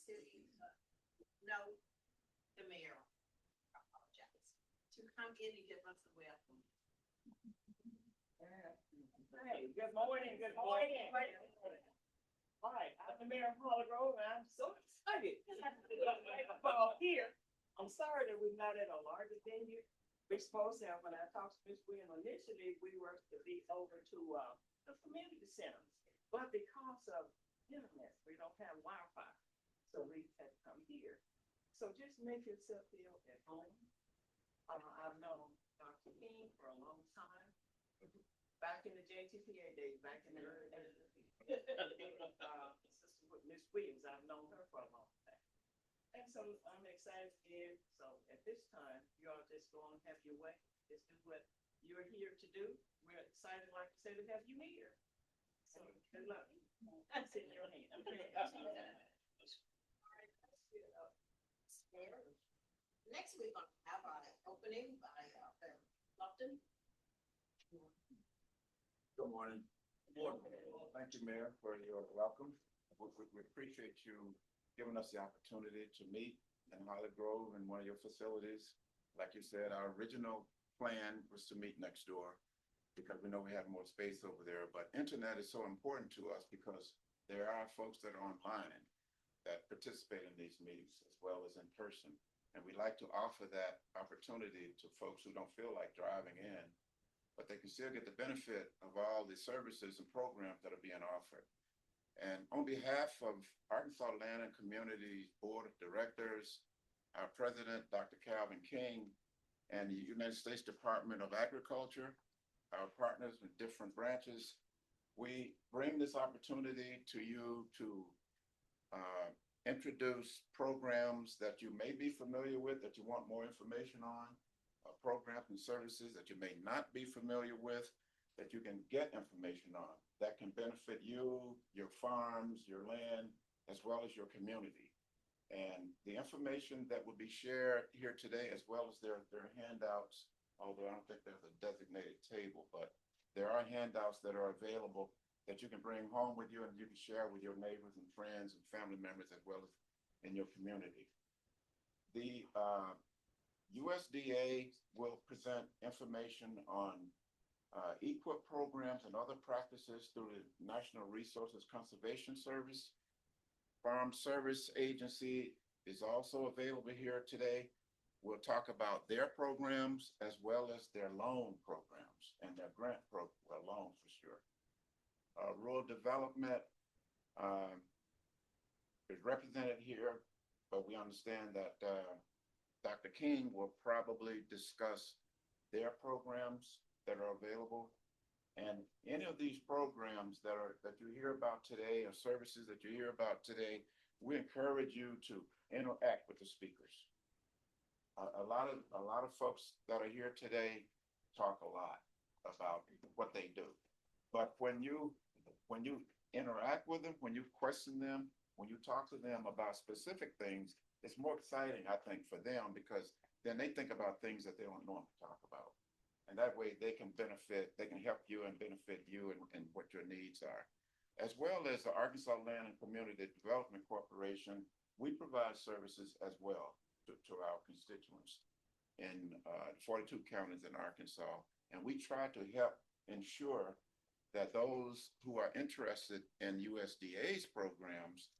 to know the mayor, I apologize, to come in and give us a welcome. Hey, good morning, good morning. Hi, I'm the mayor of Hollywood, and I'm so excited. Here, I'm sorry that we're not at a larger venue. We're supposed to have, when I talked to Ms. Williams initially, we were to be over to, the community center. But because of internet, we don't have Wi-Fi, so we had to come here. So just make yourself feel at home. I've known Dr. King for a long time, back in the JTPA days, back in the early days. Sister with Miss Williams, I've known her for a long time. And so I'm excited again. So at this time, you all just go and have your way. Just do what you're here to do. We're excited, like I said, to have you here. So good luck. That's in your hand. Next week, on have our opening by Lupton. Good morning. Thank you, Mayor, for your welcome. We appreciate you giving us the opportunity to meet in Holly Grove in one of your facilities. Like you said, our original plan was to meet next door because we know we have more space over there, but internet is so important to us because there are folks that are online that participate in these meetings as well as in person. And we like to offer that opportunity to folks who don't feel like driving in, but they can still get the benefit of all the services and programs that are being offered. And on behalf of Arkansas Land and Community Board of Directors, our president, Dr. Calvin King, and the United States Department of Agriculture, our partners in different branches, we bring this opportunity to you to introduce programs that you may be familiar with, that you want more information on, programs and services that you may not be familiar with, that you can get information on, that can benefit you, your farms, your land, as well as your community. And the information that will be shared here today, as well as their handouts, although I don't think there's a designated table, but there are handouts that are available that you can bring home with you and you can share with your neighbors and friends and family members as well as in your community. The USDA will present information on EQIP programs and other practices through the National Resources Conservation Service. Farm Service Agency is also available here today. We'll talk about their programs as well as their loan programs and their grant loans for sure. Rural development is represented here, but we understand that Dr. King will probably discuss their programs that are available. And any of these programs that you hear about today or services that you hear about today, we encourage you to interact with the speakers. A lot of folks that are here today talk a lot about what they do. But when you interact with them, when you question them, when you talk to them about specific things, it's more exciting, I think, for them because then they think about things that they don't normally talk about. And that way they can benefit, they can help you and benefit you and what your needs are. As well as the Arkansas Land and Community Development Corporation, we provide services as well to our constituents in 42 counties in Arkansas. And we try to help ensure that those who are interested in USDA's programs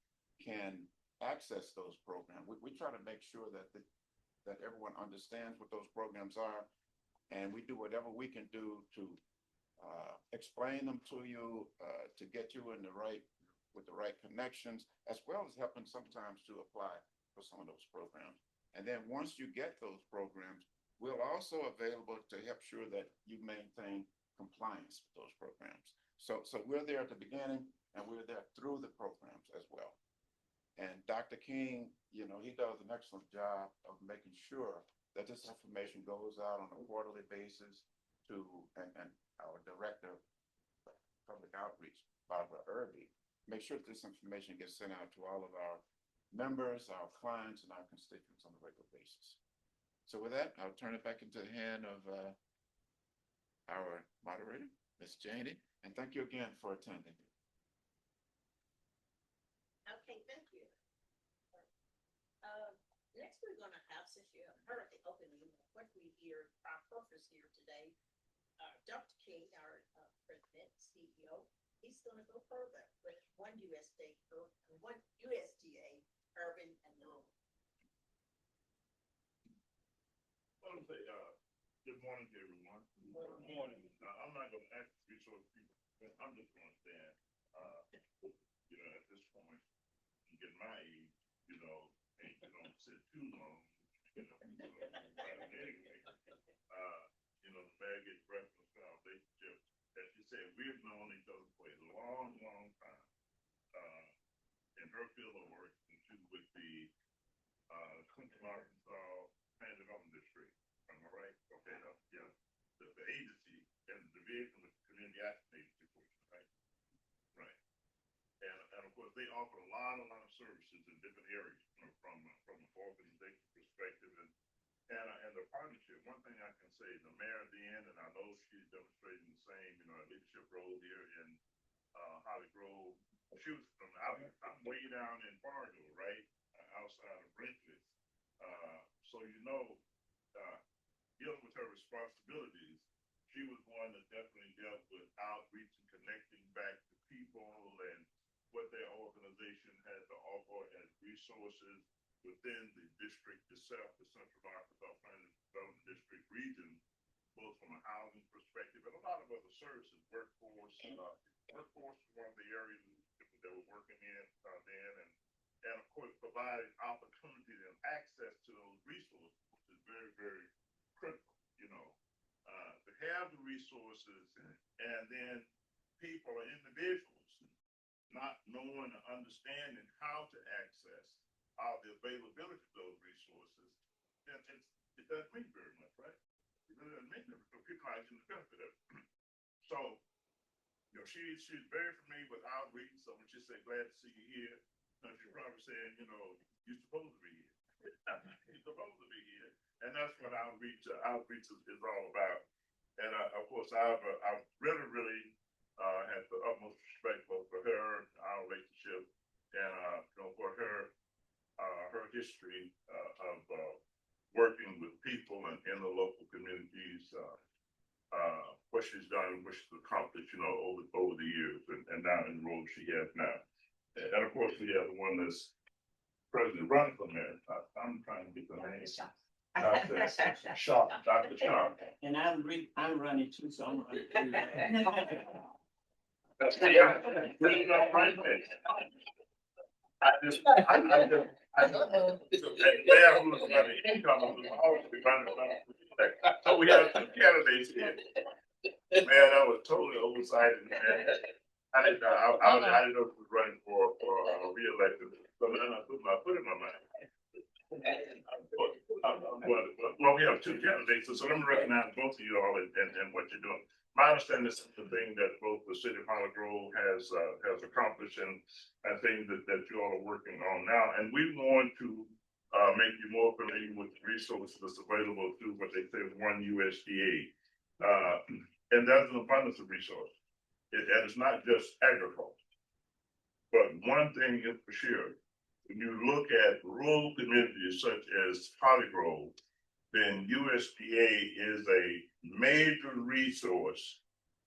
can access those programs. We try to make sure that everyone understands what those programs are, and we do whatever we can do to explain them to you, to get you in with the right connections, as well as helping sometimes to apply for some of those programs. And then once you get those programs, we're also available to help sure that you maintain compliance with those programs. So we're there at the beginning and we're there through the programs as well. And Dr. King, he does an excellent job of making sure that this information goes out on a quarterly basis to, and our director of public outreach, Barbara Irby, make sure that this information gets sent out to all of our members, our clients, and our constituents on a regular basis. So with that, I'll turn it back into the hand of our moderator, Ms. Janie, and thank you again for attending. Okay, thank you. Next, we're gonna have, since you heard the opening, what we hear, our purpose here today, Dr. King, our president, CEO, he's gonna go further with one USDA urban and rural. I want to say, good morning to everyone. Good morning. I'm not gonna ask resource people, but I'm just gonna stand, at this point, and get my age, and you don't sit too long. Anyway, the baggage reference relationship, as you said, we've known each other for a long, long time. In her field of work, and she with the, Clinton, Arkansas Land Development District. Am I right? Okay, yeah, the agency and the Division of Community Action Agency, right? Right. And of course, they offer a lot of services in different areas, from an organization perspective and the partnership. One thing I can say, the mayor at the end, and I know she's demonstrating the same, leadership role here in Holly Grove. She was from, I'm way down in Fargo, right? Outside of Brinkley. So, dealing with her responsibilities, she was one that definitely dealt with outreach and connecting back to people and what their organization had to offer as resources within the district itself, the Central Arkansas Planning Development District region, both from a housing perspective and a lot of other services, workforce. Workforce was one of the areas that we're working in then, and of course providing opportunity and access to those resources, which is very, very critical, to have the resources and then people or individuals not knowing or understanding how to access the availability of those resources, then it doesn't mean very much, right? It doesn't mean that people are actually benefit of it. So, she's very familiar with outreach, so when she said, glad to see you here, she's probably saying, you're supposed to be here. You're supposed to be here. And that's what outreach is all about. And of course, I've really, really had the utmost respect both for her, our relationship, and for her history of working with people and in the local communities. What she's done, what she's accomplished, over the years, and now in the role she has now. And of course, we have the one that's President running for mayor. I'm trying to get the name. Dr. Sharp. Dr. Sharp. And I'm running too, so I'm running too. So we have two candidates here. Man, that was totally oversighted, man. I didn't know if he was running for re-elected, so then I put it in my mind. Well, we have two candidates, so let me recognize both of you all and what you're doing. My understanding is the thing that both the city of Holly Grove has accomplished and things that you all are working on now. And we want to make you more familiar with the resources that's available through what they say is one USDA. And there's an abundance of resources. And it's not just agriculture. But one thing is for sure, when you look at rural communities such as Holly Grove, then USDA is a major resource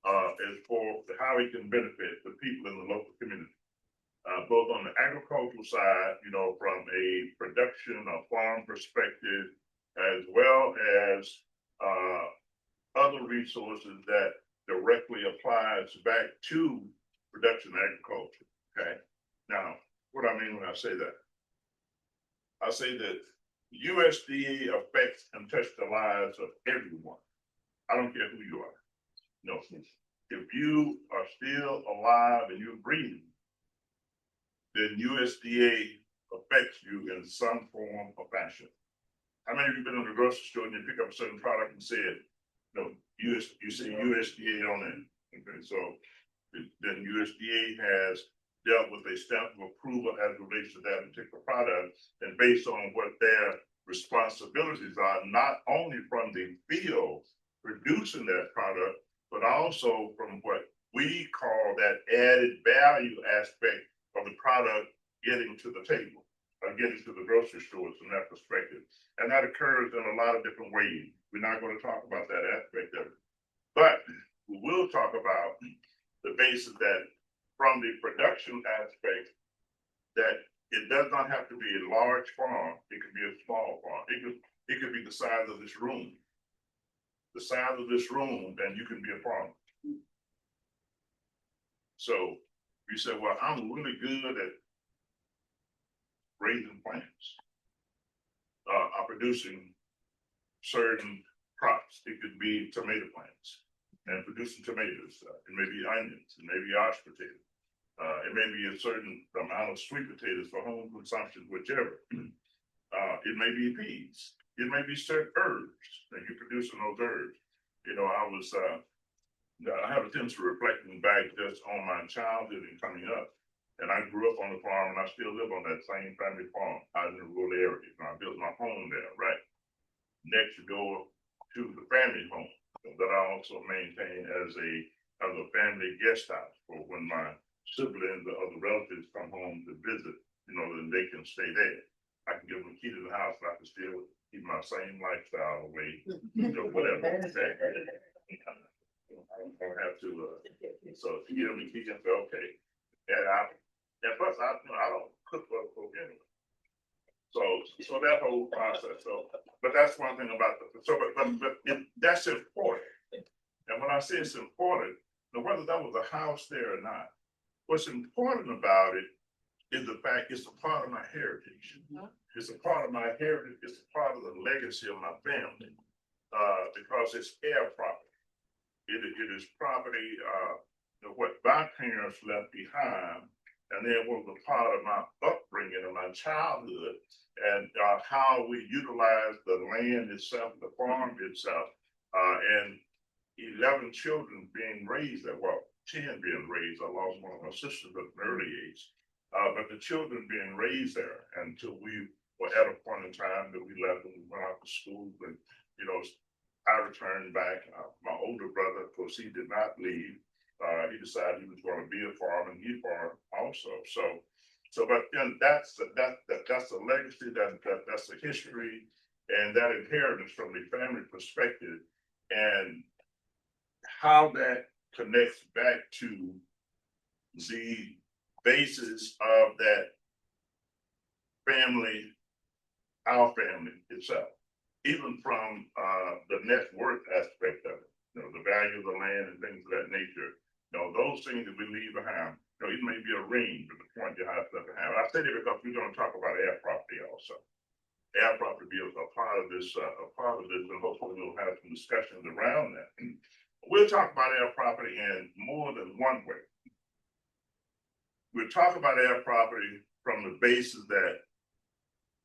as for how it can benefit the people in the local community. Both on the agricultural side, from a production or farm perspective, as well as other resources that directly applies back to production agriculture. Okay. Now, what I mean when I say that? I say that USDA affects and touches the lives of everyone. I don't care who you are. No, if you are still alive and you're breathing, then USDA affects you in some form or fashion. How many of you been in the grocery store and you pick up a certain product and said, no, you see USDA on it? Okay, so then USDA has dealt with a stamp of approval as it relates to that particular product, and based on what their responsibilities are, not only from the field producing that product, but also from what we call that added value aspect of the product getting to the table. getting to the grocery stores from that perspective. And that occurs in a lot of different ways. We're not going to talk about that aspect of it. But we will talk about the basis that from the production aspect, that it does not have to be a large farm. It could be a small farm. It could be the size of this room. The size of this room, and you can be a farmer. So you say, well, I'm really good at raising plants. I'm producing certain crops. It could be tomato plants and producing tomatoes. It may be onions, it may be arch potatoes. It may be a certain amount of sweet potatoes for home consumption, whichever. It may be peas. It may be certain herbs that you're producing those herbs. You know, I have a tendency of reflecting back just on my childhood and coming up. And I grew up on the farm, and I still live on that same family farm out in the rural area. And I built my home there, right next door to the family home that I also maintain as a family guest house for when my siblings or other relatives come home to visit. You know, then they can stay there. I can give them a key to the house, and I can still keep my same lifestyle away, whatever. I don't have to. So if you give me key, I say okay. And plus, I don't cook for anyway. So that whole process. But that's one thing about that's important. And when I say it's important, whether that was a house there or not, what's important about it is the fact it's a part of my heritage. It's a part of my heritage. It's a part of the legacy of my family because it's air property. It is property what my parents left behind, and then was a part of my upbringing and my childhood, and how we utilize the land itself, the farm itself, and 11 children being raised there. Well, 10 being raised. I lost one of my sisters at an early age. But the children being raised there until we were at a point in time that we left and we went out to school. And, you know, I returned back. My older brother, of course, he did not leave. He decided he was going to be a farmer, and he farmed also. But then that's the legacy, that's the history, and that inheritance from the family perspective, and how that connects back to the basis of that family, our family itself, even from the net worth aspect of it, you know, the value of the land and things of that nature. You know, those things that we leave behind, you know, it may be a ring, but the point you have left behind. I say that because we're going to talk about air property also. Air property is a part of this, and hopefully we'll have some discussions around that. We'll talk about air property in more than one way. We'll talk about air property from the basis that,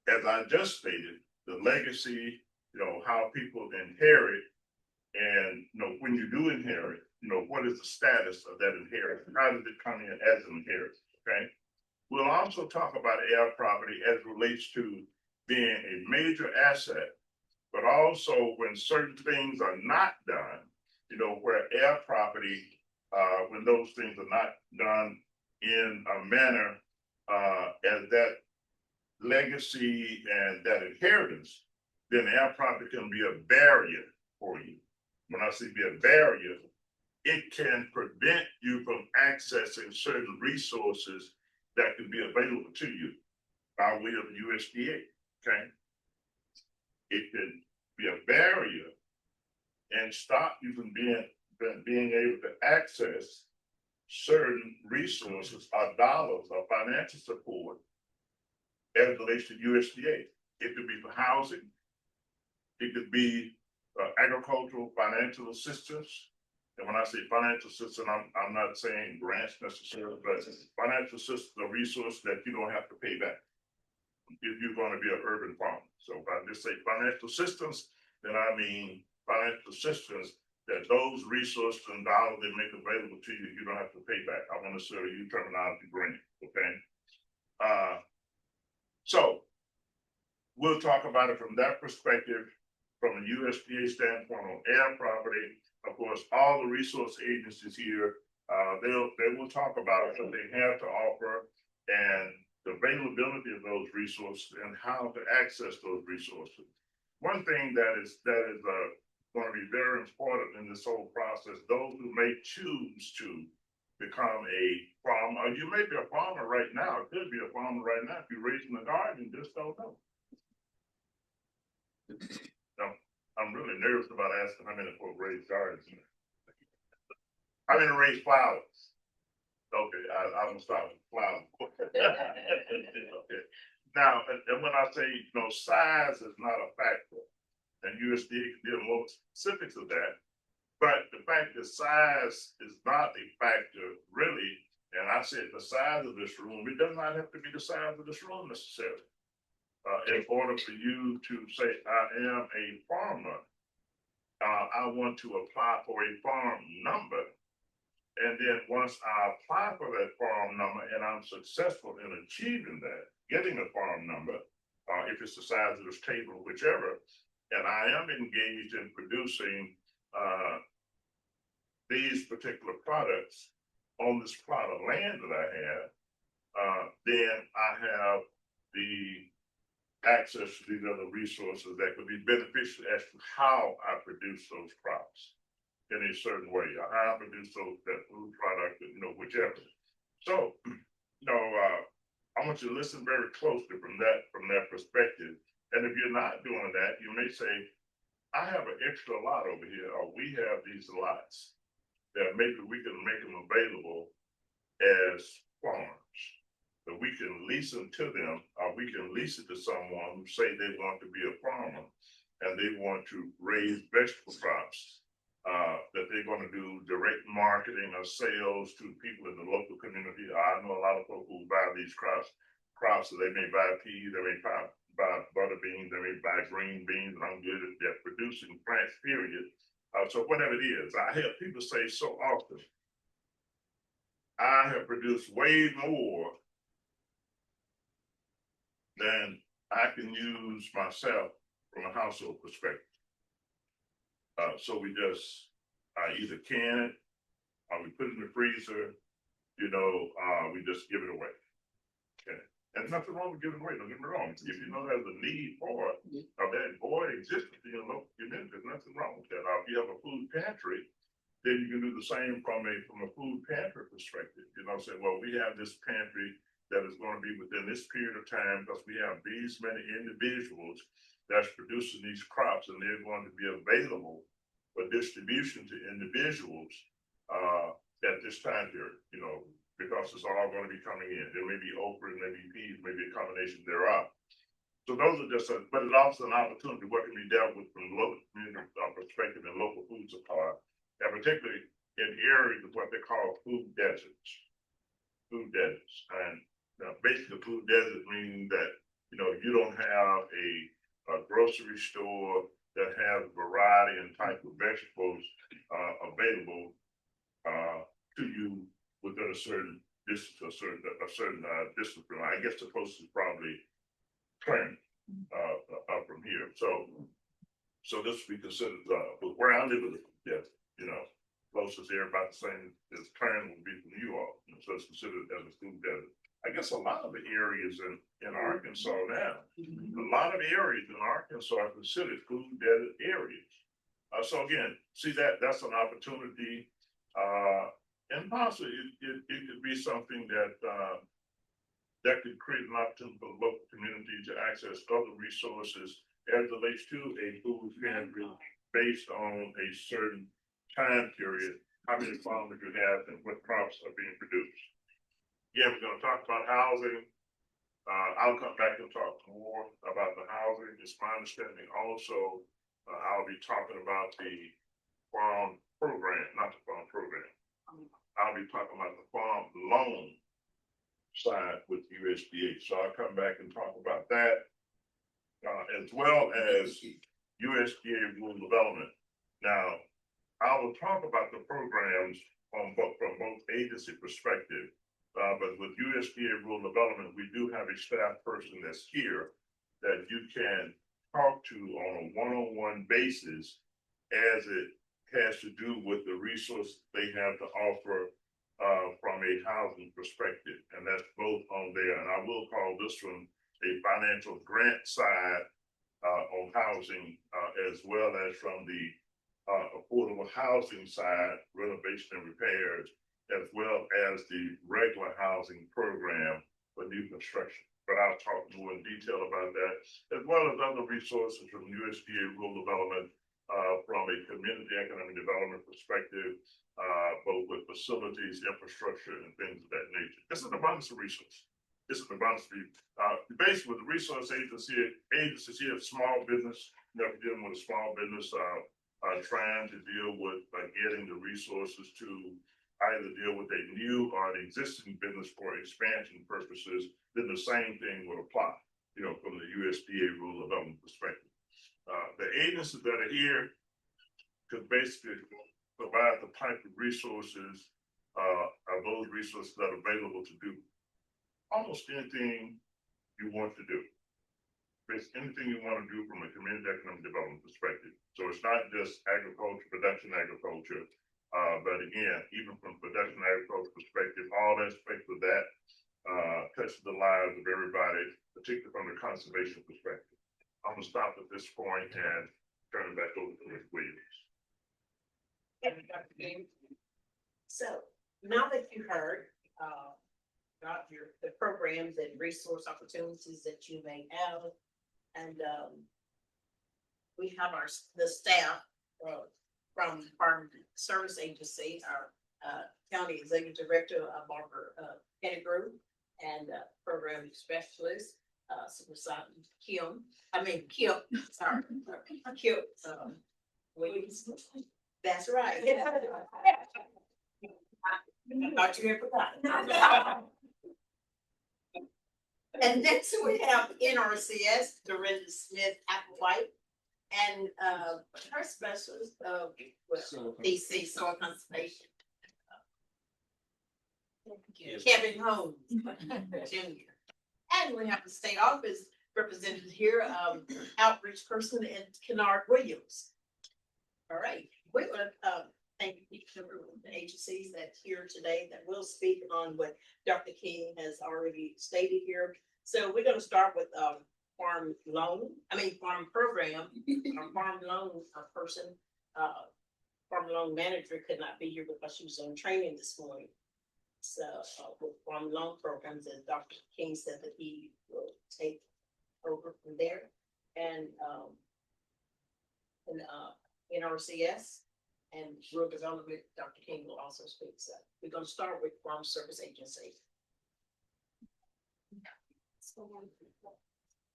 as I just stated, the legacy, you know, how people inherit, and, you know, when you do inherit, you know, what is the status of that inheritance? How does it come in as an inheritance, okay? We'll also talk about air property as it relates to being a major asset, but also when certain things are not done, you know, where air property, when those things are not done in a manner as that legacy and that inheritance, then air property can be a barrier for you. When I say be a barrier, it can prevent you from accessing certain resources that can be available to you by way of USDA, okay? It can be a barrier and stop you from being able to access certain resources or dollars or financial support as it relates to USDA. It could be for housing. It could be agricultural financial assistance. And when I say financial assistance, I'm not saying grants necessarily, but financial assistance, a resource that you don't have to pay back if you're going to be an urban farmer. So if I just say financial assistance, then I mean financial assistance that those resources and dollars they make available to you, you don't have to pay back. I want to sort of use terminology grant, okay? So we'll talk about it from that perspective, from a USDA standpoint on air property. Of course, all the resource agencies here, they will talk about what they have to offer, and the availability of those resources and how to access those resources. One thing that is going to be very important in this whole process, those who may choose to become a farmer, or you may be a farmer right now, could be a farmer right now if you're raising a garden, you just don't know. No, I'm really nervous about asking how many folks raise gardens. How many raise flowers? Okay, I'm gonna start with flowers. Okay. Now, and when I say, size is not a factor, and USDA can deal more specifics of that, but the fact that size is not a factor really, and I said the size of this room, it does not have to be the size of this room necessarily. In order for you to say, I am a farmer, I want to apply for a farm number. And then once I apply for that farm number and I'm successful in achieving that, getting a farm number, if it's the size of this table, whichever, and I am engaged in producing these particular products on this plot of land that I have, then I have the access to these other resources that could be beneficial as to how I produce those crops in a certain way, how I produce that food product, whichever. So, I want you to listen very closely from that perspective. And if you're not doing that, you may say, I have an extra lot over here, or we have these lots that maybe we can make them available as farms. That we can lease them to them, or we can lease it to someone who say they want to be a farmer and they want to raise vegetable crops, that they're going to do direct marketing or sales to people in the local community. I know a lot of folks who buy these crops, so they may buy peas, they may buy butter beans, they may buy green beans, and I'm good at producing plants, period. So whatever it is, I hear people say so often, I have produced way more than I can use myself from a household perspective. So we just either can it, or we put it in the freezer, we just give it away. Okay. And nothing wrong with giving away, don't get me wrong. If you know there's a need for it, or that void exists in your local community, there's nothing wrong with that. If you have a food pantry, then you can do the same from a food pantry perspective. Say, well, we have this pantry that is going to be within this period of time because we have these many individuals that's producing these crops, and they're going to be available for distribution to individuals at this time period, because it's all going to be coming in. There may be okra, maybe peas, maybe a combination thereof. So those are just, but it offers an opportunity what can be dealt with from local community perspective and local food supply, and particularly in areas of what they call food deserts. Food deserts, and basically food desert means that you don't have a grocery store that has a variety and type of vegetables available to you within a certain distance, a certain distance. I guess the closest is probably Clarendon from here. So this would be considered, but where I live in the closest area about the same as Clarendon would be from you all. So it's considered as a food desert. I guess a lot of the areas in Arkansas now, a lot of areas in Arkansas are considered food desert areas. So again, see that's an opportunity, and possibly it could be something that could create an opportunity for the local community to access other resources as it relates to a food pantry based on a certain time period, how many farmers you have and what crops are being produced. Yeah, we're going to talk about housing. I'll come back and talk more about the housing. It's my understanding also, I'll be talking about the farm program, not the farm program. I'll be talking about the farm loan side with USDA. So I'll come back and talk about that, as well as USDA rural development. Now, I will talk about the programs from both agency perspective. But with USDA rural development, we do have a staff person that's here that you can talk to on a one-on-one basis as it has to do with the resources they have to offer from a housing perspective, and that's both on there. And I will call this one a financial grant side on housing, as well as from the affordable housing side, renovation and repairs, as well as the regular housing program for new construction. But I'll talk more in detail about that, as well as other resources from USDA rural development, from a community economic development perspective, both with facilities, infrastructure, and things of that nature. It's an abundance of resources. It's an abundance of, basically with the resource agencies here, small business, you know, dealing with a small business, trying to deal with getting the resources to either deal with a new or an existing business for expansion purposes, then the same thing will apply, you know, from the USDA rural development perspective. The agencies that are here could basically provide the type of resources, are those resources that are available to do almost anything you want to do. Basically anything you want to do from a community economic development perspective. So it's not just agriculture, production agriculture, but again, even from production agriculture perspective, all aspects of that touches the lives of everybody, particularly from the conservation perspective. I'm gonna stop at this point and turn it back over to Ms. Williams. So now that you heard, about the programs and resource opportunities that you may have, and, we have the staff, from Farm Service Agency, our, County Executive Director, Barbara, Pettigrew, and, Program Specialist, Supervisor Kim, sorry, Kim, Williams. That's right. I thought you had forgotten. And next we have NRCS, Dorinda Smith Applewhite, and her specialist of DC Soil Conservation. Kevin Holmes, Jr. And we have the state office representative here, outreach person, and Kennard Williams. All right, we want to thank each of the agencies that's here today that will speak on what Dr. King has already stated here. So we're going to start with farm program. Our farm loan person, farm loan manager could not be here because she was on training this morning. So with farm loan programs, as Dr. King said that he will take over from there, and NRCS and rural development, Dr. King will also speak. So we're going to start with Farm Service Agency.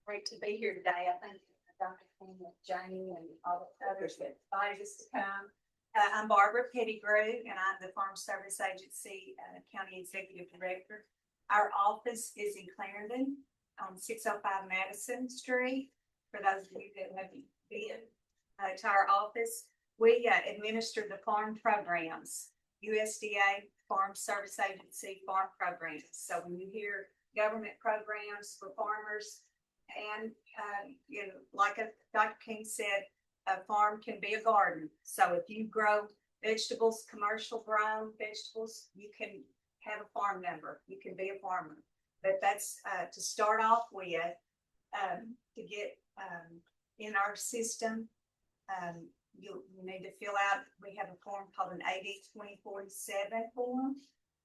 Great to be here today. I thank Dr. King, Janie, and all the others that invited us to come. I'm Barbara Pettigrew, and I'm the Farm Service Agency County Executive Director. Our office is in Clarendon on 605 Madison Street. For those of you that haven't been to our office, we administer the farm programs, USDA Farm Service Agency farm programs. So when you hear government programs for farmers, and you know, like Dr. King said, a farm can be a garden. So if you grow vegetables, commercial grown vegetables, you can have a farm number. You can be a farmer. But that's to start off with, to get in our system. You need to fill out, we have a form called an AD 2047 form.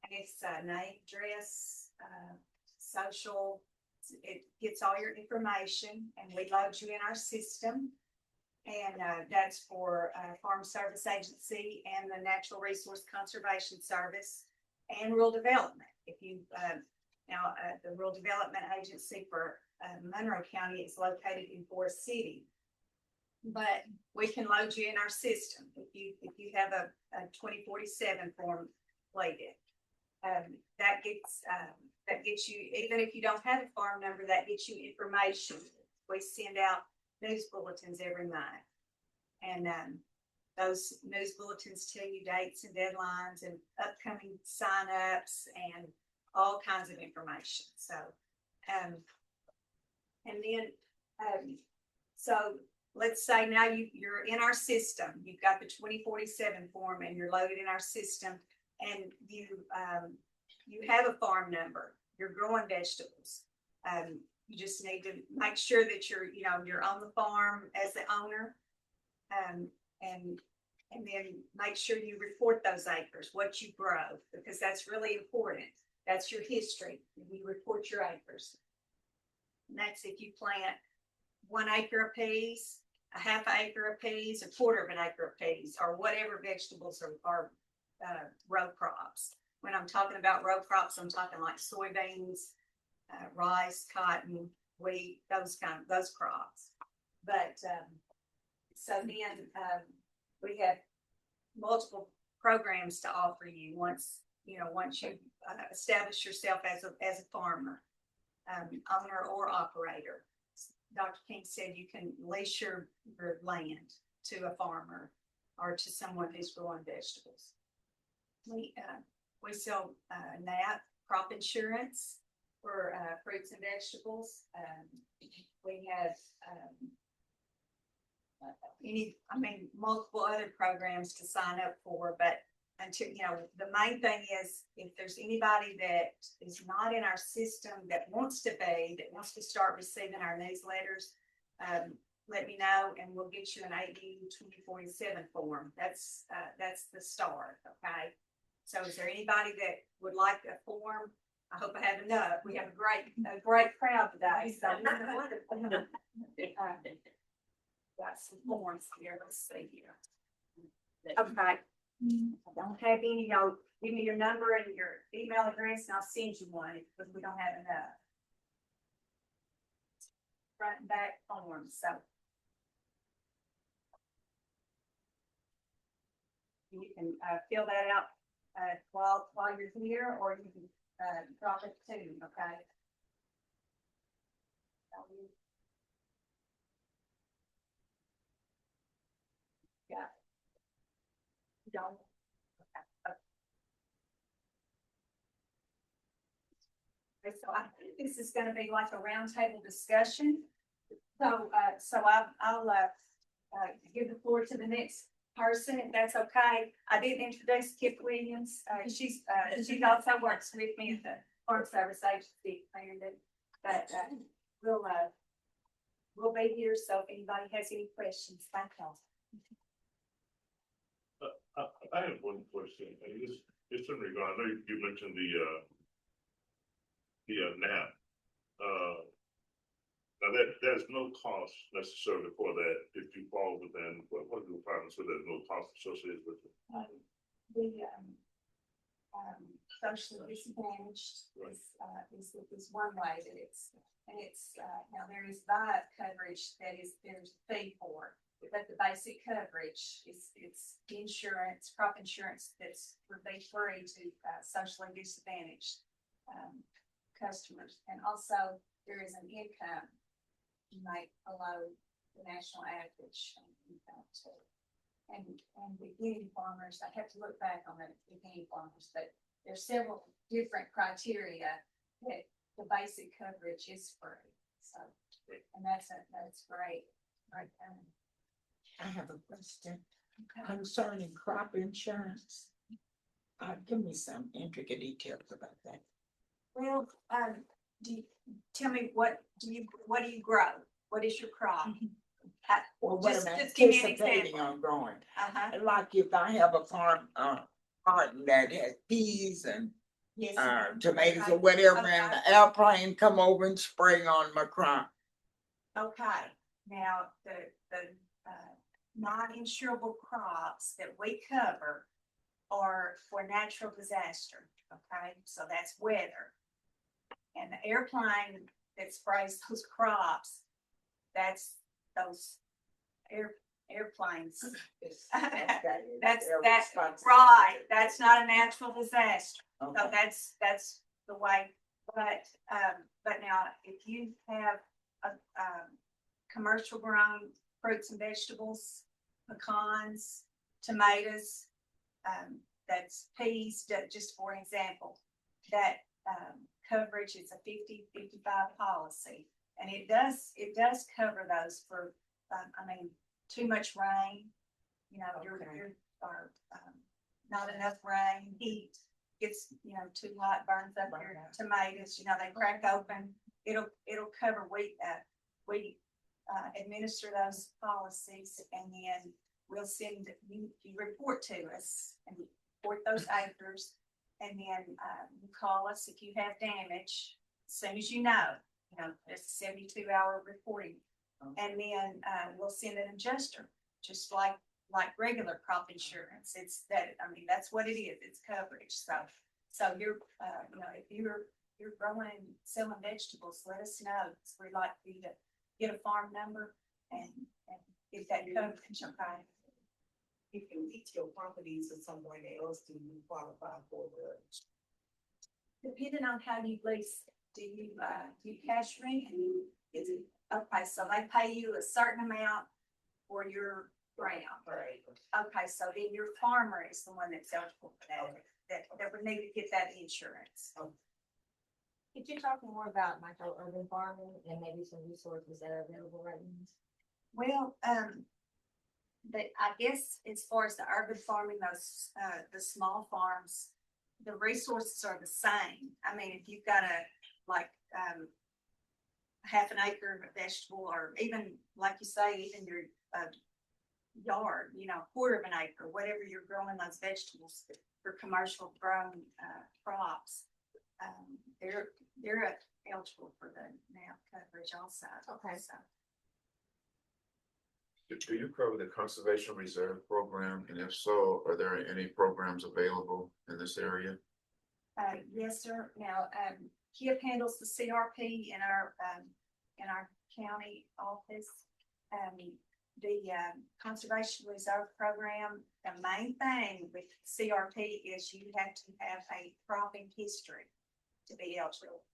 And it's name, address, social. It gets all your information, and we load you in our system. And that's for Farm Service Agency and the Natural Resource Conservation Service and Rural Development. If you now the Rural Development Agency for Monroe County is located in Forest City, but we can load you in our system if you have a 2047 form completed. That gets you, even if you don't have a farm number, that gets you information. We send out news bulletins every month, and those news bulletins tell you dates and deadlines and upcoming sign-ups and all kinds of information. So, and then, so let's say now you're in our system. You've got the 2047 form and you're loaded in our system. and you have a farm number, you're growing vegetables. You just need to make sure that you're on the farm as the owner. And then make sure you report those acres, what you grow, because that's really important. That's your history. You report your acres. And that's if you plant 1 acre of peas, a half acre of peas, a quarter of an acre of peas, or whatever vegetables are row crops. When I'm talking about row crops, I'm talking like soybeans, rice, cotton, wheat, those crops. But so then we have multiple programs to offer you once you establish yourself as a farmer, owner or operator. Dr. King said you can lease your land to a farmer or to someone who's growing vegetables. We sell NAP crop insurance for fruits and vegetables. We have multiple other programs to sign up for, but until, the main thing is if there's anybody that is not in our system that wants to start receiving our newsletters, let me know and we'll get you an 8U-2047 form. That's the start. Okay. So is there anybody that would like a form? I hope I have enough. We have a great crowd today. So got some forms here. Let's see here. Okay. I don't have any. Y'all give me your number and your email address, and I'll send you one because we don't have enough. Front and back forms. So you can fill that out while you're here, or you can drop it too. Okay. Yeah. Don't. Okay. So I think this is going to be like a roundtable discussion. So, I'll give the floor to the next person, if that's okay. I didn't introduce Kip Williams. She also works with me at the Farm Service Agency, but we'll be here. So if anybody has any questions, thank y'all. I have one question, and it's in regard, I know you mentioned the NAP. Now there's no cost necessarily for that if you fall within, what are the requirements for there's no cost associated with it? Socially disadvantaged is one way that it's now there is VIAP coverage there's a fee for. But the basic coverage is insurance, crop insurance would be free to socially disadvantaged customers. And also there is an income like below the national average income too. And beginning farmers, I have to look back on the beginning farmers, but there's several different criteria that the basic coverage is free. So, and that's great. Right. I have a question concerning crop insurance. Give me some intricate details about that. Well, tell me what do you grow? What is your crop? Well, what Just am I give me an anticipating example. on growing? Uh-huh. Like if I have a farm garden that has peas and Yes. tomatoes Okay. or whatever, Okay. and the airplane come over and spray on my crop. Okay. Now the non-insurable crops that we cover are for natural disaster. Okay, so that's weather. And the airplane that sprays those crops, that's those airplanes. That's right. That's not a natural disaster. Okay. So that's the way. But now if you have a commercial grown fruits and vegetables, pecans, tomatoes, that's peas, just for example, that coverage is a 50-55 policy. And it does cover those for, too much rain, not enough rain, heat, gets, too hot, burns up your tomatoes, they crack open. It'll cover we administer those policies, and then we'll send, you report to us and report those acres. And then, you call us if you have damage, as soon as it's 72-hour reporting. And then, we'll send an adjuster, just like regular crop insurance. That's what it is, it's coverage. So you're, if you're growing and selling vegetables, let us know. We'd like for you to get a farm number and get that coverage, okay? You can retail properties or someone else, do you qualify for the? Depending on how you lease, do you cash rent? Is it, okay, so they pay you a certain amount for your ground. Right. Okay, so then your farmer is the one that's eligible for that would need to get that insurance. Could you talk more about micro-urban farming and maybe some resources that are available right now? Well, I guess as far as the urban farming, those, the small farms, the resources are the same. I mean, if you've got half an acre of vegetable, or even, like you say, even your, yard, quarter of an acre, whatever you're growing those vegetables for commercial grown, crops, they're eligible for the NAP coverage also. Okay. So. Do you cover the Conservation Reserve Program? And if so, are there any programs available in this area? Yes, sir. Now, Kip handles the CRP in our county office. The Conservation Reserve Program, the main thing with CRP is you have to have a cropping history to be eligible.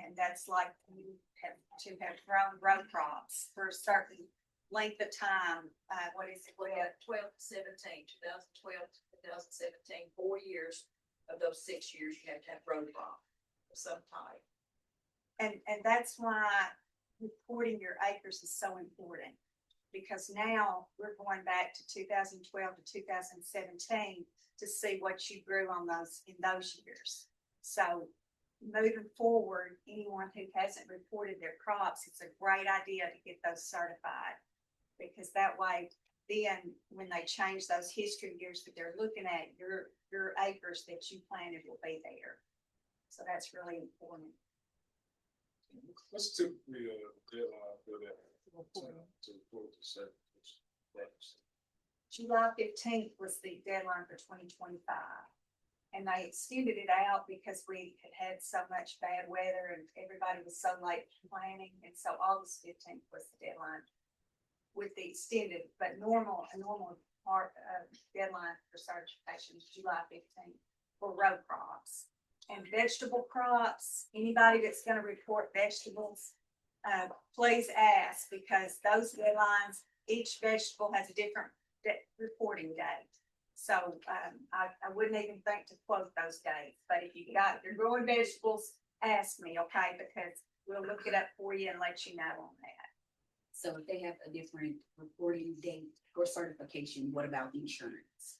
And that's like you have to have grown row crops for a certain length of time. What is it? We had 12 to 17, 2012 to 2017, 4 years. Of those 6 years, you have to have row crop of some type. And that's why reporting your acres is so important, because now we're going back to 2012 to 2017 to see what you grew on in those years. So moving forward, anyone who hasn't reported their crops, it's a great idea to get those certified, because that way, then when they change those history years that they're looking at, your acres that you planted will be there. So that's really important. What's typically a deadline for that? To report to certain reps? July 15th was the deadline for 2025. And they extended it out because we had so much bad weather and everybody was so late planning. And so August 15th was the deadline with the extended, but a normal deadline for certification is July 15th for row crops. And vegetable crops, anybody that's going to report vegetables, please ask, because those deadlines, each vegetable has a different reporting date. So I wouldn't even think to quote those dates, but if you're growing vegetables, ask me, okay? Because we'll look it up for you and let you know on that. So if they have a different reporting date for certification, what about insurance?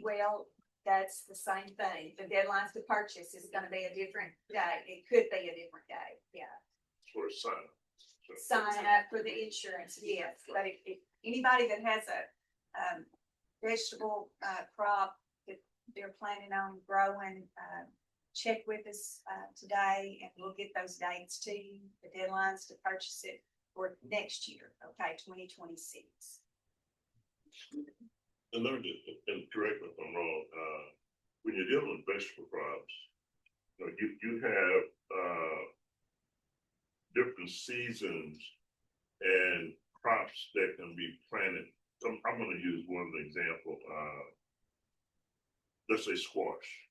Well, that's the same thing. The deadlines to purchase is going to be a different day. It could be a different day. Yeah. For a sign. Sign up for the insurance, yes. But if anybody that has a vegetable crop that they're planning on growing, check with us today, and we'll get those dates to you. The deadlines to purchase it for next year, okay, 2026. And let me just, and correct me if I'm wrong, when you're dealing with vegetable crops, you have different seasons and crops that can be planted. So I'm going to use one example. Let's say squash.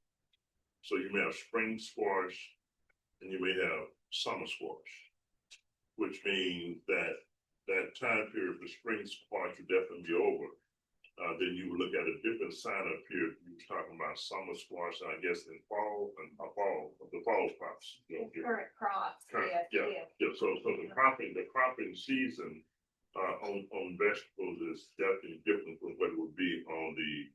So you may have spring squash and you may have summer squash, which means that time period for spring squash will definitely be over. Then you would look at a different sign-up period. You were talking about summer squash, I guess, in the fall crops. Current crops, Yeah. So the cropping season on vegetables is definitely different from what it would be on the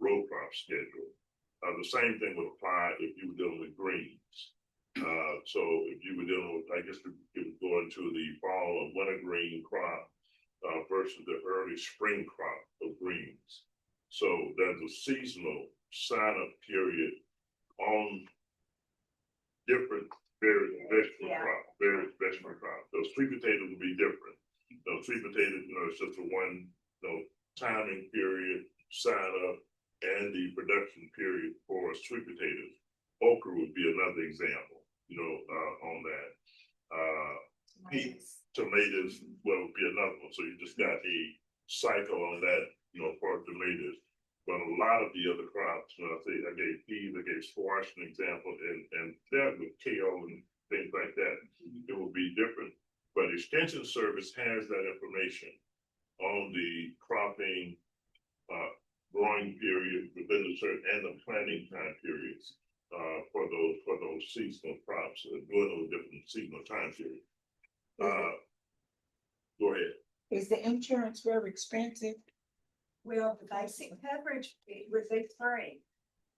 row crop schedule. The same thing would apply if you were dealing with greens. So if you were dealing with, I guess it would go into the fall or winter green crop versus the early spring crop of greens. So there's a seasonal sign-up period on different various vegetable crops. Those sweet potatoes will be different. Those sweet potatoes, it's just a one, timing period, sign up, and the production period for sweet potatoes. Okra would be another example, on that. Tomatoes, would be another one. So you just got a cycle on that, for tomatoes. But a lot of the other crops, I gave peas, I gave squash an example, and that with kale and things like that, it will be different. But Extension Service has that information on the cropping, growing period within the certain and the planting time periods for those seasonal crops, during those different seasonal time periods. Go ahead. Is the insurance very expensive? Well, the basic coverage would be free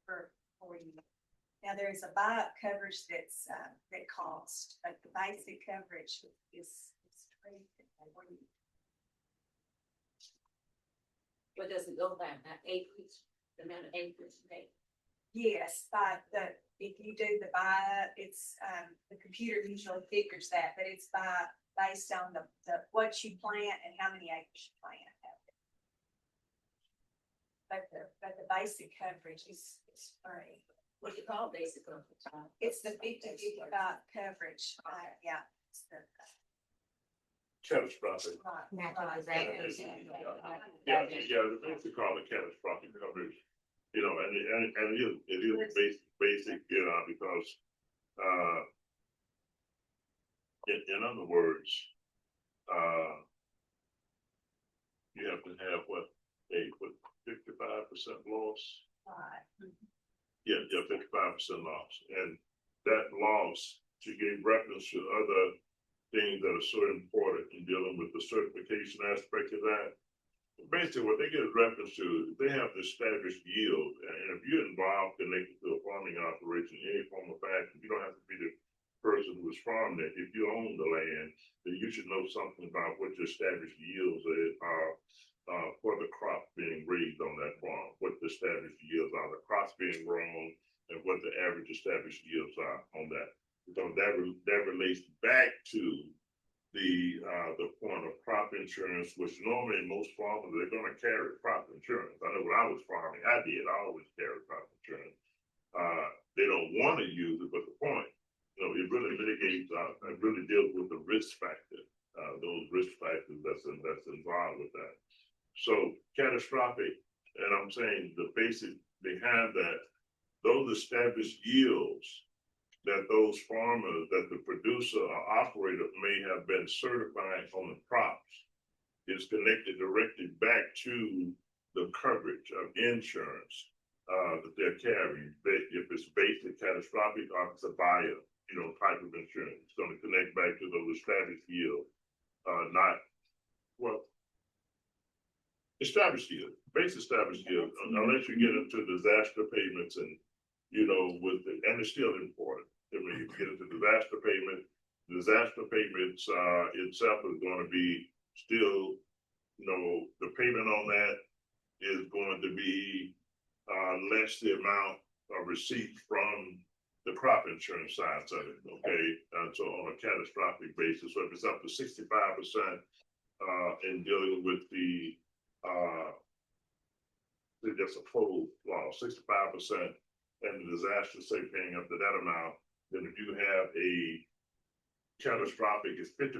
for you. Now, there is a buy-up coverage that's, that costs, but the basic coverage is free. But does it go by acreage, the amount of acres you pay? Yes, if you do the buy-up, it's, the computer usually figures that, but it's based on the what you plant and how many acres you plant. But the basic coverage is free. What do you call basic coverage? It's the 50/50 coverage, yeah. It's the, Catastrophic. Natural right. disasters. Yeah, they basically call it catastrophic coverage, and it is basic, because, in other words, you have to have 55% loss? Right. Yeah, 55% loss, and that loss, she gave reference to other things that are so important in dealing with the certification aspect of that. Basically, what they get reference to, they have the established yield, and if you're involved connected to a farming operation in any form of fashion, you don't have to be the person who is farming it. If you own the land, then you should know something about what your established yields are for the crop being raised on that farm, what the established yields are, the crops being grown, and what the average established yields are on that. So that relates back to the point of crop insurance, which normally most farmers, they're going to carry crop insurance. I know when I was farming, I always carry crop insurance. They don't want to use it, but the point, it really mitigates, it really deals with the risk factor, those risk factors that's involved with that. So catastrophic, and I'm saying the basic behind that, those established yields that those farmers, that the producer or operator may have been certifying on the crops is connected directly back to the coverage of insurance that they're carrying. If it's basic, catastrophic, or it's a buyer, type of insurance, it's going to connect back to those established yields, established yield, base established yield, unless you get into disaster payments and, and it's still important. I mean, if you get into disaster payments itself is going to be still, the payment on that is going to be less the amount of receipts from the crop insurance side of it, okay? And so on a catastrophic basis, so if it's up to 65% in dealing with the just a total loss, 65%, and the disaster, say, paying up to that amount, then if you have a catastrophic is 55%,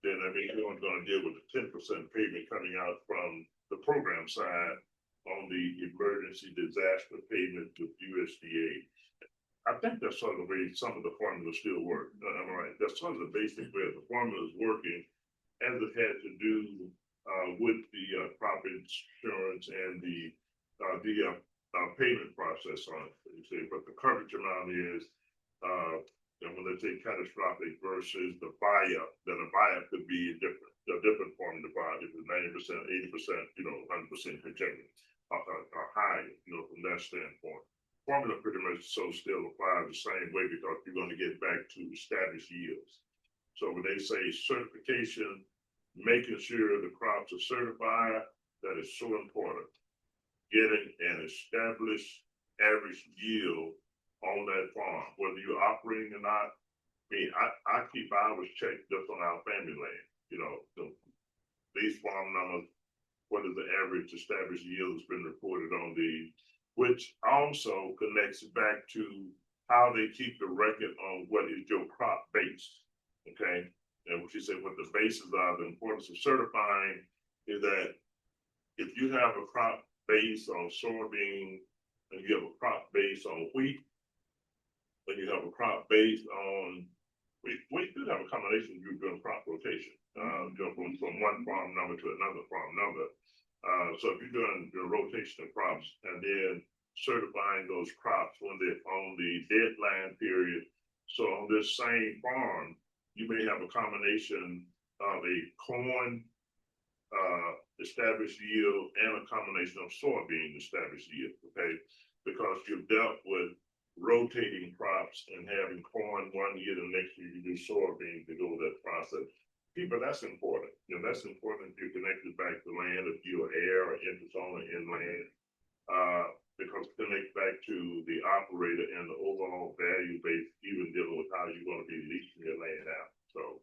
then I mean, you're only going to deal with the 10% payment coming out from the program side on the emergency disaster payment with USDA. I think that's sort of the way some of the formulas still work. I'm right. That's sort of the basic way the formula is working, as it had to do with the crop insurance and the payment process on it. You say what the coverage amount is, and when they say catastrophic versus the buy-up, then a buy-up could be a different form of the buy-up. If it's 90%, 80%, 100% containment. higher, from that standpoint. Formula pretty much so still applies the same way because you're gonna get back to established yields. So when they say certification, making sure the crops are certified, that is so important. Getting an established average yield on that farm, whether you're operating or not. I keep ours checked just on our family land, these farm numbers, what is the average established yield that's been reported on these, which also connects back to how they keep the record on what is your crop base, okay? And what you said, what the bases are, the importance of certifying is that if you have a crop based on soybean, and you have a crop based on wheat, and you have a crop based on, we do have a combination, you're doing crop rotation, from one farm number to another farm number. So if you're doing the rotation of crops and then certifying those crops when they're on the deadline period. So on this same farm, you may have a combination of a corn established yield and a combination of soybean established yield, okay? Because you've dealt with rotating crops and having corn one year, the next year you do soybean to go with that process. People, that's important. That's important if you're connected back to land, if you're air or interest owner inland, because it connects back to the operator and the overall value base, even dealing with how you're going to be leasing your land out. So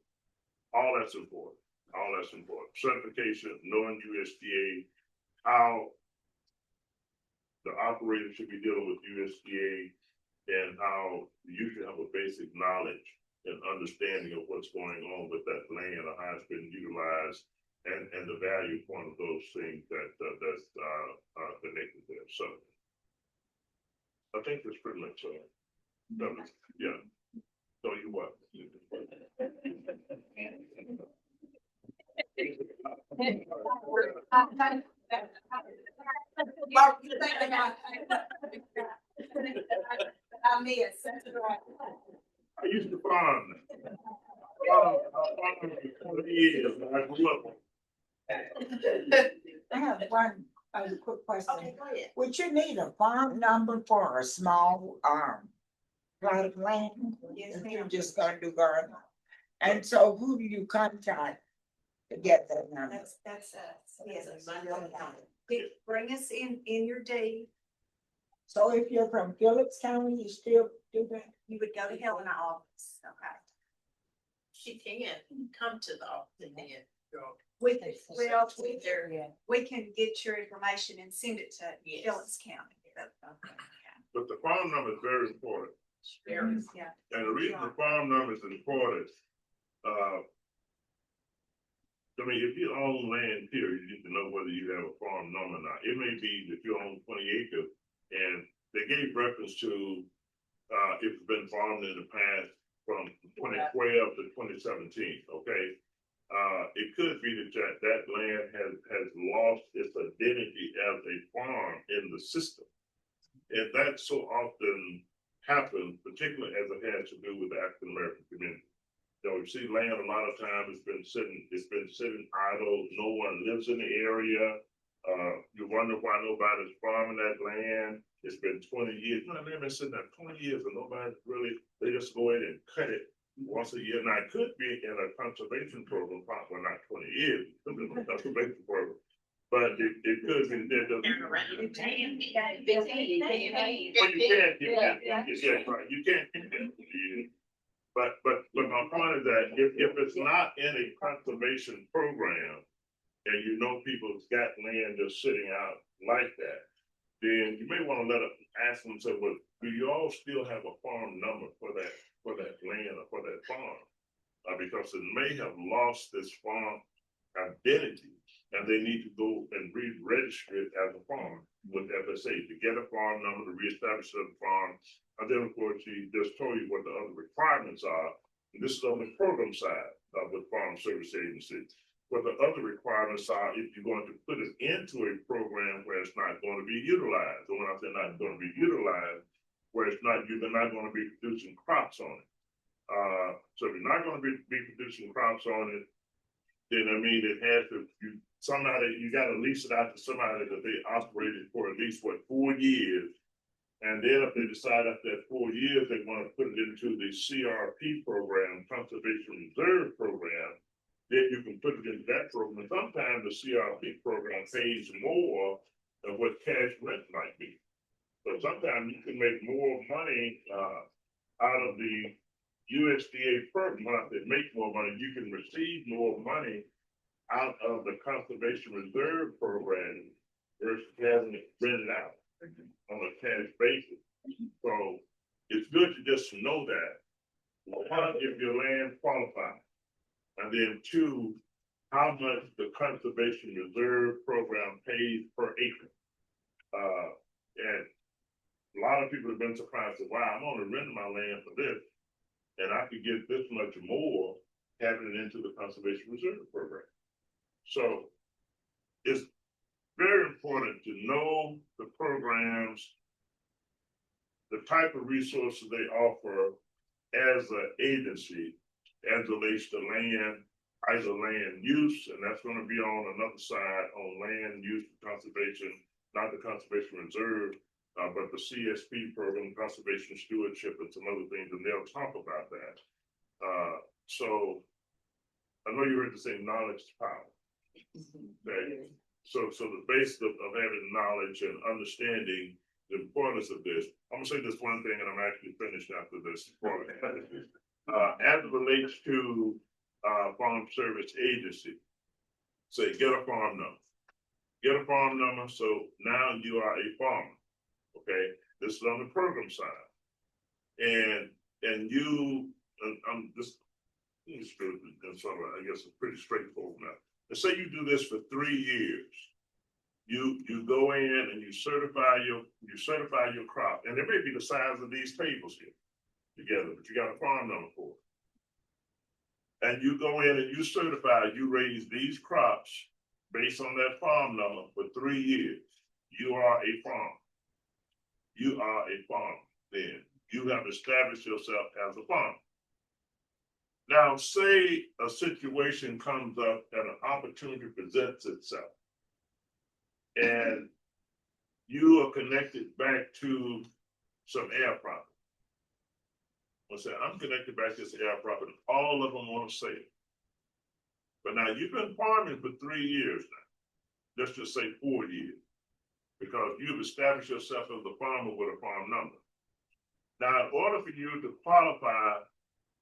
all that's important. All that's important. Certification, knowing USDA, how the operator should be dealing with USDA, and how you should have a basic knowledge and understanding of what's going on with that land or how it's been utilized, and the value point of those things that's connected there. So I think that's pretty much yeah. So you what? I used to farm. For years. I grew up. I have one other quick question. Okay, go ahead. Would you need a farm number for a small plot of land? Yes, If ma'am. you're just gonna do garden? And so who do you contact to get that number? That's us, yes. Bring us in your deed, So if you're from Phillips County, you still do that? you would go to Helena office, okay? She can come to the office and then go. We can, well, There. we can get your information and send it to Yes. Phillips County. But the farm number is very important. Very. Yeah. And the reason the farm number is important, if you own land, period, you need to know whether you have a farm number or not. It may be that you own 20 acres, and they gave reference to if it's been farmed in the past from 2012 to 2017, okay? It could be that land has lost its identity as a farm in the system. And that so often happens, particularly as it has to do with the African American community. You see land a lot of times it's been sitting idle, no one lives in the area. You wonder why nobody's farming that land. It's been 20 years. They've been sitting there 20 years and nobody's really, they just go in and cut it once a year. Now it could be in a conservation program, well, not 20 years, it could be in a conservation program. But it could be that doesn't. But you can't keep that. You can't keep that. But my point is that if it's not in a conservation program, and people's got land just sitting out like that, then you may want to ask them, say, well, do you all still have a farm number for that land or for that farm? Because it may have lost this farm identity, and they need to go and re-register it as a farm with FSA to get a farm number, to reestablish it as a farm. And then, of course, she just told you what the other requirements are. And this is on the program side with Farm Service Agency. What the other requirements are if you're going to put it into a program where it's not going to be utilized. And when I say not going to be utilized, where you're not going to be producing crops on it. So if you're not going to be producing crops on it, then I mean, it has to, you gotta lease it out to somebody that they operated for at least, 4 years? And then if they decide after that 4 years, they wanna put it into the CRP program, Conservation Reserve Program, then you can put it into that program. Sometimes the CRP program pays more than what cash rent might be. So sometimes you can make more money, out of the USDA program. When I say make more money, you can receive more money out of the Conservation Reserve Program versus having it rented out on a cash basis. So it's good to just know that. One, if your land qualifies, and then two, how much the Conservation Reserve Program pays per acre. And a lot of people have been surprised that, wow, I'm only renting my land for this, and I could get this much more having it into the Conservation Reserve Program. So it's very important to know the programs, the type of resources they offer as an agency, as it relates to land, either land use, and that's going to be on another side on land use conservation, not the Conservation Reserve, but the CSP program, conservation stewardship, and some other things, and they'll talk about that. So I know you heard the say knowledge is power. Okay. So the base of having knowledge and understanding the importance of this, I'm gonna say this one thing, and I'm actually finished after this part. As it relates to farm service agency, say get a farm number. Get a farm number, so now you are a farmer. Okay, this is on the program side, and you, I'm just, I guess it's pretty straightforward now. Let's say you do this for 3 years. You go in and you certify your crop, and it may be the size of these tables here together, but you got a farm number for it. And you go in and you certify, you raise these crops based on that farm number for 3 years. You are a farmer. You are a farmer. Then you have established yourself as a farmer. Now, say a situation comes up and an opportunity presents itself, and you are connected back to some air property. Let's say I'm connected back to this air property. All of them want to sell. But now you've been farming for 3 years now. Let's just say 4 years, because you've established yourself as a farmer with a farm number. Now, in order for you to qualify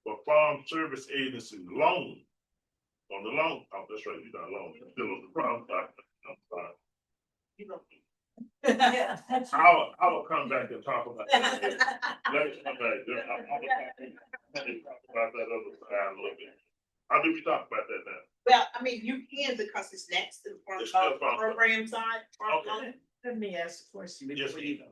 for Farm Service Agency loan, on the loan, oh, that's right, you're not loan, you're still on the farm side. I'm sorry. You know, I will come back and talk about that. Let me come back. I'll talk about that other side a little bit. How do we talk about that now? Well, I mean, you can, because it's next to It's still the farm. program side. Okay. Let me ask a question Yes, before you go.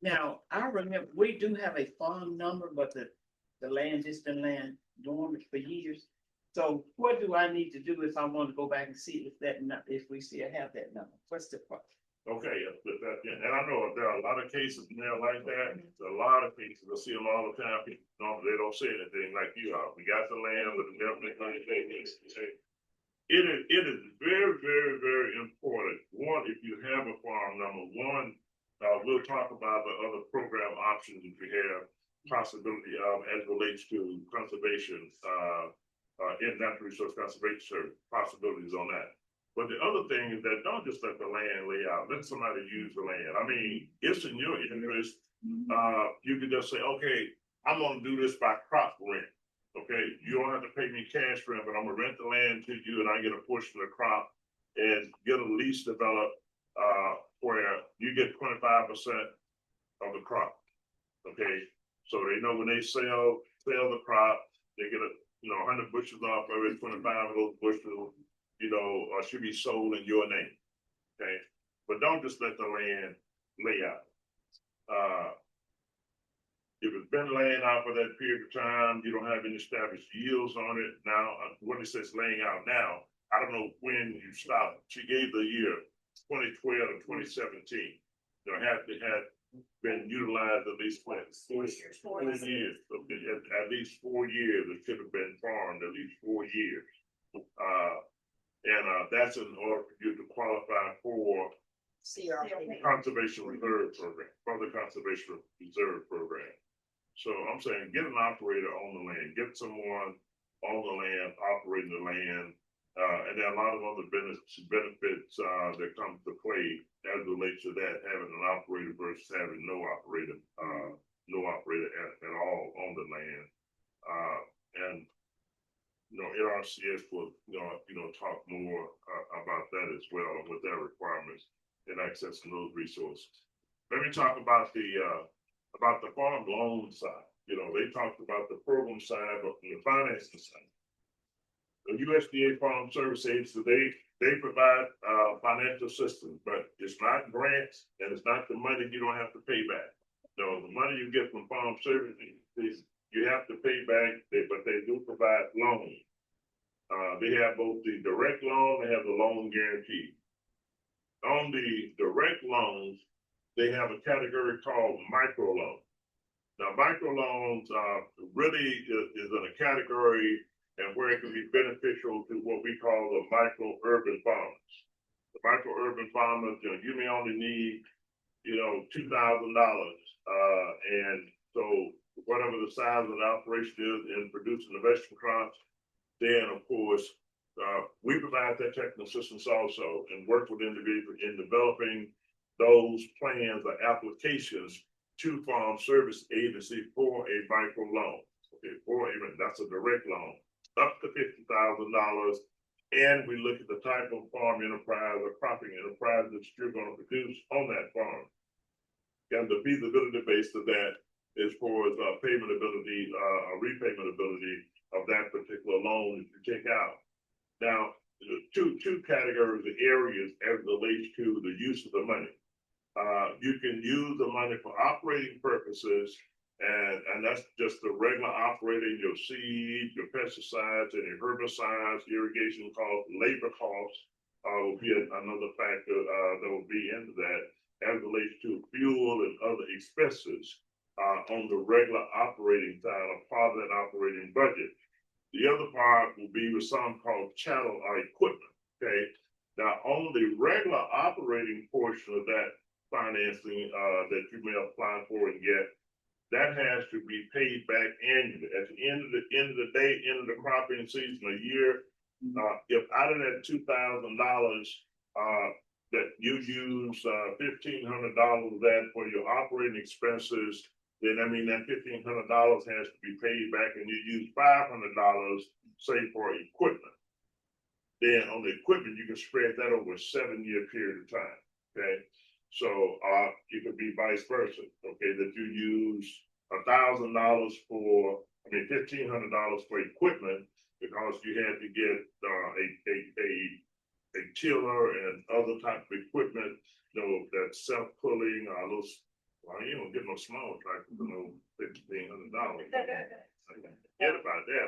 Now, I remember, we do have a farm number, but the land just been laying dormant for years. So what do I need to do if I want to go back and see if we still have that number? What's the part? Okay, and I know there are a lot of cases now like that. A lot of cases, I see them all the time. People, they don't say anything like you are. We got the land, but the government can't say this. It is very, very, very important. One, if you have a farm number, we'll talk about the other program options that we have, possibility of as relates to conservation, in natural resource conservation service, possibilities on that. But the other thing is that don't just let the land lay out. Let somebody use the land. I mean, it's in your interest. You could just say, okay, I'm gonna do this by crop rent. Okay, you don't have to pay me cash rent, but I'm gonna rent the land to you, and I get a portion of the crop and get a lease developed where you get 25% of the crop. Okay, so they know when they sell the crop, they get 100 bushels off of it, 25 of those bushels, should be sold in your name. Okay, but don't just let the land lay out. If it's been laying out for that period of time, you don't have any established yields on it. Now, when it says laying out now, I don't know when you stopped. She gave the year 2012 and 2017. Had been utilized at least 4 years. 4 years. At least 4 years. It should have been farmed at least 4 years. And, that's in order for you to qualify for CRP. Conservation Reserve Program, from the Conservation Reserve Program. So I'm saying, get an operator on the land, get someone on the land, operating the land. And there are a lot of other benefits that come to play as it relates to that, having an operator versus having no operator at all on the land. And, NRCS will, talk more about that as well, and what their requirements in accessing those resources. Let me talk about the farm loan side. They talked about the program side, but from the financing side. The USDA Farm Service Agency, they provide financial assistance, but it's not grants and it's not the money you don't have to pay back. No, the money you get from Farm Services, you have to pay back, but they do provide loans. They have both the direct loan, they have the loan guarantee. On the direct loans, they have a category called micro loans. Now, micro loans really is in a category and where it can be beneficial to what we call the micro urban farmers. The micro urban farmers, you may only need, $2,000. And so whatever the size of the operation is in producing the vegetable crops, then of course, we provide that technical assistance also and work with individuals in developing those plans or applications to Farm Service Agency for a micro loan. Okay, that's a direct loan, up to $50,000. And we look at the type of farm enterprise or cropping enterprise that you're going to produce on that farm. And the feasibility based of that as far as payment ability, repayment ability of that particular loan that you take out. Now, two categories of areas as it relates to the use of the money. You can use the money for operating purposes, and that's just the regular operating, your seed, your pesticides, and your herbicides, irrigation costs, labor costs will be another factor that will be into that as it relates to fuel and other expenses on the regular operating side or part of that operating budget. The other part will be with something called chattel or equipment. Okay. Now, on the regular operating portion of that financing that you may apply for and get, that has to be paid back annually. At the end of the day, end of the cropping season, a year, if out of that $2,000 that you use $1,500 of that for your operating expenses, then that means that $1,500 has to be paid back, and you use $500, say, for equipment. Then on the equipment, you can spread that over a 7-year period of time. Okay. So it could be vice versa. Okay, that you use $1,000 for, $1,500 for equipment because you had to get a tiller and other type of equipment, that's self-pulling, those. Well, you don't get no small tractors for no $1,500. Forget about that.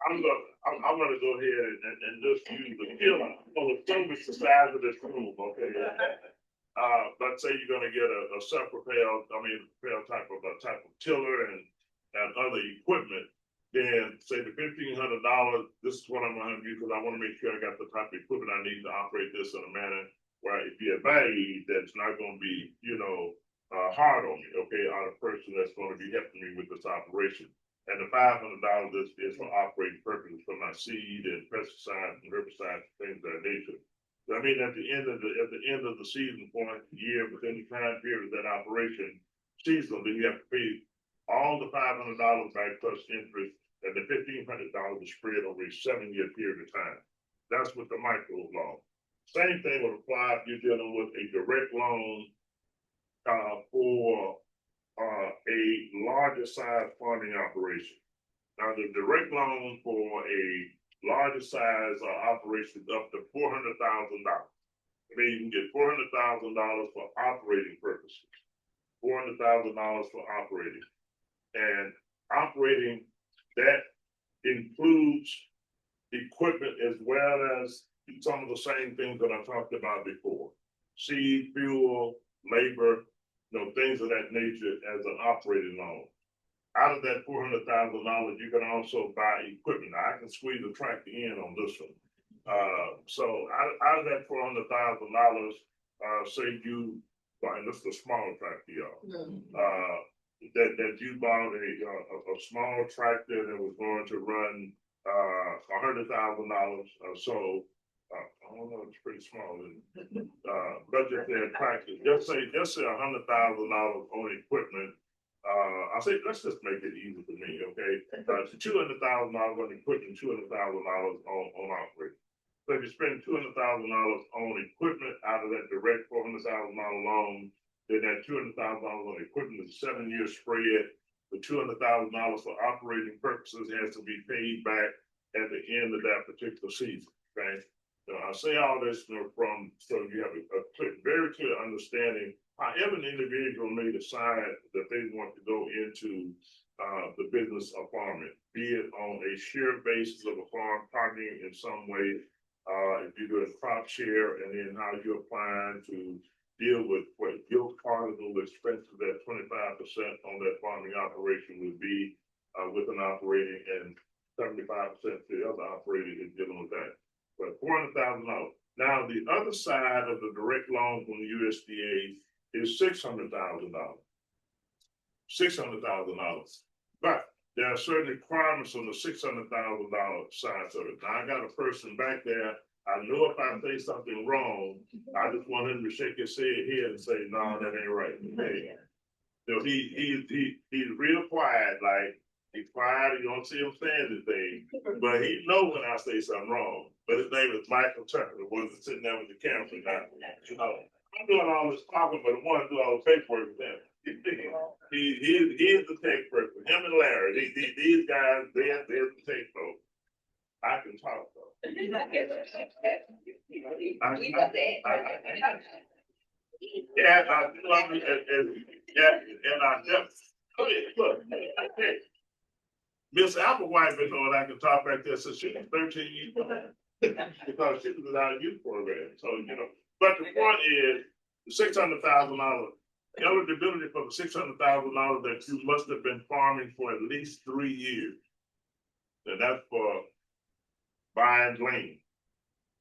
I'm gonna go ahead and just use the tiller. Well, the tiller is the size of this room, okay? Let's say you're gonna get a self-propelled, type of tiller and other equipment. Then say the $1,500. This is what I'm gonna do because I want to make sure I got the type of equipment I need to operate this in a manner where if you're valued, that's not going to be, hard on me, okay, on a person that's going to be helping me with this operation. And the $500 is for operating purposes for my seed and pesticides and herbicides, things of that nature. So, at the end of the season point, year, within the time period of that operation, seasonally, you have to pay all the $500 back plus interest, and the $1,500 is spread over a 7-year period of time. That's with the micro loan. Same thing would apply if you're dealing with a direct loan for a larger size farming operation. Now, the direct loan for a larger size operation is up to $400,000. You can get $400,000 for operating purposes. $400,000 for operating. And operating, that includes equipment as well as some of the same things that I talked about before. Seed, fuel, labor, things of that nature as an operating loan. out of that $400,000, you can also buy equipment. Now, I can squeeze a tractor in on this one. So out of that $400,000, say you, and this is a small tractor, y'all. That you bought a small tractor that was going to run $100,000 or so. I don't know, it's pretty small. Budget there practice. Just say $100,000 on equipment. I say let's just make it easy for me, okay? $200,000 on equipment, $200,000 on operating. So if you spend $200,000 on equipment out of that direct $400,000 loan, then that $200,000 on equipment is a 7-year spread. The $200,000 for operating purposes has to be paid back at the end of that particular season. Okay, so I say all this, from so you have a clear, very clear understanding. However, an individual may decide that they want to go into the business of farming, be it on a share basis of a farm, partnering in some way. If you do a crop share, and then how you're applying to deal with what your part of the expenses that 25% on that farming operation would be with an operating, and 75% to the other operating is dealing with that. But $400,000. Now the other side of the direct loan from the USDA is $600,000. $600,000. But there are certain requirements on the $600,000 side of it. Now I got a person back there. I know if I say something wrong, I just want him to shake his head and say, "No, that ain't right." Okay. So he's real quiet, like he's quiet. You don't see him saying anything, but he knows when I say something wrong. But his name is Michael Tucker, the one that's sitting there with the camera. Now, you know, I'm doing all this talking, but the one to do all the paperwork with him. He is the tape person. Him and Larry, these guys, they're the tape folks. I can talk though. Yeah, I look. Miss Applewhite been on. I can talk back there since she was 13 years old because she was in our youth program. So you know, but the point is the $600,000 eligibility for the $600,000 that you must have been farming for at least 3 years, and that's for buying land.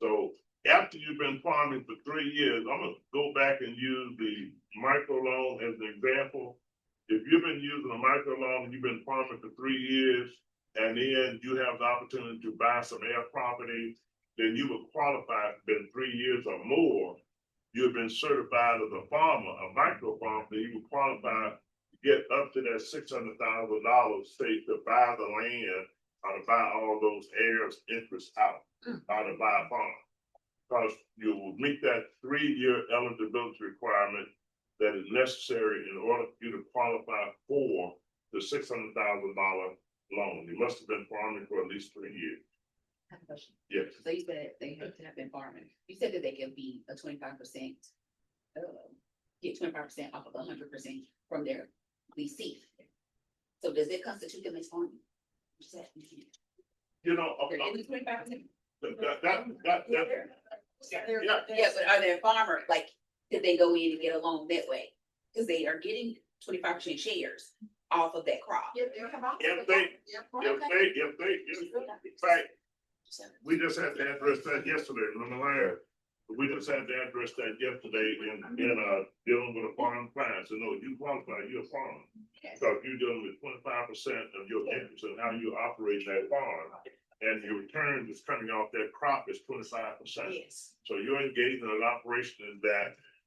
So after you've been farming for 3 years, I'm gonna go back and use the micro loan as an example. If you've been using a micro loan and you've been farming for 3 years, and then you have the opportunity to buy some air property, then you would qualify. Been 3 years or more, you've been certified as a farmer, a micro farmer, then you would qualify to get up to that $600,000 say to buy the land, or to buy all those heirs' interests out, or to buy a farm. Because you will meet that 3-year eligibility requirement that is necessary in order for you to qualify for the $600,000 loan. You must have been farming for at least 3 years. I have a question. Yes. So you said they have to have been farming. You said that they can be a 25%, get 25% off of 100% from their receipt. So does it constitute them as farming? You know, They're getting 25%. Yeah, but are they a farmer? Like, did they go in and get a loan that way? Because they are getting 25% shares off of that crop. in fact, we just had to address that yesterday. Remember, we just had to address that yesterday in dealing with a farm client. So no, you qualify, you're a farmer. Yes. Because you're dealing with 25% of your interest in how you operate that farm. And your return is coming off that crop is 25%. Yes. So you're engaged in an operation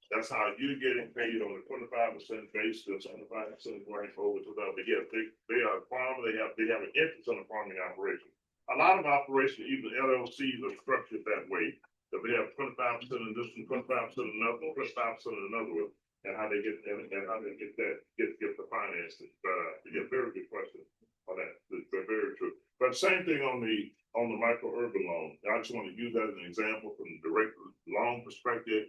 that's how you're getting paid on a 25% basis, 25% going over to that. But yes, they are a farmer, they have an interest in a farming operation. A lot of operations, even LLCs, are structured that way. That they have 25% in this one, 25% in another, 25% in another one, and how they get that, get the financing. Yeah, very good question on that. They're very true. But same thing on the micro urban loan. I just want to use that as an example from the direct loan perspective.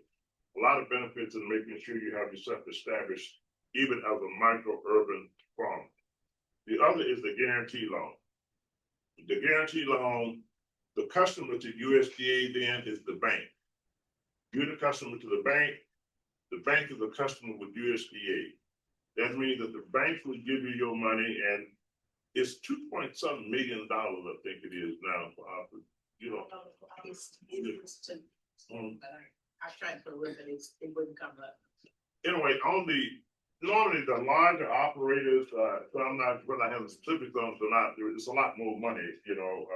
A lot of benefits in making sure you have yourself established, even as a micro urban farmer. The other is the guarantee loan. The guarantee loan, the customer to USDA then is the bank. You're the customer to the bank is a customer with USDA. That means that the banks will give you your money, and it's $2.7 million, I think it is now. You know, I tried for a little bit, it wouldn't come up. anyway, normally the larger operators, so I'm not, when I have the specifics on, so not, it's a lot more money, you know,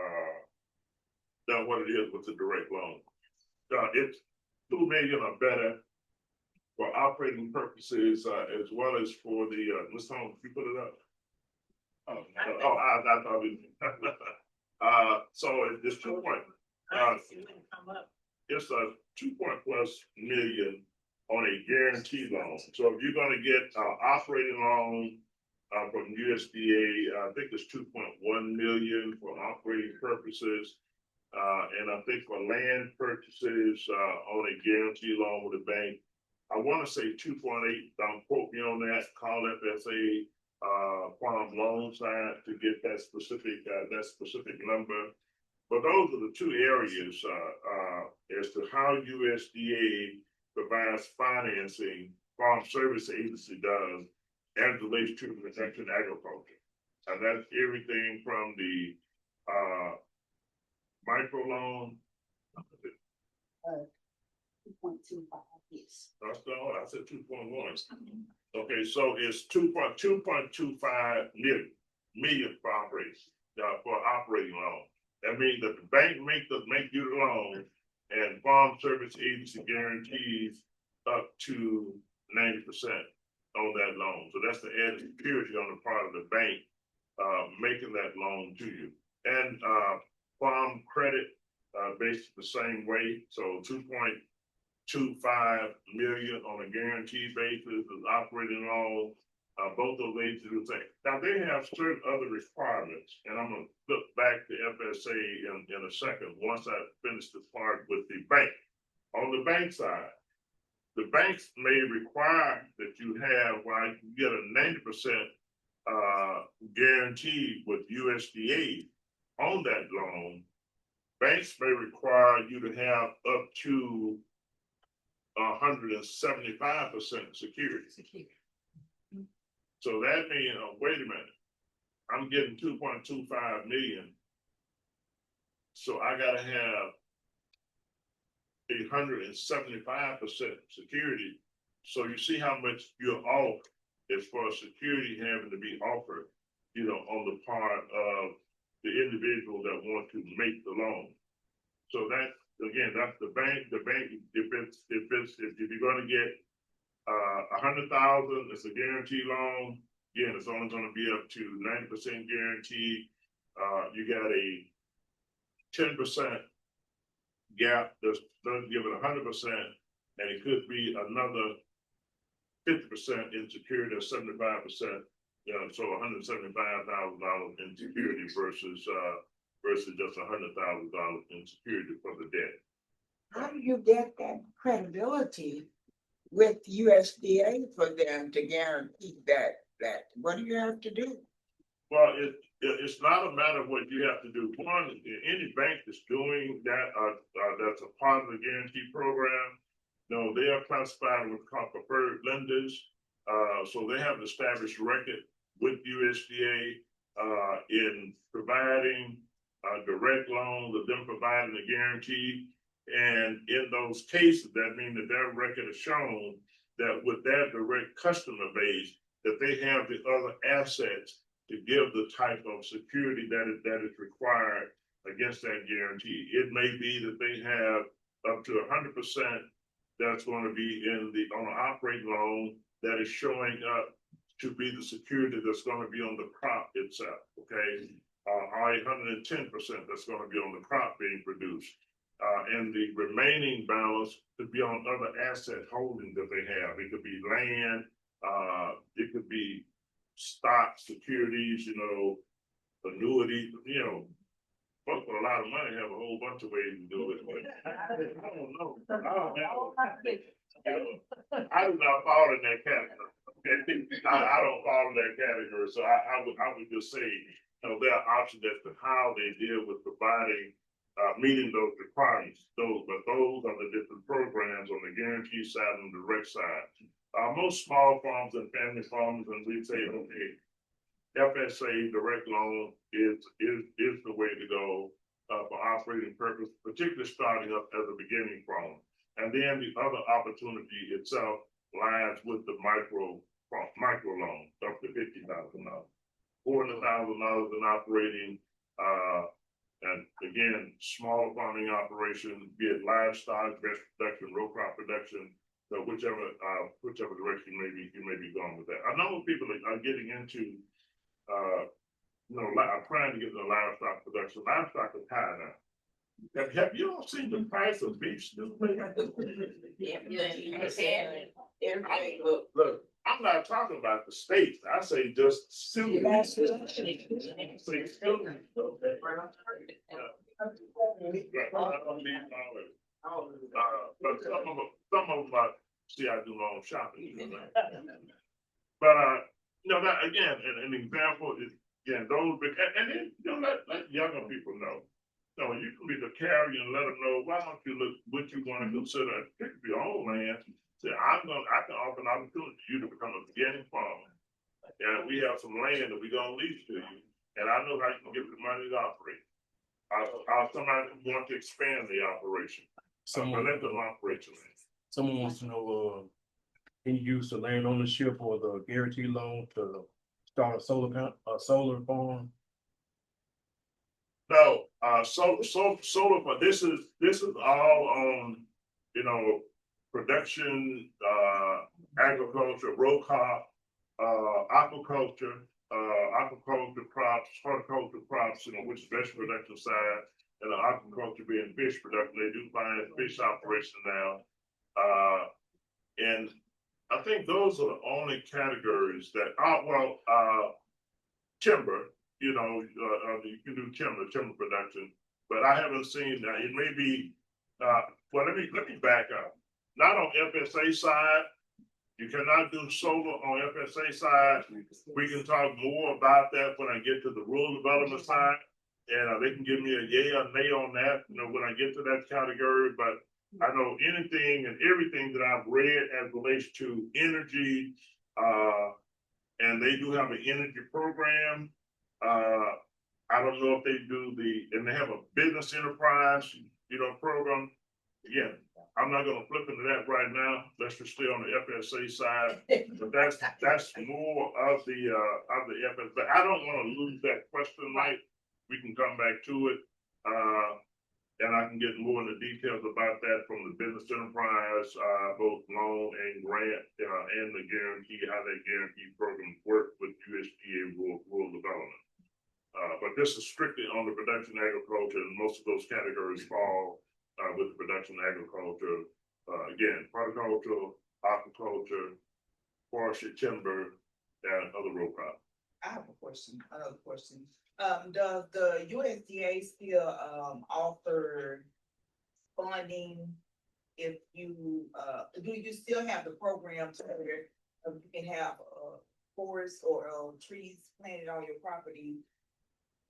than what it is with the direct loan. It's 2 million or better for operating purposes, as well as for the, Ms. Holmes, you put it up? I thought it. So it's 2 point, It wouldn't come up. it's a 2+ million on a guarantee loan. So if you're gonna get operating loan from USDA, I think it's 2.1 million for operating purposes. And I think for land purchases on a guarantee loan with a bank, I want to say 2.8. Don't quote me on that. Call FSA farm loan side to get that specific number. But those are the two areas as to how USDA provides financing, Farm Service Agency does, as it relates to protection agriculture. And that's everything from the micro loan. 2.25, yes. That's the one, I said 2.1. Okay, so it's 2.25 million for operating loan. That means that the bank make you the loan, and Farm Service Agency guarantees up to 90% on that loan. So that's the added security on the part of the bank making that loan to you. And farm credit, basically the same way. So 2.25 million on a guaranteed basis is operating loan. Both those agencies do the same. Now they have certain other requirements, and I'm gonna look back to FSA in a second once I finish the part with the bank. On the bank side, the banks may require that you have, well, you get a 90% guarantee with USDA on that loan. Banks may require you to have up to 175% security. So that means, wait a minute, I'm getting 2.25 million. So I gotta have 175% security. So you see how much you're off as far as security having to be offered, you know, on the part of the individual that want to make the loan. So that, again, that's the bank. The bank, if you're gonna get 100,000, it's a guarantee loan. Again, it's only going to be up to 90% guarantee. You got a 10% gap that's doesn't give it 100%, and it could be another 50% in security, or 75%. You know, so $175,000 in security versus just $100,000 in security for the debt. How do you get that credibility with USDA for them to guarantee that? What do you have to do? Well, it's not a matter of what you have to do. One, any bank that's doing that, that's a part of the guarantee program, no, they are classified with preferred lenders. So they have an established record with USDA in providing direct loans, of them providing a guarantee. And in those cases, that means that their record has shown that with their direct customer base, that they have the other assets to give the type of security that is required against that guarantee. It may be that they have up to 100% that's going to be on an operating loan that is showing up to be the security that's going to be on the crop itself, okay? Or 110% that's going to be on the crop being produced. And the remaining balance to be on other asset holdings that they have. It could be land, it could be stock, securities, you know, annuity, you know, folks with a lot of money have a whole bunch of ways to do it. But I don't know. I do not fall in that category. I don't fall in that category. So I would just say, you know, there are options as to how they deal with providing meeting those requirements. But those are the different programs on the guarantee side and the direct side. most small farms and family farms, and we say, okay, FSA direct loan is the way to go, for operating purpose, particularly starting up as a beginning farm. And then the other opportunity itself lies with the micro loan, up to $50,000. $400,000 in operating, and again, smaller farming operation, be it livestock, vegetable production, row crop production, so whichever direction you may be going with that. I know people are getting into, I'm trying to get into livestock production. Livestock is high now. Have you all seen the price of beef stew? Look, I'm not talking about the states. I say just stew. I say stew. Okay. But some of them, see, I do my own shopping. But that again, an example is again those, and then let younger people know. No, you can be the carrier and let them know, why don't you look what you want to consider, particularly your own land. Say, I can offer an opportunity for you to become a beginning farmer. And we have some land that we're gonna lease to you, and I know how you can get the money to operate. Somebody want to expand the operation. Let them operate your land. Someone wants to know, can you use the land ownership or the guarantee loan to start a solar farm? No, solar, but this is all on, production, agriculture, row crop, aquaculture crops, horticulture crops, which is vegetable production side, and the aquaculture being fish production. They do find fish operation now. And I think those are the only categories that timber, you can do timber production, but I haven't seen that. It may be, well, let me back up. Not on FSA side. You cannot do solar on FSA side. We can talk more about that when I get to the rural development side, and they can give me a yay or nay on that, when I get to that category. But I know anything and everything that I've read as relates to energy, and they do have an energy program. I don't know if they do and they have a business enterprise, program. Again, I'm not gonna flip into that right now. Let's just stay on the FSA side. But that's more of the FSA. But I don't want to lose that question, right? We can come back to it. And I can get more into details about that from the business enterprise, both loan and grant, and the guarantee, how that guarantee programs work with USDA rural development. But this is strictly on the production agriculture, and most of those categories fall with the production agriculture. Again, horticulture, aquaculture, forestry, timber, and other row crops. I have another question. Does the USDA still offer funding if you do you still have the programs where you can have forests or trees planted on your property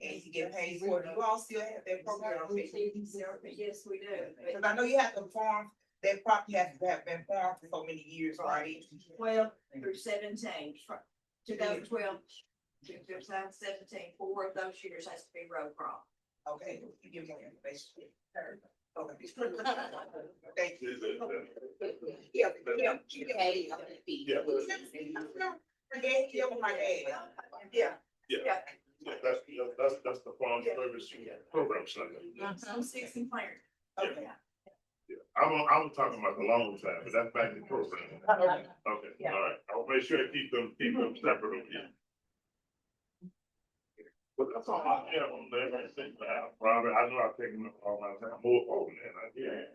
and you get paid for it? Do you all still have that program? Yes, we do. Because I know you have to farm, that property has to have been farmed for so many years, right? 12 through 17, 2012. 2017, 4 of those years has to be row crop. Okay, you give me information. Okay. Thank you. Yeah. That's the farm service program center. I'm 60 players. Okay. Yeah, I was talking about the long side, but that's back in program. Okay, all right. I'll make sure I keep them separate over here. But that's all I have on there. Robert, I know I've taken up all my time more over there.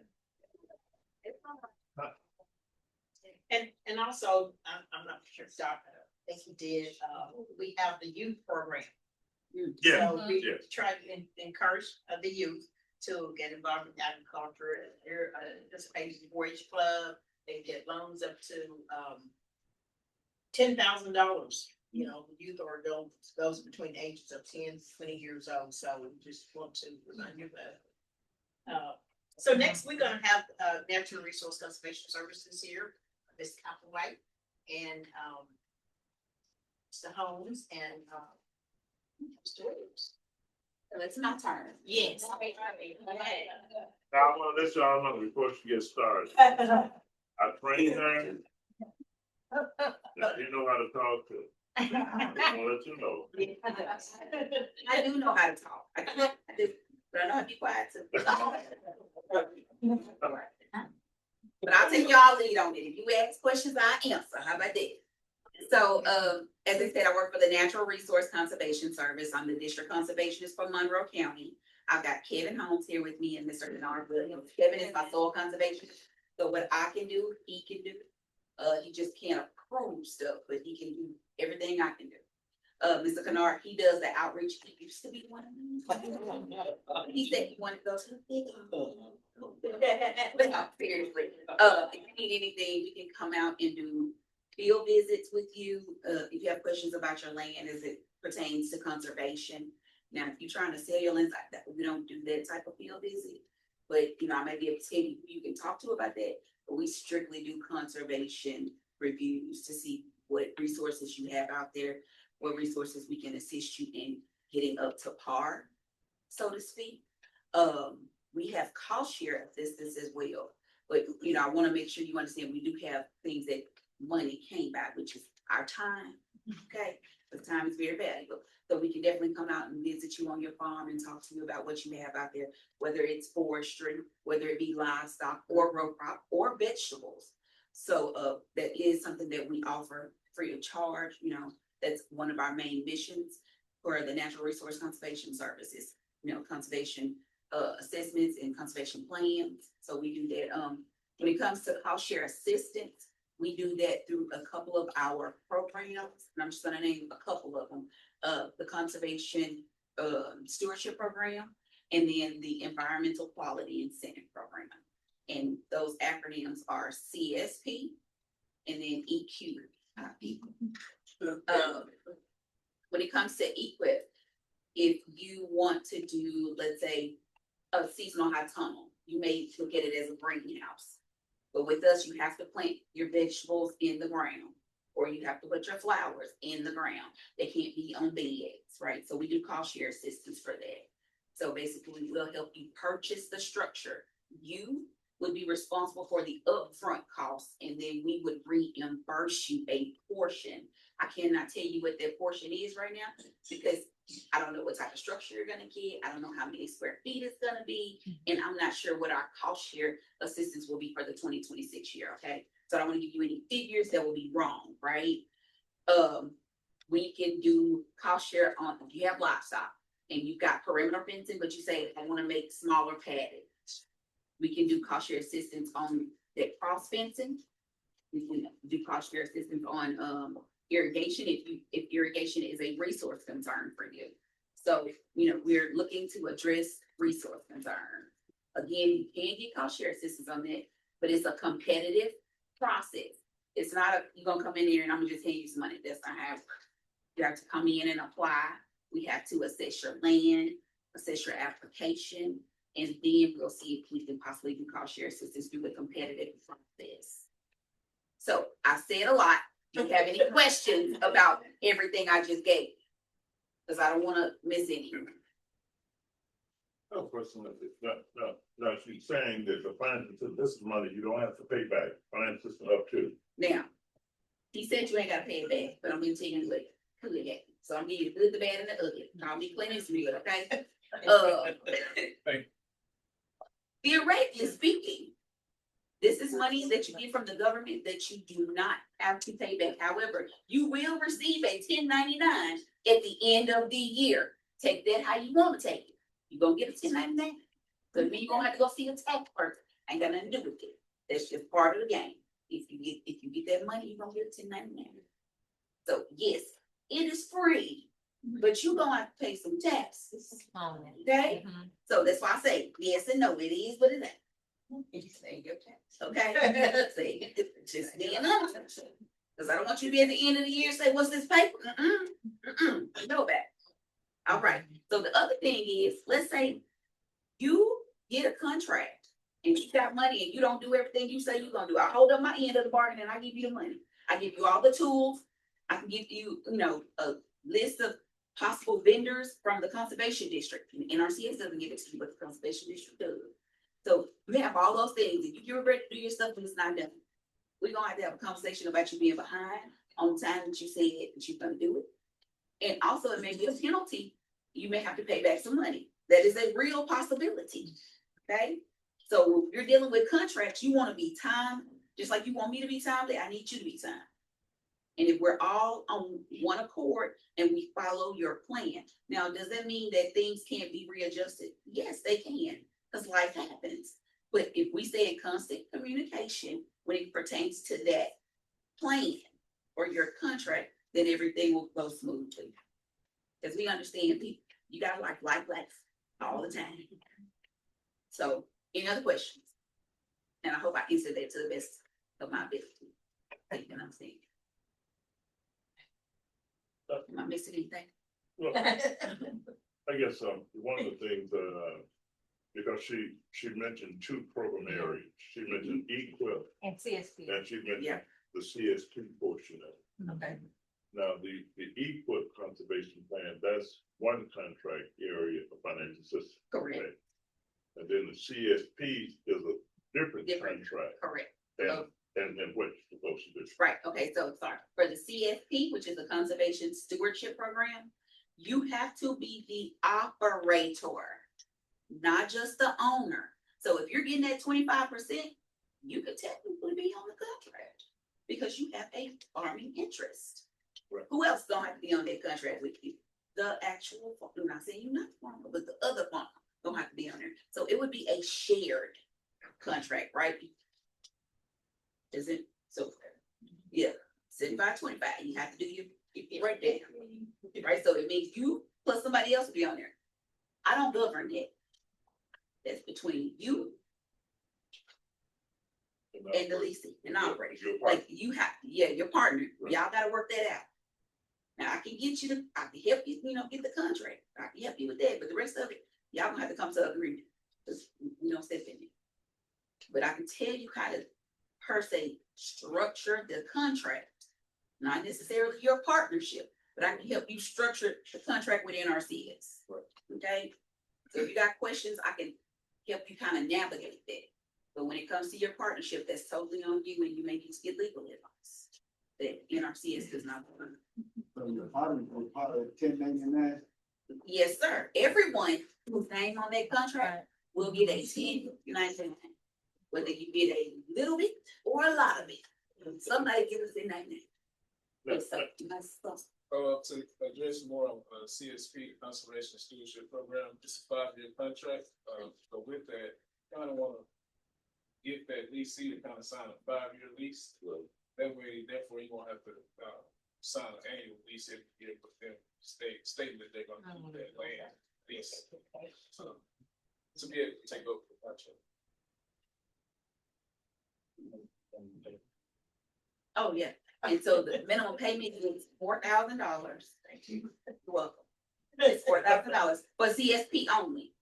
And also, I'm not sure, Doc, I think he did, we have the youth program. Yeah, So we try to encourage the youth to get involved in agriculture. They're participating in 4-H club. They get loans up to $10,000. Youth or adults, those between the ages of 10 to 20 years old. So we just want to remind you of that. So next we're gonna have Natural Resource Conservation Services here, Ms. White. and, Mr. Holmes and, Mr. Williams. So it's my turn. Yes. Now, I wanna let y'all know before she gets started, I trained her. Now, you know how to talk to. I wanna let you know. I do know how to talk. I do, but I know how to be quiet too. But I'll take y'all lead on it. If you ask questions, I answer. How about that? So, as I said, I work for the Natural Resource Conservation Service. I'm the district conservationist for Monroe County. I've got Kevin Holmes here with me and Mr. Bernard Williams. Kevin is my soil conservation. So what I can do, he can do. He just can't approve stuff, but he can do everything I can do. Mr. Kennard, he does the outreach. He used to be one of them. He said he wanted to go to the big but no, seriously, if you need anything, we can come out and do field visits with you. If you have questions about your land as it pertains to conservation. Now, if you're trying to sell your land like that, we don't do that type of field visit. But, you know, I may be able to tell you who you can talk to about that, but we strictly do conservation reviews to see what resources you have out there, what resources we can assist you in getting up to par, so to speak. We have cost share assistance as well. But, you know, I want to make sure you understand we do have things that money can't buy, which is our time. Okay, because time is very valuable. So we can definitely come out and visit you on your farm and talk to you about what you have out there, whether it's forestry, whether it be livestock or row crop or vegetables. So that is something that we offer free of charge. You know, that's one of our main missions for the Natural Resource Conservation Services, you know, conservation assessments and conservation plans. So we do that. When it comes to cost share assistance, we do that through a couple of our programs, and I'm just gonna name a couple of them. The Conservation Stewardship Program, and then the Environmental Quality Incentive Program. And those acronyms are CSP and then EQ. When it comes to EQIP, if you want to do, let's say, a seasonal high tunnel, you may look at it as a greenhouse. But with us, you have to plant your vegetables in the ground, or you have to put your flowers in the ground. They can't be on beds, right? So we do cost share assistance for that. So basically, we'll help you purchase the structure. You would be responsible for the upfront costs, and then we would reimburse you a portion. I cannot tell you what that portion is right now because I don't know what type of structure you're gonna get. I don't know how many square feet it's gonna be. And I'm not sure what our cost share assistance will be for the 2026 year, okay? So I don't wanna give you any figures that will be wrong, right? We can do cost share on, if you have livestock and you've got perimeter fencing, but you say, I wanna make smaller padding. We can do cost share assistance on that cross fencing. We can do cost share assistance on, irrigation, if irrigation is a resource concern for you. So, you know, we're looking to address resource concern. Again, you can get cost share assistance on that, but it's a competitive process. It's not you're gonna come in here and I'm gonna just hand you some money. That's not how it works. You have to come in and apply. We have to assess your land, assess your application, and then we'll see if we can possibly do cost share assistance through the competitive process. So I said a lot. Do you have any questions about everything I just gave? Because I don't want to miss anything. No question. No, she's saying that the finance system, this is money you don't have to pay back. Finance system up to. Now, he said you ain't got to pay it back, but I'm going to tell you what could happen. So I'm giving you the good, the bad, and the ugly. I'll be clean and real, okay? Theoretically speaking, this is money that you get from the government that you do not have to pay back. However, you will receive a 1099 at the end of the year. Take that how you want to take it. You're going to get a 1099. Because you're going to have to go see a tax person. Ain't got nothing to do with it. That's just part of the game. If you get that money, you're going to get a 1099. So yes, it is free, but you're going to have to pay some taxes. Okay? So that's why I say yes and no. It is, but it ain't. Say your tax, okay? Say just being honest, because I don't want you to be at the end of the year and say, "What's this paper?" No back. All right. So the other thing is, let's say you get a contract and you got money and you don't do everything you say you're gonna do. I hold up my end of the bargain and I give you the money. I give you all the tools. I can give you, a list of possible vendors from the conservation district. And NRCS doesn't give it to you, but the conservation district does. So you have all those things, and you get ready to do your stuff, and it's not done. We're gonna have to have a conversation about you being behind on the time that you said that you're gonna do it. And also, it may be a penalty. You may have to pay back some money. That is a real possibility, okay? So if you're dealing with contracts, you wanna be timed, just like you want me to be timely, I need you to be timed. And if we're all on one accord and we follow your plan. Now, does that mean that things can't be readjusted? Yes, they can, because life happens. But if we stay in constant communication when it pertains to that plan or your contract, then everything will go smoothly. Because we understand people, you gotta like life all the time. So, any other questions? And I hope I answered that to the best of my ability. You can understand. Am I missing anything? Well, I guess, one of the things that, because she mentioned two program areas, she mentioned EQUIP And CSP. and she mentioned Yeah. the CSP portion of it. Okay. Now, the EQUIP conservation plan, that's one contract area of financial assistance. Correct. okay? And then the CSP is a different contract. Correct. And what you're supposed to do. Right, okay, so sorry, for the CSP, which is the Conservation Stewardship Program, you have to be the operator, not just the owner. So if you're getting that 25%, you could technically be on the contract because you have a farming interest. Right. Who else don't have to be on that contract with you? The actual, I'm not saying you're not the farmer, but the other farmer don't have to be on there. So it would be a shared contract, right? Is it? So, yeah, 75-25, you have to do your right there, right? So it means you plus somebody else will be on there. I don't govern that. That's between you and the leasing and operator. Your partner. Like you have, yeah, your partner. Right. Y'all gotta work that out. Now I can get you I can help you, get the contract. I can help you with that, but the rest of it, y'all gonna have to come to an agreement. Because we don't step in it. But I can tell you how to per se structure the contract, not necessarily your partnership, but I can help you structure the contract with NRCS. Right. Okay, so if you got questions, I can help you kind of navigate that. But when it comes to your partnership, that's totally on you, and you may need to get legal advice that NRCS does not want. So your partner was part of 1099? Yes, sir. Everyone whose name on that contract will get a 1099. Whether you get a little bit or a lot of it, somebody give us a 99. Yes, sir. To address more on CSP Conservation Stewardship Program, it's a 5-year contract. But with that, kind of want to get that leasing to kind of sign a 5-year lease. That way, therefore, you won't have to sign an annual lease every year, but then stating that they're going to do that land lease. So, to be able to take over the contract. Oh, yeah. And so the minimum payment is $4,000. Thank you. You're welcome. It's $4,000 for CSP only.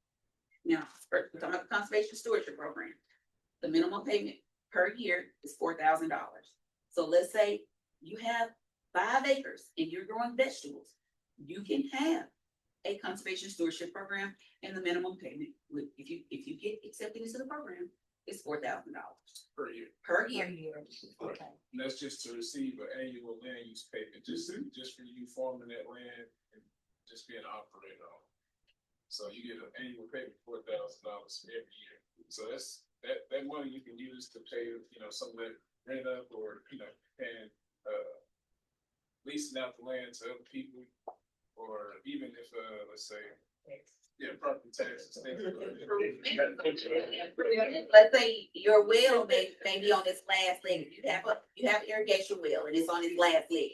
Now, we're talking about the Conservation Stewardship Program. The minimum payment per year is $4,000. So let's say you have 5 acres and you're growing vegetables. You can have a Conservation Stewardship Program, and the minimum payment would, if you get accepted into the program, is $4,000 Per year. per year. Okay. And that's just to receive an annual land use payment, just for you farming that land and just being an operator on it. So you get an annual payment, $4,000 every year. So that's, that money you can use to pay, some of that rent up or, and, leasing out the land to other people, or even if, let's say, property taxes, things like that. Let's say your well may be on this last leg. You have irrigation well and it's on its last leg.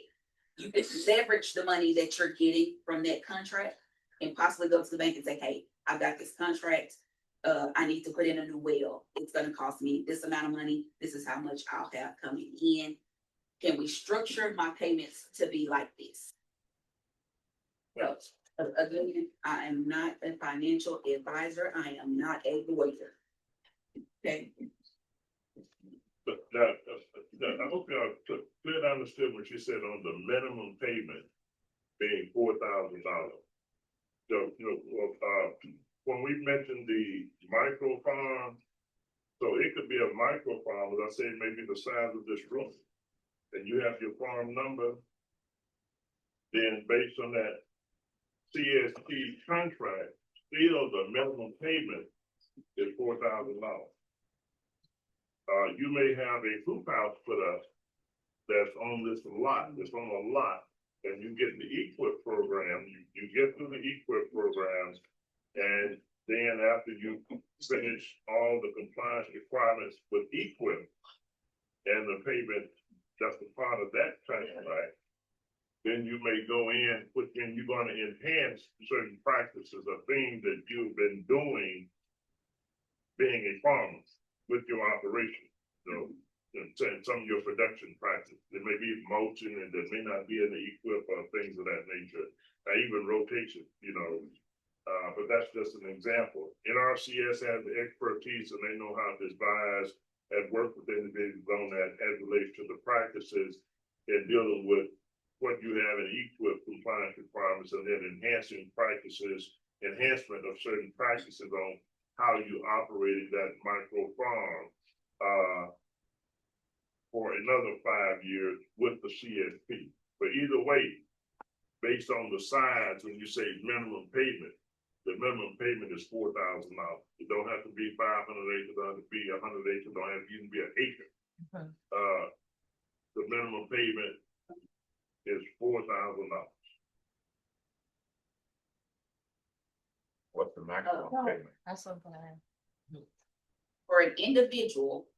You could leverage the money that you're getting from that contract and possibly go to the bank and say, hey, I've got this contract. I need to put in a new well. It's going to cost me this amount of money. This is how much I'll have coming in. Can we structure my payments to be like this? So, again, I am not a financial advisor. I am not a lawyer. Okay. But now, I hope y'all clearly understood what she said on the minimum payment being $4,000. So, when we mentioned the micro farm, so it could be a micro farm, as I say, maybe the size of this room. And you have your farm number, then based on that CSP contract, still the minimum payment is $4,000. You may have a hoop house put up that's on this lot, that's on a lot, and you get the EQIP program, you get through the EQIP programs, and then after you finish all the compliance requirements with EQIP and the payment that's a part of that contract, then you may go in, you're going to enhance certain practices or things that you've been doing being a farmer with your operation. And some of your production practices. There may be mulching and there may not be any equip or things of that nature, even rotation, but that's just an example. NRCS has the expertise and they know how to advise and work with individuals on that as relates to the practices and dealing with what you have in equip compliance requirements and then enhancing practices, enhancement of certain practices on how you operated that micro farm for another 5 years with the CSP. But either way, based on the size, when you say minimum payment, the minimum payment is $4,000. It don't have to be 500 acres, it don't have to be 100 acres, it don't have to even be an acre. The minimum payment is $4,000. What's the maximum payment? That's something For an individual,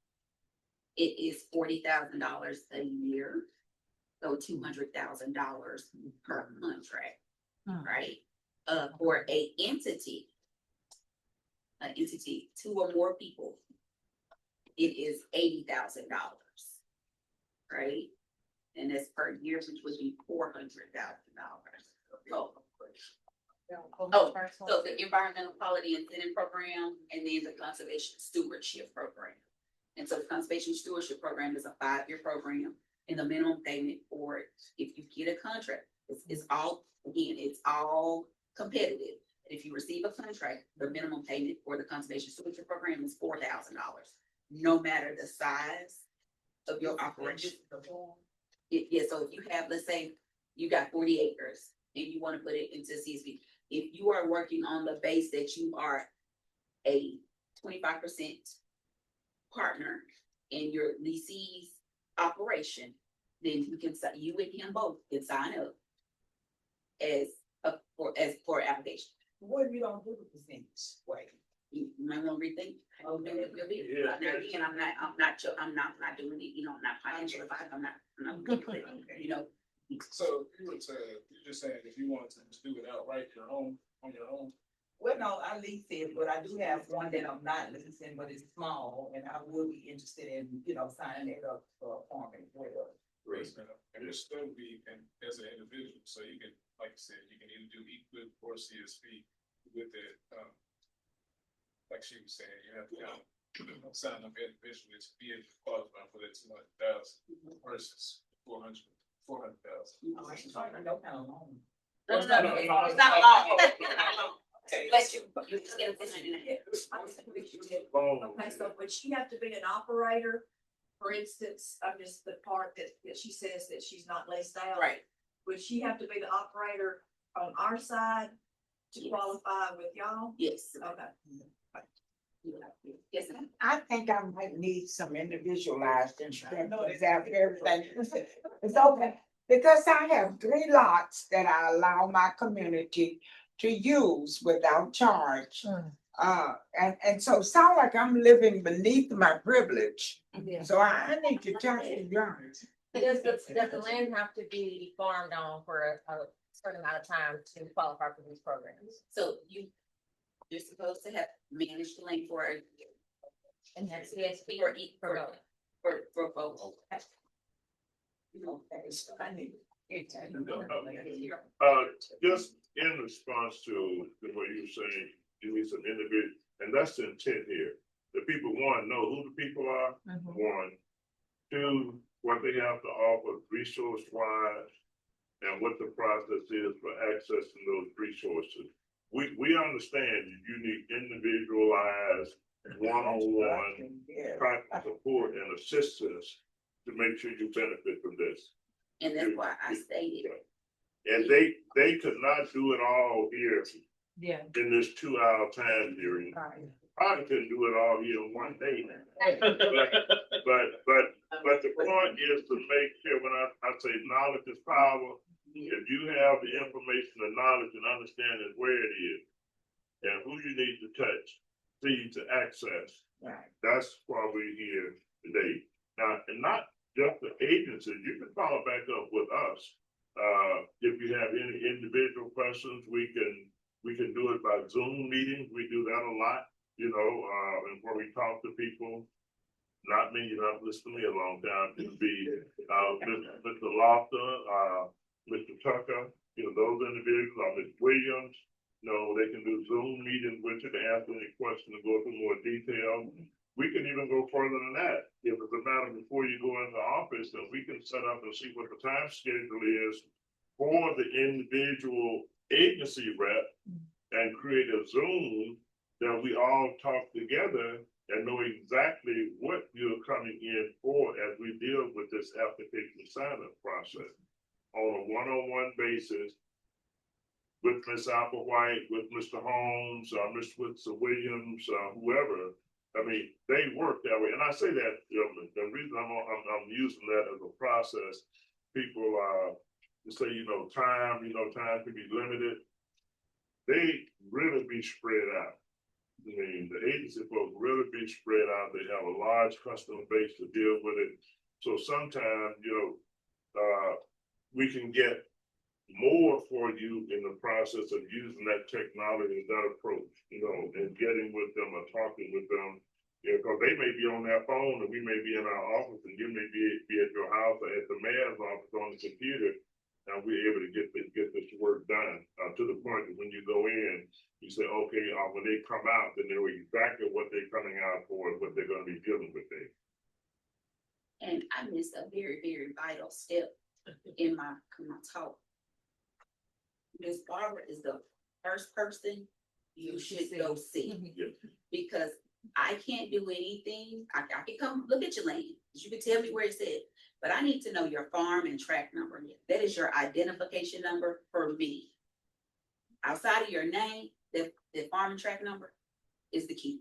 it is $40,000 a year. So $200,000 per contract, right? For a entity, two or more people, it is $80,000, right? And that's per year, which would be $400,000. So the environmental quality incentive program and then the conservation stewardship program. And so the conservation stewardship program is a 5-year program, and the minimum payment for it, if you get a contract, it's all, again, it's all competitive. If you receive a contract, the minimum payment for the conservation stewardship program is $4,000, no matter the size of your operation. Yeah, so if you have, let's say, you got 40 acres and you want to put it into CSP, if you are working on the base that you are a 25% partner in your leasee's operation, then you can, you and him both can sign up for application. What if you don't do the percentage? Wait. You might want to rethink. Now again, I'm not doing it, I'm not financial advice, I'm not, So you're just saying if you wanted to just do it outright on your own? Well, no, I lease it, but I do have one that I'm not leasing, but it's small, and I would be interested in, signing it up for farming as well. Right. And this still be as an individual, so you can, like you said, you can either do EQIP or CSP with it. Like she was saying, you have to sign up individually to be able to qualify for that 200,000 versus 400,000. Oh, I should find no kind of loan. No, it's not a law. Bless you. You just get a vision in it. Okay, so would she have to be an operator? For instance, I'm just the part that she says that she's not laced out. Right. Would she have to be the operator on our side to qualify with y'all? Yes. Okay. Yes, ma'am. I think I might need some individualized instructions after everything. It's okay, because I have 3 lots that I allow my community to use without charge. And so it sounds like I'm living beneath my privilege. So I need to talk to guys. Does the land have to be farmed on for a certain amount of time to qualify for these programs? So you're supposed to have managed the land for a year. And that's CSP for both. Just in response to what you were saying, you need some individual, and that's the intent here. The people want to know who the people are, one, to what they have to offer resource wise and what the process is for accessing those resources. We understand you need individualized, one-on-one type of support and assistance to make sure you benefit from this. And that's why I stated. And they could not do it all here Yeah. in this 2-hour time period. Probably couldn't do it all here in one day. But the point is to make sure, when I say knowledge is power, if you have the information, the knowledge and understanding where it is and who you need to touch, see to access, that's why we're here today. Now, and not just the agencies, you can follow back up with us. If you have any individual questions, we can do it by Zoom meetings. We do that a lot, you know, and where we talk to people. Not me, you know, I've listened to me a long time. It'd be Mr. Lofton, Mr. Tucker, you know, those individuals, Ms. Williams, you know, they can do Zoom meetings with you to answer any questions and go through more detail. We can even go further than that. If it's a matter before you go into office, then we can set up and see what the time schedule is for the individual agency rep and create a Zoom that we all talk together and know exactly what you're coming in for as we deal with this application sign-up process on a one-on-one basis with Ms. Applewhite, with Mr. Holmes, Mr. Williams, whoever. I mean, they work that way. And I say that, you know, the reason I'm using that as a process, people say, you know, time can be limited. They really be spread out. I mean, the agency folks really be spread out. They have a large customer base to deal with it. So sometimes, you know, we can get more for you in the process of using that technology and that approach, you know, and getting with them or talking with them. Yeah, because they may be on their phone and we may be in our office and you may be at your house or at the mayor's office on the computer, and we're able to get this work done to the point that when you go in, you say, okay, when they come out, then they know exactly what they're coming out for and what they're going to be dealing with there. And I missed a very, very vital step in my talk. Ms. Barbara is the first person you should go see. Because I can't do anything. I can come look at your land. You can tell me where it's at, but I need to know your farm and tract number. That is your identification number for me. Outside of your name, the farm and tract number is the key.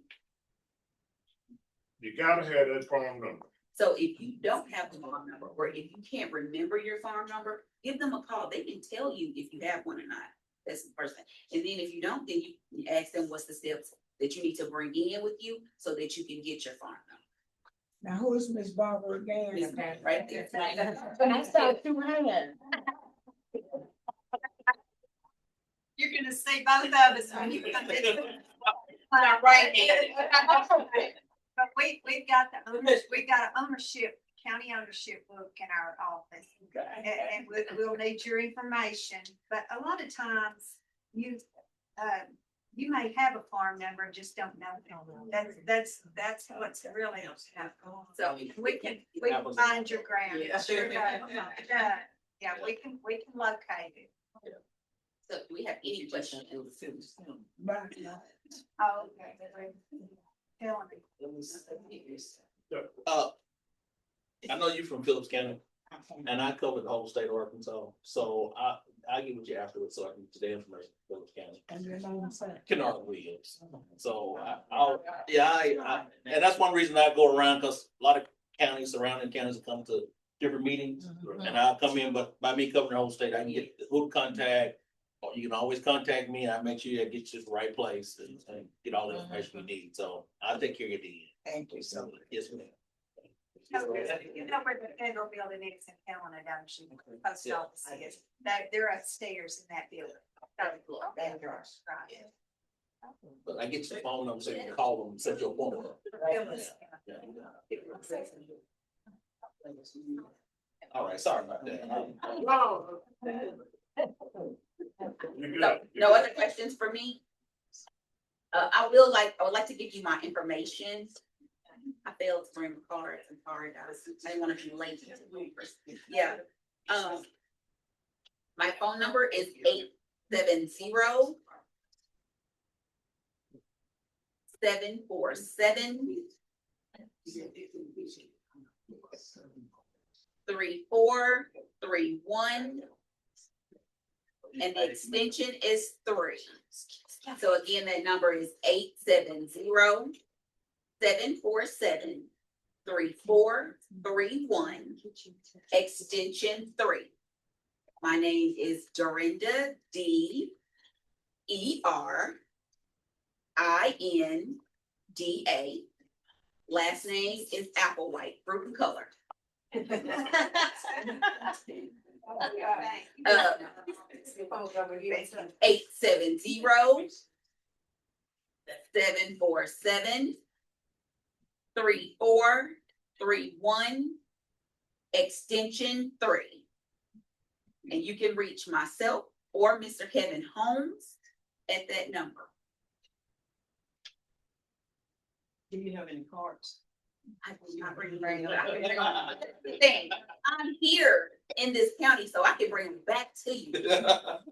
You gotta have that farm number. So if you don't have the farm number, or if you can't remember your farm number, give them a call. They can tell you if you have one or not. That's the first thing. And then if you don't, then you ask them what's the steps that you need to bring in with you so that you can get your farm number. Now, who is Miss Barbara again? Miss right there. I saw 2 hands. You're gonna see both of us when you come in. Right. But we've got an ownership, county ownership book in our office. And we'll need your information, but a lot of times you may have a farm number and just don't know. That's what's really. So we can find your ground. Yeah, we can locate it. So do we have any questions? Oh, okay. Tell me. I know you're from Phillips County, and I cover the whole state of Arkansas, so I'll get with you afterwards so I can get the information from Phillips County. And your name is Kennard Williams. So and that's one reason I go around, because a lot of counties, surrounding counties come to different meetings, and I'll come in, but by me covering the whole state, I can get who to contact. Or you can always contact me, and I make sure I get you to the right place and get all the information you need. So I'll take care of your deal. Thank you so much. Yes, ma'am. You know where the federal building is in Helena, don't you? Post office is. There are stairs in that building. Right. But I get your phone number, so you can call them, set your appointment. All right, sorry about that. No other questions for me? I would like to give you my information. I failed to bring my cards and card. I didn't want to be late. Yeah. My phone number is 870 747 3431. And the extension is 3. So again, that number is 870 747 3431, extension 3. My name is Dorinda, DERINDA. Last name is Applewhite, fruit and color. 870 747 3431, extension 3. And you can reach myself or Mr. Kevin Holmes at that number. Do you have any cards? I will not bring them. The thing, I'm here in this county, so I can bring them back to you.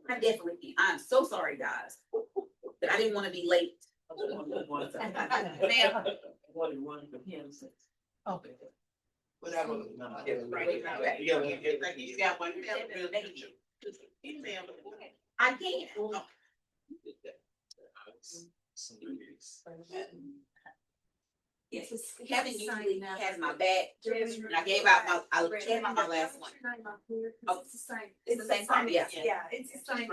I definitely can. I'm so sorry, guys, but I didn't want to be late. Ma'am. Okay. Whatever. You got one. I can. Yes, Kevin usually has my bag. And I gave out my last one. Oh, It's the same. it's the same time, yeah. Yeah, it's the same.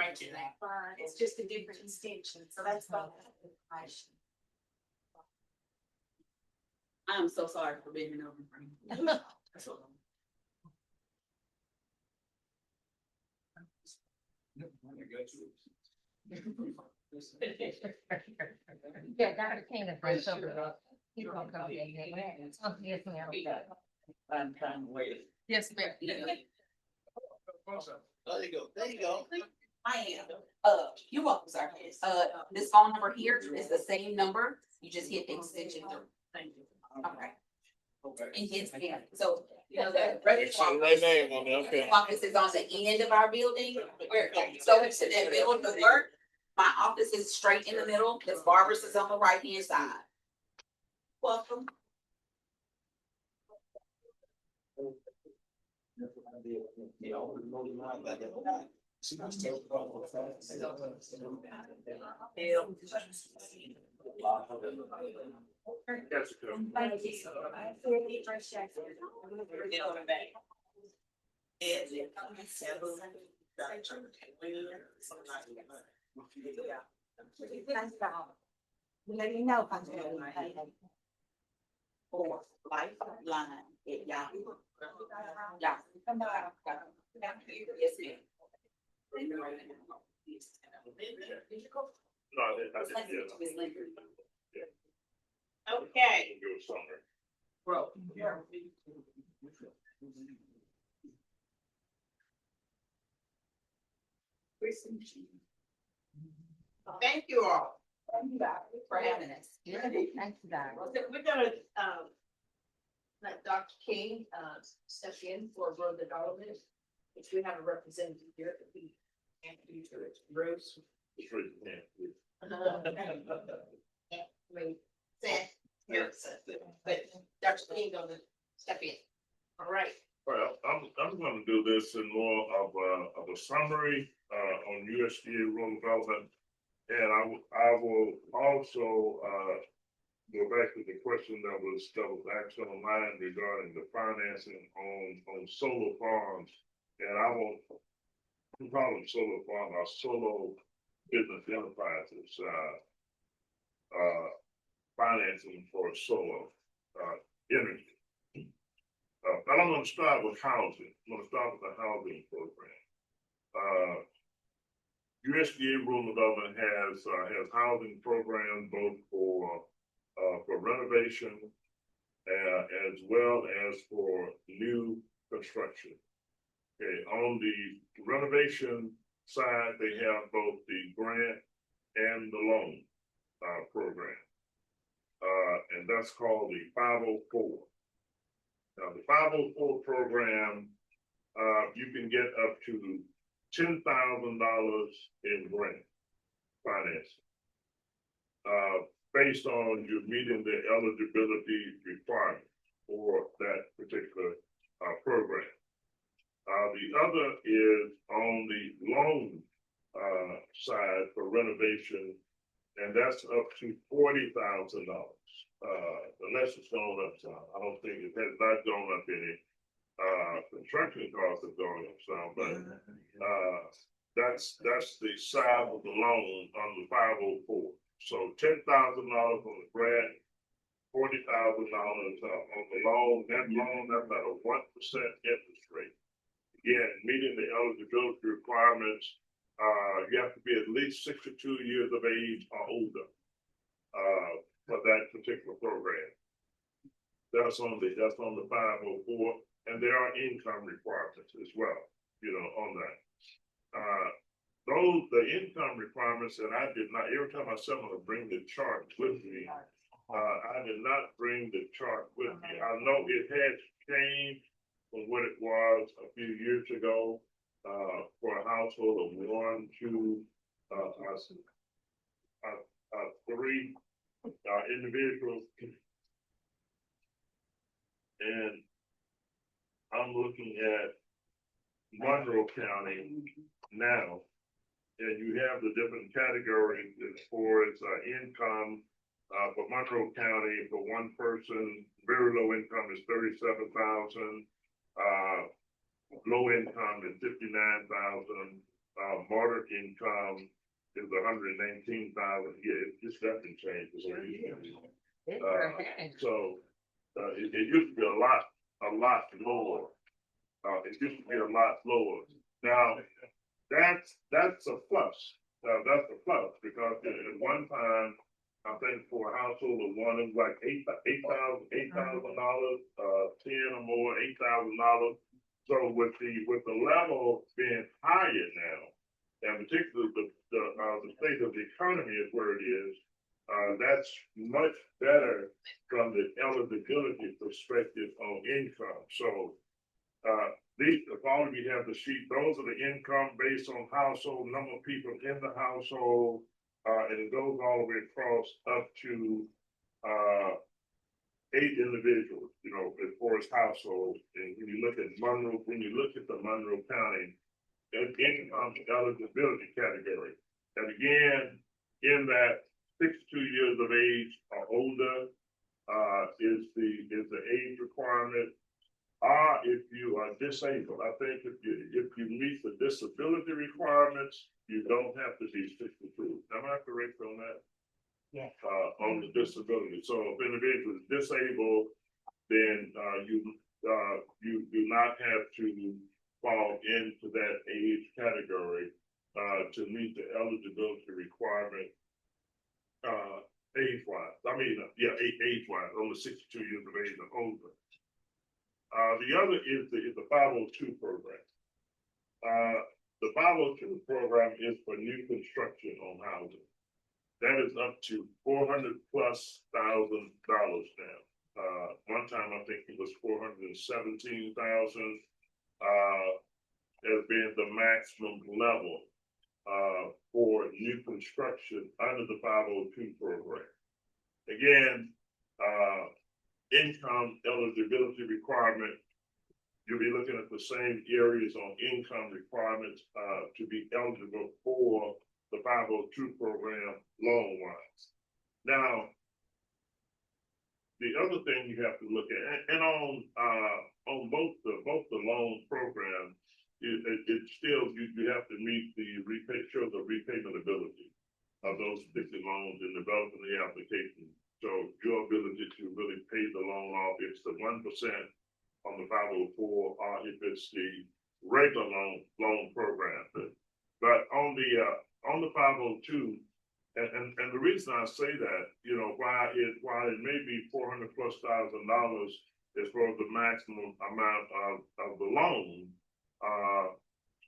It's just a different extension, so that's about information. I'm so sorry for being an open frame. Yeah, Dr. King is right over. He's gonna come in here. Yes, ma'am. I'm trying to wait. Yes, ma'am. There you go, there you go. I am. You're welcome, sir. This phone number here is the same number. You just hit extension 3. Thank you. Okay. And yes, ma'am. So, you know, the Say registrar right name on there, okay. office is on the end of our building. So it's in the middle of the work. My office is straight in the middle. Ms. Barbara's is on the right hand side. Welcome. That's good. Thank you. Let me know if I'm doing right. For Lifeline at Yahoo. Yeah. Yes, ma'am. No, I didn't, yeah. Ms. Lincoln. Okay. Go somewhere. Bro. Thank you all. Thank you for having us. Thanks, guys. We're gonna, let Dr. King, step in for road development. If we have a representative here, that we can't do to it, Bruce. It's really, yeah. I mean, Sam, here, but Dr. King gonna step in. All right. Well, I'm gonna do this in more of a summary, on USDA rural development. And I will also, go back to the question that was asked online regarding the financing on solar farms. And I won't call them solar farms, or solo business enterprises, financing for solar, energy. But I'm gonna start with housing. I'm gonna start with the housing program. USDA rural development has housing programs both for renovation, as well as for new construction. Okay, on the renovation side, they have both the grant and the loan program. and that's called the 504. Now, the 504 program, you can get up to $10,000 in grant financing. Based on you meeting the eligibility requirement for that particular program. The other is on the loan side for renovation, and that's up to $40,000. Unless it's gone up some. I don't think it has not gone up any. Construction costs have gone up some, but that's the size of the loan on the 504. So $10,000 on the grant, $40,000 on the loan. That loan, that's at a 1% interest rate. Again, meeting the eligibility requirements, you have to be at least 62 years of age or older for that particular program. That's on the 504, and there are income requirements as well, on that. The income requirements, and I did not, every time I said I'm gonna bring the chart with me, I did not bring the chart with me. I know it has changed from what it was a few years ago, for a household of 1, 2, 3 individuals. And I'm looking at Monroe County now, and you have the different categories as far as income. For Monroe County, for one person, very low income is 37,000. Low income is 59,000. Moderate income is 119,000. Yeah, it just doesn't change. So it used to be a lot lower. It used to be a lot lower. Now that's a plus. That's a plus because at one time, I think for a household of one, it was like $8,000, 10 or more, $8,000. So with the level being higher now, and particularly the state of the economy is where it is, that's much better from the eligibility perspective on income. So if all of you have the sheet, those are the income based on household, number of people in the household, and it goes all the way across up to 8 individuals, as far as households. And when you look at the Monroe County income eligibility category, and again, in that 62 years of age or older is the age requirement. If you are disabled, I think if you meet the disability requirements, you don't have to be 62. Am I correct on that? Yes. On the disability. So if an individual is disabled, then you do not have to fall into that age category to meet the eligibility requirement age-wise. Age-wise, over 62 years of age or older. The other is the 502 program. The 502 program is for new construction on housing. That is up to $400,000+ now. One time I think it was 417,000 as being the maximum level for new construction under the 502 program. Again, income eligibility requirement, you'll be looking at the same areas on income requirements to be eligible for the 502 program loan-wise. Now, the other thing you have to look at, and on both the loan programs, it's still you have to meet the repayment ability of those particular loans in developing the application. So your ability to really pay the loan off, it's the 1% on the 504, or if it's the regular loan program. But on the 502, and the reason I say that, while it may be $400,000+ as far as the maximum amount of the loan,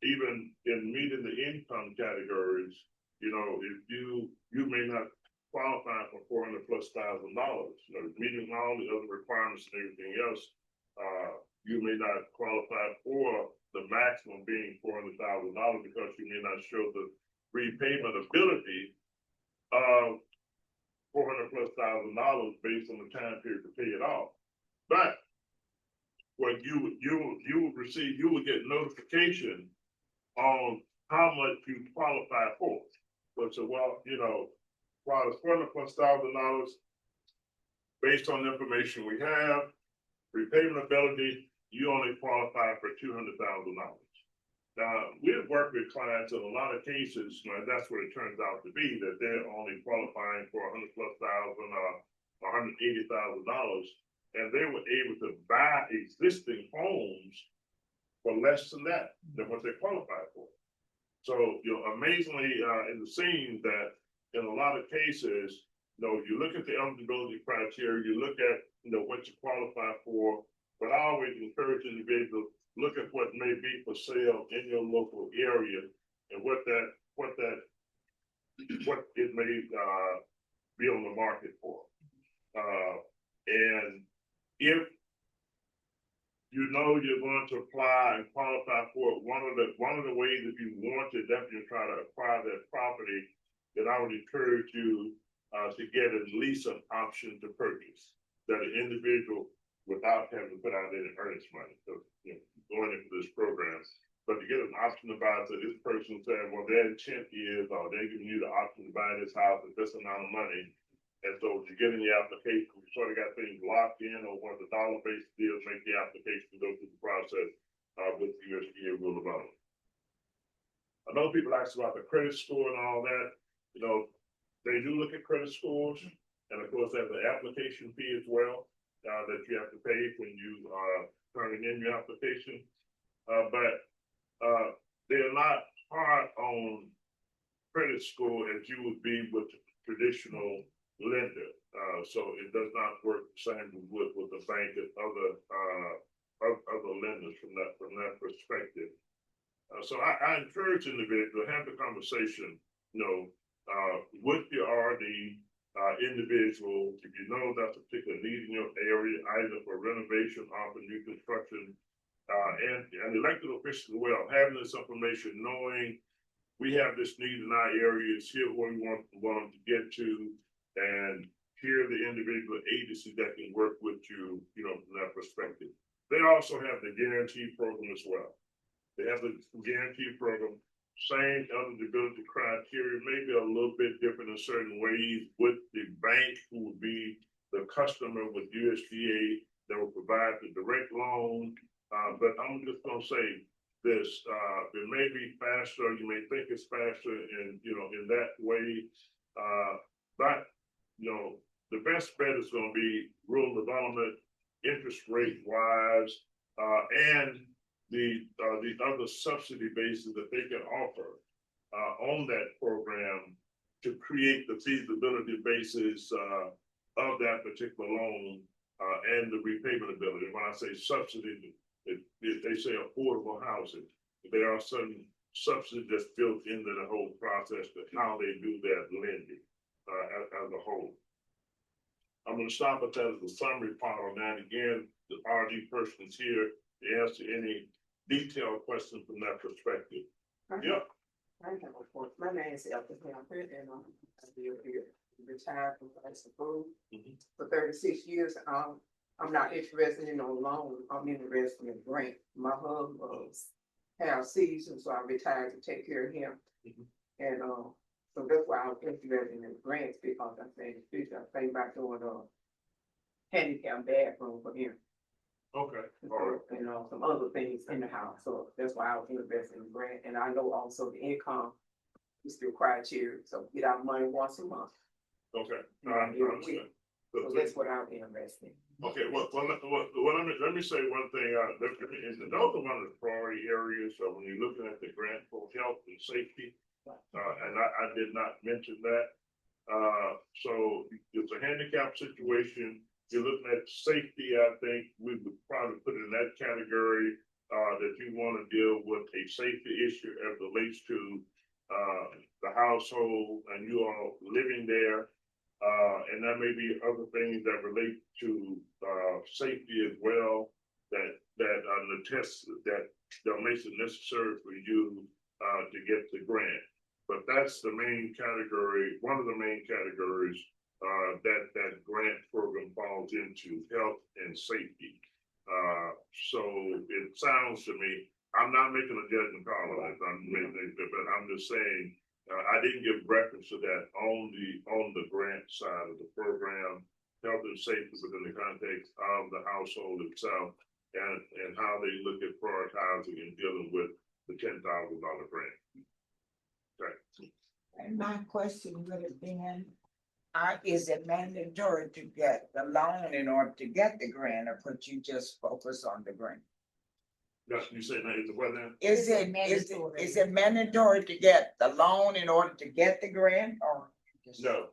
even in meeting the income categories, if you may not qualifying for $400,000+, meeting all the other requirements and everything else, you may not qualify for the maximum being $400,000 because you may not show the repayment ability of $400,000+ based on the time period to pay it off. But what you would receive, you would get notification on how much you qualify for. But so, well, while it's $400,000+, based on the information we have, repayment ability, you only qualify for $200,000. Now, we've worked with clients in a lot of cases, that's what it turns out to be, that they're only qualifying for $100,000+, or $180,000, and they were able to buy existing homes for less than that, than what they qualified for. So, amazingly, it seems that in a lot of cases, you look at the eligibility criteria, you look at, what you qualify for, but I always encourage individuals, look at what may be for sale in your local area and what it may be on the market for. And if you're going to apply and qualify for it, one of the ways if you want to definitely try to acquire that property, then I would encourage you to get at least an option to purchase that an individual without having to put out any earnest money. So, going into this program, but to get an option to buy, so this person saying, well, their intent is, or they're giving you the option to buy this house at this amount of money. And so to get in the application, we sort of got things locked in, or one of the dollar-based deals, make the application go through the process with the USDA rule of law. I know people ask about the credit score and all that. They do look at credit scores, and of course, there's an application fee as well that you have to pay when you are turning in your application. But they're not hard on credit score as you would be with the traditional lender. So it does not work the same with the bank and other lenders from that perspective. So I encourage individuals to have the conversation, with your RD individual, if you know that's a particular need in your area, either for renovation or for new construction, and elected officials as well, having this information, knowing we have this need in our areas, here where we want them to get to, and here are the individual agencies that can work with you, from that perspective. They also have the guarantee program as well. They have the guarantee program, same eligibility criteria, maybe a little bit different in certain ways with the bank who would be the customer with USDA that will provide the direct loan. But I'm just gonna say this, it may be faster, you may think it's faster in that way. But the best bet is gonna be rural development, interest rate wise, and the other subsidy bases that they can offer on that program to create the feasibility basis of that particular loan and the repayment ability. When I say subsidy, they say affordable housing. There are certain subsidies that's built into the whole process to how they do that lending as a whole. I'm going to stop at that as a summary part on that. Again, the RD person is here to answer any detailed questions from that perspective. Yep. I have a point. My name is Elton Hampton, and I'm here, retired from Price of Food for 36 years. I'm not interested in no loan. I'm interested in grant. My husband was ALCDC, so I retired to take care of him. And so that's why I'm interested in the grants, because I'm saying in the future, I think about doing a handicap bathroom for him. Okay. All right. And some other things in the house. So that's why I was investing in the grant. And I know also the income is still criteria. So get our money once a month. Okay. I understand. So that's what I'll be investing. Okay, well, let me say one thing. Those are one of the priority areas. So when you're looking at the grant for health and safety, and I did not mention that. So it's a handicap situation. You're looking at safety. I think we would probably put it in that category that you want to deal with a safety issue as relates to the household and you all living there. And there may be other things that relate to, safety as well, that makes it necessary for you, to get the grant. But that's the main category, one of the main categories, that grant program falls into, health and safety. So it sounds to me, I'm not making a judgment call on it, but I'm just saying, I didn't give reference to that on the grant side of the program, health and safety within the context of the household itself, and how they look at prioritizing and dealing with the $10,000 grant. Okay. And my question would have been, is it mandatory to get the loan in order to get the grant, or could you just focus on the grant? Yes, you said that is the what now? Is it mandatory to get the loan in order to get the grant, or? No.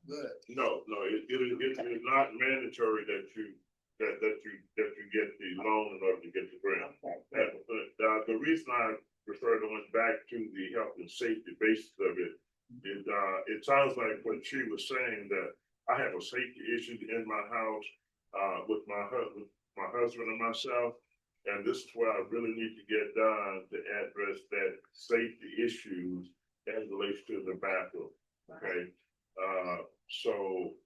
Good. No, it is not mandatory that you get the loan in order to get the grant. Okay. The reason I referred back to the health and safety basis of it, it sounds like what she was saying, that I have a safety issue in my house, with my husband and myself. And this is where I really need to get done to address that safety issues as it relates to the bathroom. Okay. So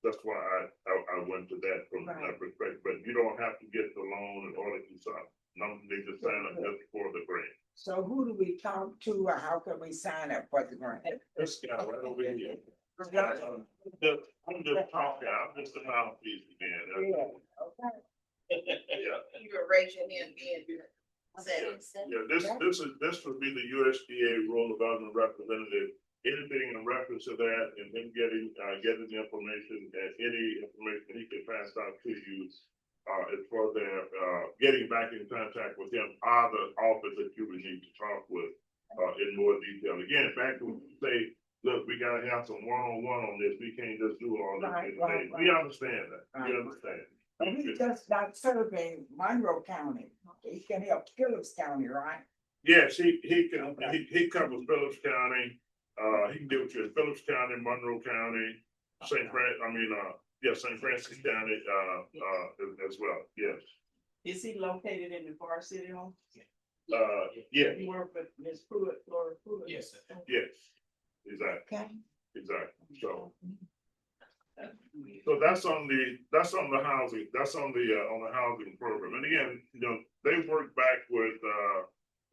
that's why I went to that from that perspective, but you don't have to get the loan in order to sign. They just sign up just for the grant. So who do we talk to, or how can we sign up for the grant? This guy right over here. I'm just talking, I'm just a mouthpiece again. Yeah, okay. Yeah. You can raise your hand again. Yeah, this would be the USDA rural development representative. Anything in reference to that, and then getting the information, and any information he can pass out to you, as for their getting back in contact with him, are the office that you would need to talk with in more detail. Again, back to say, look, we gotta have some one-on-one on this. We can't just do all this. Right. We understand that. We understand. And he's just not serving Monroe County. He can help Phillips County, right? Yes, he can. He covers Phillips County. He can deal with you in Phillips County, Monroe County, St. Francis County, as well. Yes. Is he located in the Bar City home? Yeah. You work with Ms. Pruitt, Flora Pruitt? Yes. Yes. Exactly. Okay. Exactly. So that's on the housing. That's on the housing program. And again, they work back with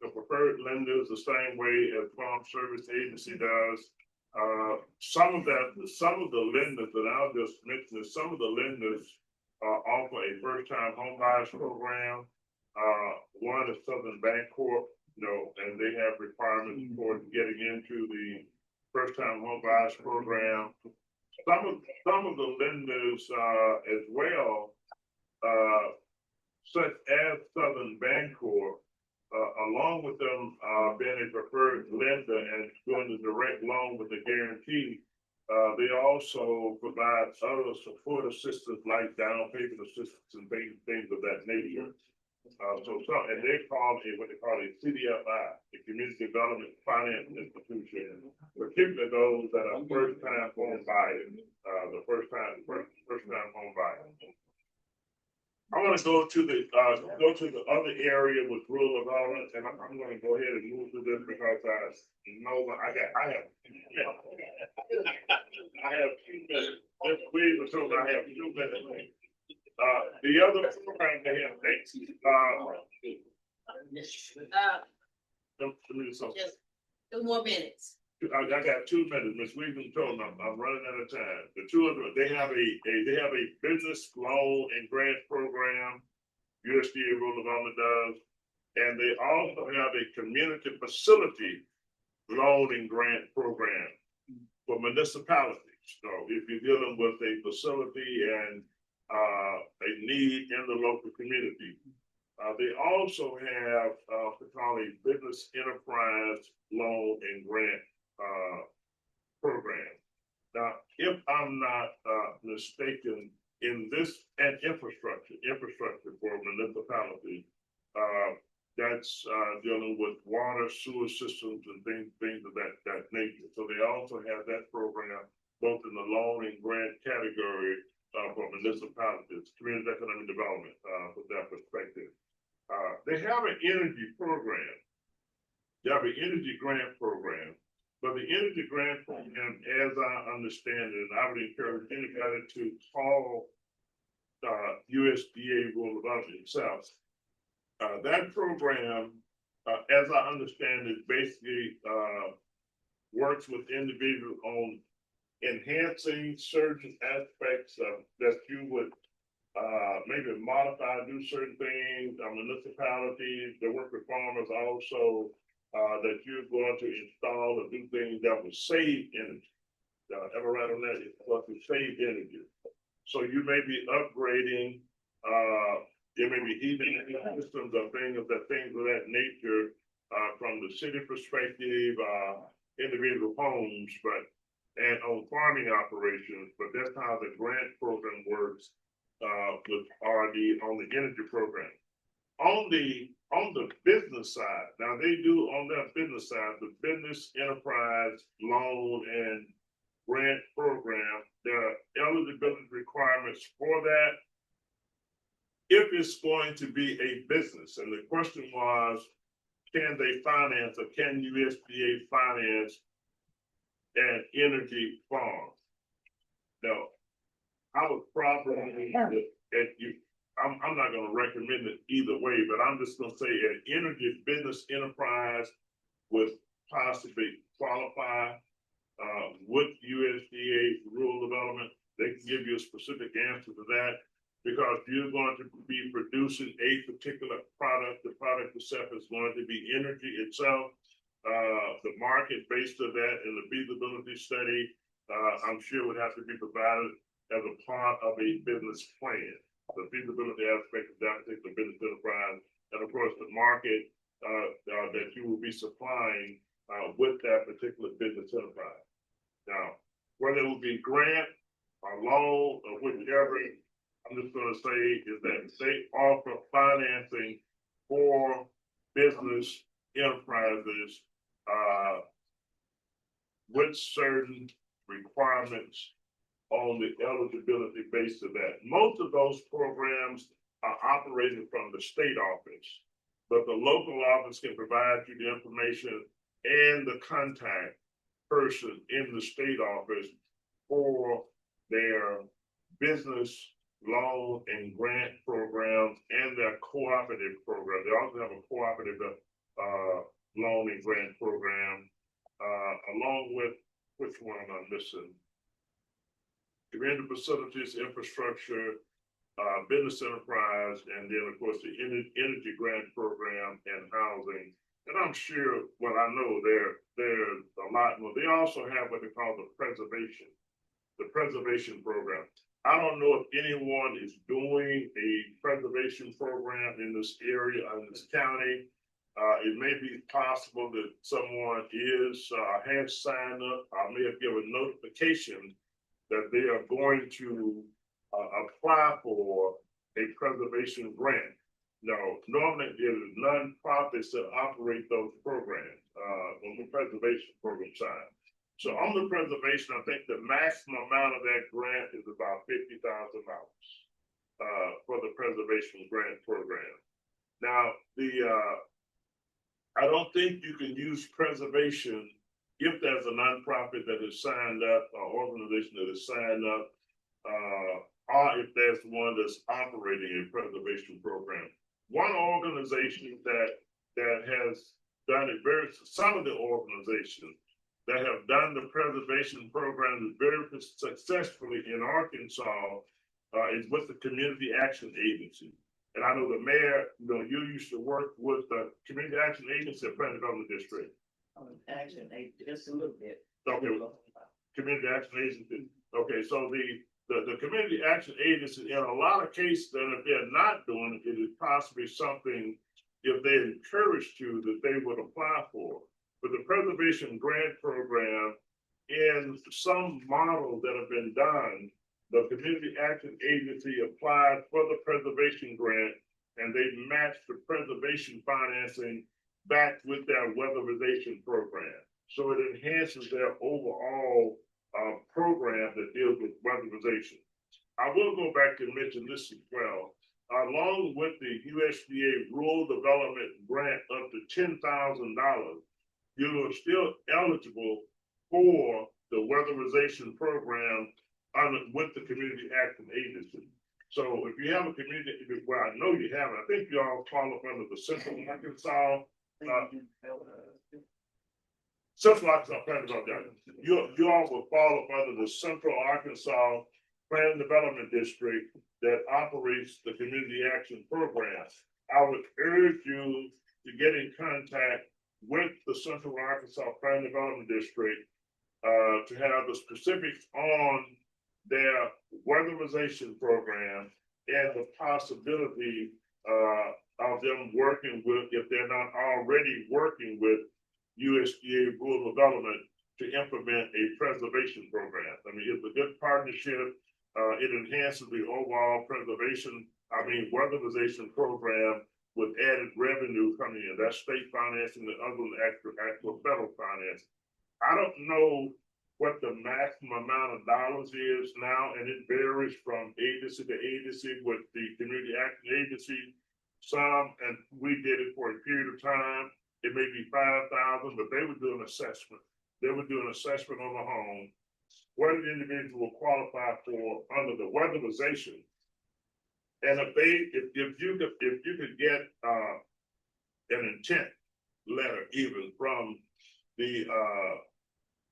the preferred lenders the same way as Farm Service Agency does. Some of the lenders that I'll just mention is some of the lenders offer a first-time home buyers program. One is Southern Bancorp, and they have requirements for getting into the first-time home buyers program. Some of the lenders as well, such as Southern Bancorp, along with them being a preferred lender and doing the direct loan with the guarantee, they also provide other support assistance like down payment assistance and things of that nature. And they call it what they call a CDFI, the Community Development Finance Institution, particularly those that are first-time home buyers, the first-time home buyers. I want to go to the other area with rural development, and I'm going to go ahead and move to this because I have 2 minutes. I have 2 minutes. The other program they have, Just 2 more minutes. I got 2 minutes. Ms. Williams told me I'm running out of time. The two of them, they have a business loan and grant program. USDA Rural Development does, and they also have a community facility loan and grant program for municipalities. So if you're dealing with a facility and a need in the local community. They also have what's called a business enterprise loan and grant program. Now, if I'm not mistaken, in this and infrastructure for municipalities, that's dealing with water, sewer systems, and things of that nature. So they also have that program. both in the loan and grant category, for municipalities, community economic development, from that perspective. They have an energy program. They have an energy grant program, but the energy grant program, as I understand it, and I would encourage anybody to call USDA Rural Development itself. That program, as I understand it, basically works with individuals on enhancing certain aspects of that you would maybe modify, do certain things, municipalities, that work with farmers also, that you're going to install or do things that will save energy. Ever right on that? It's going to save energy. So you may be upgrading, there may be heating systems or things of that nature, from the city perspective, individual homes, and on farming operations, but that's how the grant program works, with RD on the energy program. On the business side, now they do on that business side, the business enterprise loan and grant program, there are eligibility requirements for that if it's going to be a business. And the question was, can they finance or can USDA finance an energy farm? Now, I would probably, I'm not gonna recommend it either way, but I'm just gonna say an energy business enterprise would possibly qualify with USDA rural development. They can give you a specific answer to that because you're going to be producing a particular product. The product itself is going to be energy itself. The market based on that and the feasibility study, I'm sure would have to be provided as a part of a business plan. The feasibility aspect of that particular business enterprise, and of course the market that you will be supplying with that particular business enterprise. Now, whether it will be grant or loan or whichever, I'm just going to say is that they offer financing for business enterprises with certain requirements on the eligibility based of that. Most of those programs are operated from the state office, but the local office can provide you the information and the contact person in the state office for their business loan and grant programs and their cooperative program. They also have a cooperative loan and grant program, along with, which one am I missing? Community facilities, infrastructure, business enterprise, and then of course the energy grant program and housing. And I'm sure, well, I know there's a lot more. They also have what they call the preservation program. I don't know if anyone is doing a preservation program in this area, in this county. It may be possible that someone has signed up. I may have given notification that they are going to apply for a preservation grant. Now, normally it is nonprofits that operate those programs on the preservation program side. So on the preservation, I think the maximum amount of that grant is about $50,000 for the preservation grant program. Now, I don't think you can use preservation if there's a nonprofit that is signed up, or organization that is signed up, or if there's one that's operating a preservation program. One organization that has done it some of the organizations that have done the preservation program very successfully in Arkansas is with the Community Action Agency. And I know the mayor, you used to work with the Community Action Agency at Planned Development District. Action, just a little bit. Okay, Community Action Agency. Okay, so the Community Action Agency, in a lot of cases, that if they're not doing it, it is possibly something, if they're encouraged to, that they would apply for. But the preservation grant program, in some models that have been done, the Community Action Agency applied for the preservation grant, and they matched the preservation financing back with their weatherization program. So it enhances their overall program that deals with weatherization. I will go back and mention this as well. Along with the USDA Rural Development Grant up to $10,000, you're still eligible for the weatherization program with the Community Action Agency. So if you have a community, well, I know you have, I think you all fall up under the Central Arkansas. Central Arkansas Planning Development. You all will fall up under the Central Arkansas Planning Development District that operates the Community Action Program. I would urge you to get in contact with the Central Arkansas Planning Development District to have the specifics on their weatherization program and the possibility of them working with, if they're not already working with USDA Rural Development to implement a preservation program. I mean, it's a good partnership. It enhances the overall weatherization program with added revenue coming in. That's state financing and other actual federal finance. I don't know what the maximum amount of dollars is now, and it varies from agency to agency with the Community Action Agency. Some, and we did it for a period of time, it may be 5,000, but they would do an assessment. They would do an assessment on the home, what an individual will qualify for under the weatherization. And if you could get an intent letter even from the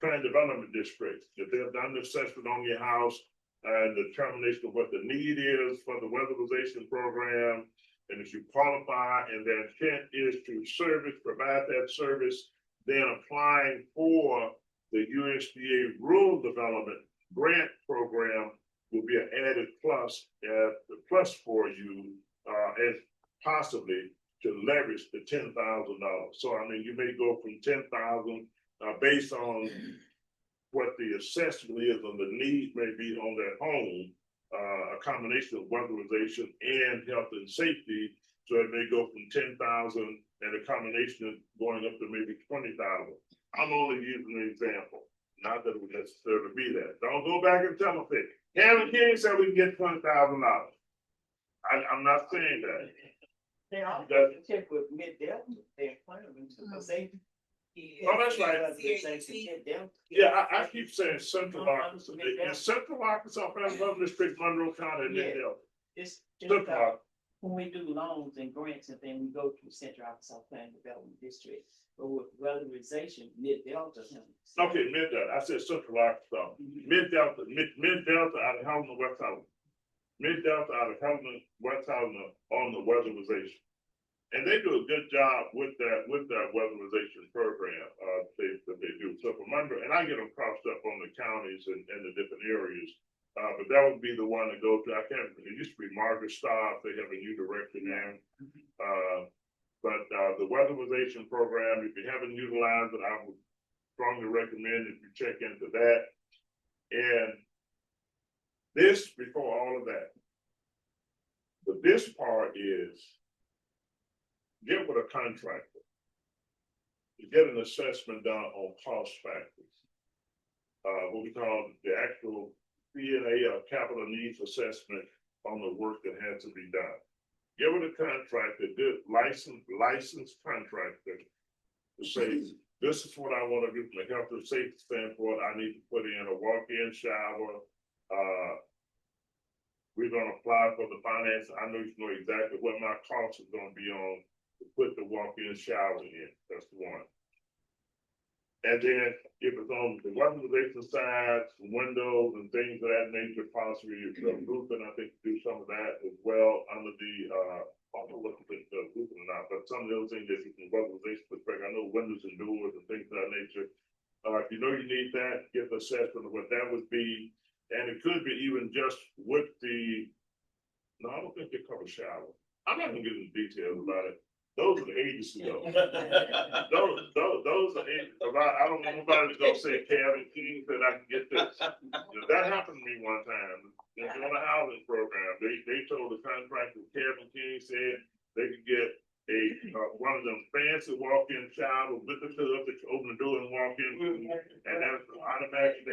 Planned Development District, if they've done the assessment on your house and the determination of what the need is for the weatherization program, and if you qualify and their intent is to provide that service, then applying for the USDA Rural Development Grant Program will be an added plus for you as possibly to leverage the $10,000. So I mean, you may go from 10,000 based on what the assessment is on the need may be on their home, a combination of weatherization and health and safety. So it may go from 10,000 and a combination of going up to maybe 20,000. I'm only using an example, not that it would necessarily be that. Don't go back and tell them that Kevin King said we can get $20,000. I'm not saying that. They also check with Mid-Delta, they're planning to say. Oh, that's right. Yeah, I keep saying Central Arkansas. In Central Arkansas, Planning District, Monroe County, and Mid-Delta. It's Central. when we do loans and grants and then we go to Central Arkansas Planning Development District. But with weatherization, Mid-Delta. Okay, Mid-Delta. I said Central Arkansas. Mid-Delta, Mid-Delta out of Helena, West Helena. Mid-Delta out of Helena, West Helena on the weatherization. And they do a good job with that weatherization program. They do. So from under, and I get them crossed up on the counties and the different areas. But that would be the one to go to. It used to be Margaret Staff. They have a new director now. But the weatherization program, if you haven't utilized it, I would strongly recommend if you check into that. And this, before all of that, this part is get with a contractor to get an assessment done on cost factors. What we call the actual P&A or capital needs assessment on the work that has to be done. Get with a contractor, good licensed contractor to say, this is what I want to do from a health and safety standpoint. I need to put in a walk-in shower. We're going to apply for the finance. I know you know exactly what my cost is going to be on to put the walk-in shower in. That's one. And then if it's on the weatherization side, windows and things of that nature, possibly roofing, I think do some of that as well under the I don't know what you think roofing or not, but some of those things that you can weatherization perspective. I know windows and doors and things of that nature. If you know you need that, get the assessment of what that would be. And it could be even just with the, no, I don't think they cover shower. I'm not gonna get into details about it. Those are the agencies though. Those are agencies. I don't know nobody's gonna say Kevin King said I can get this. That happened to me one time. In doing a housing program, they told the contractor Kevin King said they could get one of them fancy walk-in showers with the tub that you open the door and walk in, and that's automatic.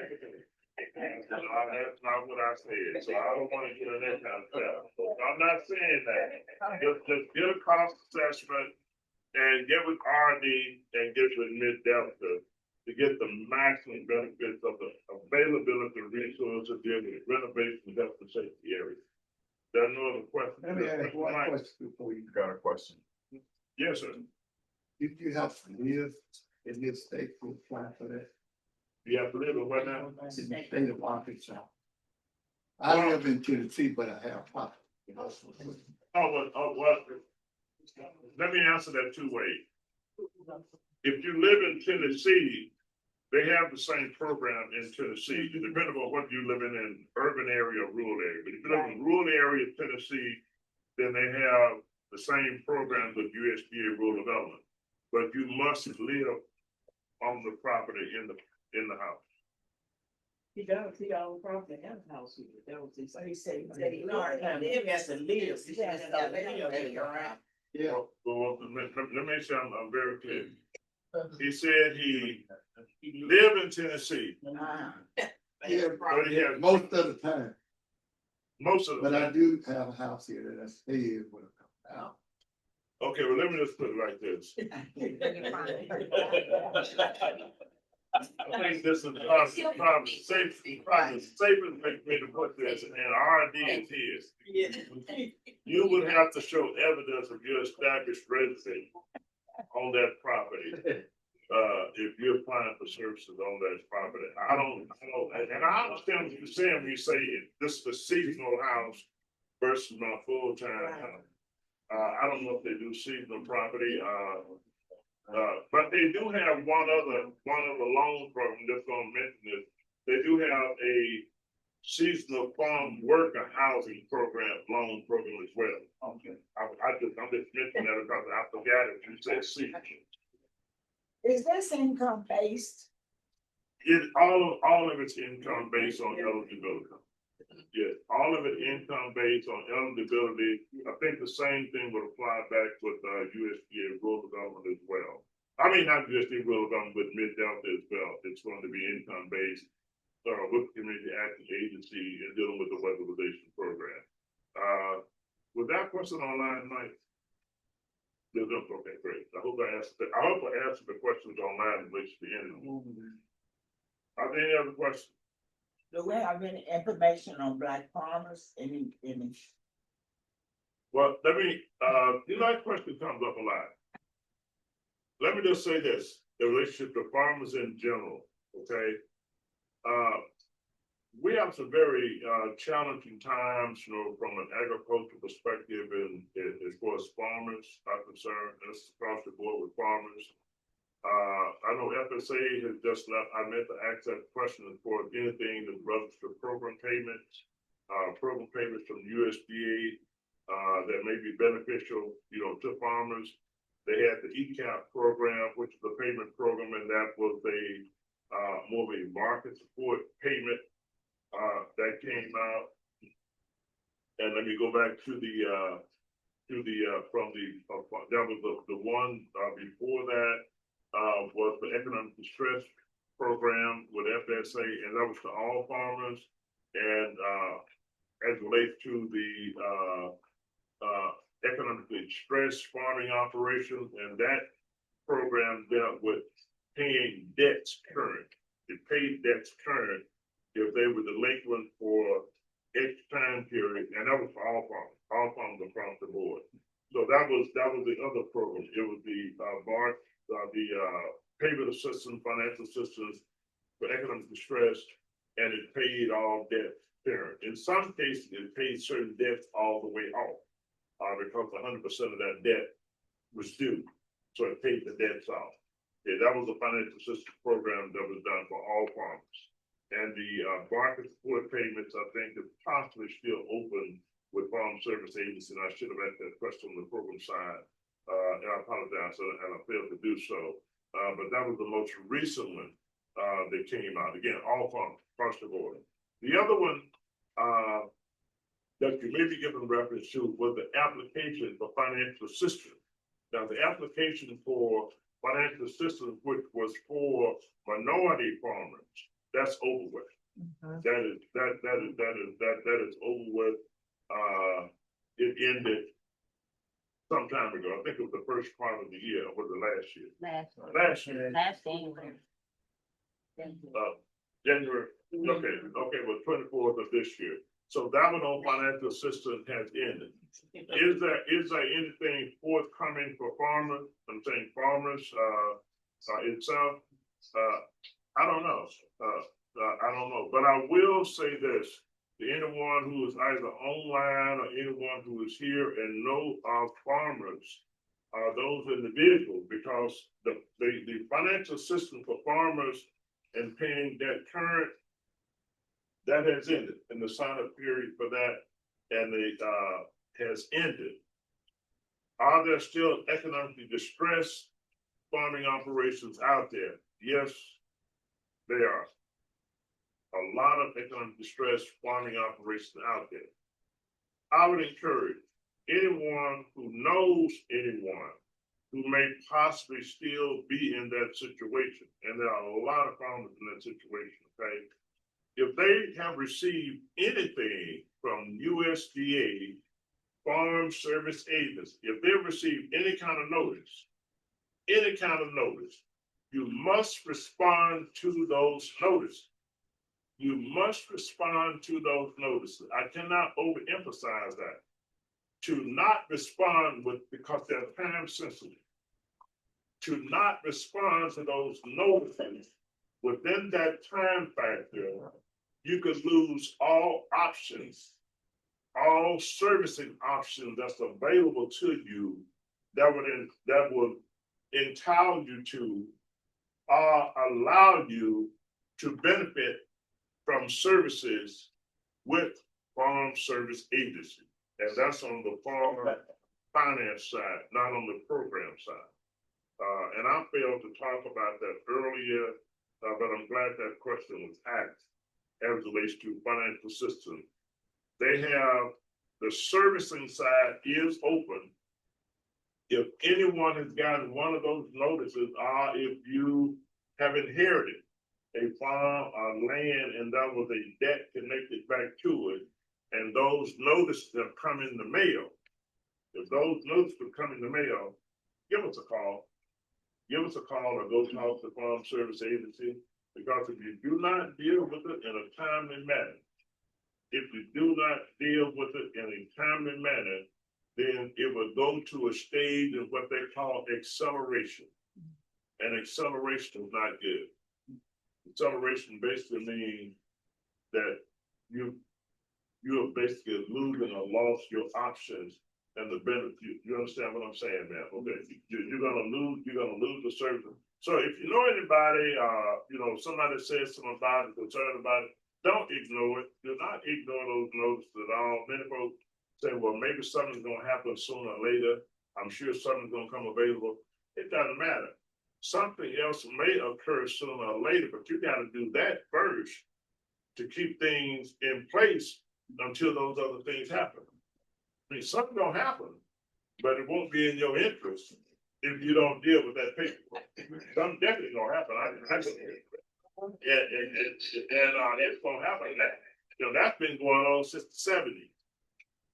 that's not what I said, so I don't wanna get in that kind of stuff. I'm not saying that. Just get a cost assessment and get with RD and get with Mid-Delta to get the maximum benefits of the availability of resources, deal with renovation, health and safety areas. There's no other question. Let me ask one question before you. Got a question? Yes, sir. If you have to live in this state to apply for that, You have to live in what now? in the state of Arkansas. I live in Tennessee, but I have property. Well, let me answer that two ways. If you live in Tennessee, they have the same program in Tennessee, depending on what you live in urban area or rural area. But if you live in rural area of Tennessee, then they have the same programs with USDA rural development. But you must live on the property in the house. He does, he own property and house. That was his. He said he has to live. He has to live. Yeah. Well, let me say, I'm very clear. He said he lived in Tennessee. Yeah, But he has most of the time, most of the but I time. do have a house here that I stay in when I come out. Okay, well, let me just put it like this. I think this is probably safe, probably safest way to put this, and RD is his. You would have to show evidence of your established residency on that property. If you're applying for services on that property, I don't, and I understand what you're saying when you say this is a seasonal house versus my full-time house. I don't know if they do seasonal property, but they do have one other loan program, just gonna mention this. They do have a seasonal farm worker housing loan program as well. Okay. I'm just mentioning that because I forgot it, you said seasonal. Is this income based? All of it's income based on eligibility. Yes, all of it income based on eligibility. I think the same thing would apply back with USDA rural development as well. I mean, not USDA rural development, but Mid-Delta as well. It's going to be income based. With the Community Action Agency and dealing with the weatherization program. Was that question online tonight? Okay, great. I hope I answered the questions online in relation to the end. Are there any other questions? Do we have any information on black farmers? Any? Well, let me, that question comes up a lot. Let me just say this, the relationship to farmers in general, okay? We have some very challenging times, from an agricultural perspective and as far as farmers are concerned, that's across the board with farmers. I know FSA has just left. I meant to ask that question for anything that relates to program payments from USDA that may be beneficial, to farmers. They had the ECAP program, which is a payment program, and that was more of a market support payment that came out. And let me go back to that was the one before that was the economic distress program with FSA, and that was to all farmers. And as it relates to the economically stressed farming operations, and that program dealt with paying debts current. It paid debts current if they were delinquent for X time period, and that was for all farmers across the board. So that was the other program. It was the payment assistance, financial assistance for economic distress, and it paid all debts current. In some cases, it paid certain debts all the way off. Because 100% of that debt was due. So it paid the debts off. Yeah, that was a financial assistance program that was done for all farmers. And the market support payments, I think, is possibly still open with Farm Service Agency. And I should have asked that question on the program side. And I apologize, and I failed to do so. But that was the most recent one that came out. Again, all farmers across the board. The other one, that you may be given reference to was the application for financial assistance. Now, the application for financial assistance, which was for minority farmers, that's over with. That is over with. It ended some time ago. I think it was the first part of the year, or was it last year? Last year. Last January. January, okay, well, 24th of this year. So that one on financial assistance has ended. Is there anything forthcoming for farmers? I'm saying farmers, itself, I don't know. I don't know, but I will say this, to anyone who is either online or anyone who is here and know our farmers, those individuals, because the financial system for farmers and paying that current, that has ended, and the sign-up period for that, and it has ended. Are there still economically distressed farming operations out there? Yes, there are. A lot of economic distress farming operations out there. I would encourage anyone who knows anyone who may possibly still be in that situation, and there are a lot of farmers in that situation, okay? If they have received anything from USDA, Farm Service Agency, if they've received any kind of notice, you must respond to those notices. You must respond to those notices. I cannot overemphasize that. To not respond because they're time sensitive. To not respond to those notices within that time factor, you could lose all options, all servicing options that's available to you that would entitle you to allow you to benefit from services with Farm Service Agency. And that's on the farm finance side, not on the program side. And I failed to talk about that earlier, but I'm glad that question was asked as it relates to financial assistance. They have, the servicing side is open. If anyone has gotten one of those notices, or if you have inherited a farm or land and there was a debt connected back to it, and those notices have come in the mail. If those notices have come in the mail, give us a call. Give us a call or go talk to the Farm Service Agency, because if you do not deal with it in a timely manner, then it will go to a stage of what they call acceleration. And acceleration is not good. Acceleration basically means that you are basically losing or lost your options and the benefit. You understand what I'm saying, man? Okay, you're gonna lose the service. So if you know anybody, somebody says something about it, concerned about it, don't ignore it. Do not ignore those notices at all. Many folks say, well, maybe something's gonna happen sooner or later. I'm sure something's gonna come available. It doesn't matter. Something else may occur sooner or later, but you gotta do that first to keep things in place until those other things happen. I mean, something gonna happen, but it won't be in your interest if you don't deal with that paperwork. Something definitely gonna happen. It's gonna happen. That's been going on since the 70s.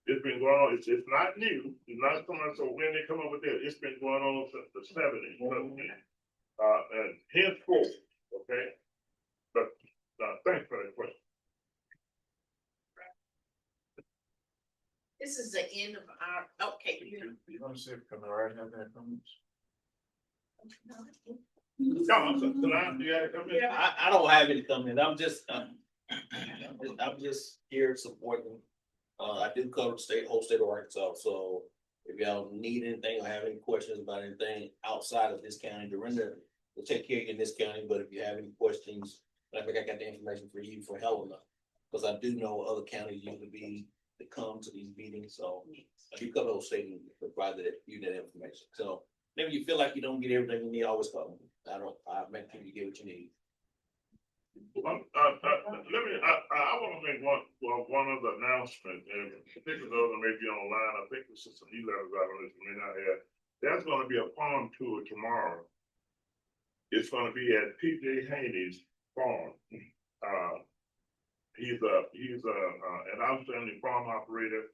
It's been going on. It's not new. It's not coming. So when they come up with this, it's been going on since the 70s. And henceforth, okay. But thanks for that question. This is the end of our, okay. You want to see if coming right have that comments? No, I'm sorry. You gotta come in. I don't have any comment. I'm just here supporting. I do cover the whole state of Arkansas. So if y'all need anything or have any questions about anything outside of this county, Dorinda will take care of you in this county. But if you have any questions, I think I got the information for you for Helena, because I do know other counties usually come to these meetings. So I do cover the whole state and provide you that information. So maybe you feel like you don't get everything you need, always call me. I make sure you get what you need. I want to make one other announcement, and particularly those that may be online. I think this is some e-letters out on this may not have. There's going to be a farm tour tomorrow. It's going to be at PJ Haney's farm. He's an outstanding farm operator.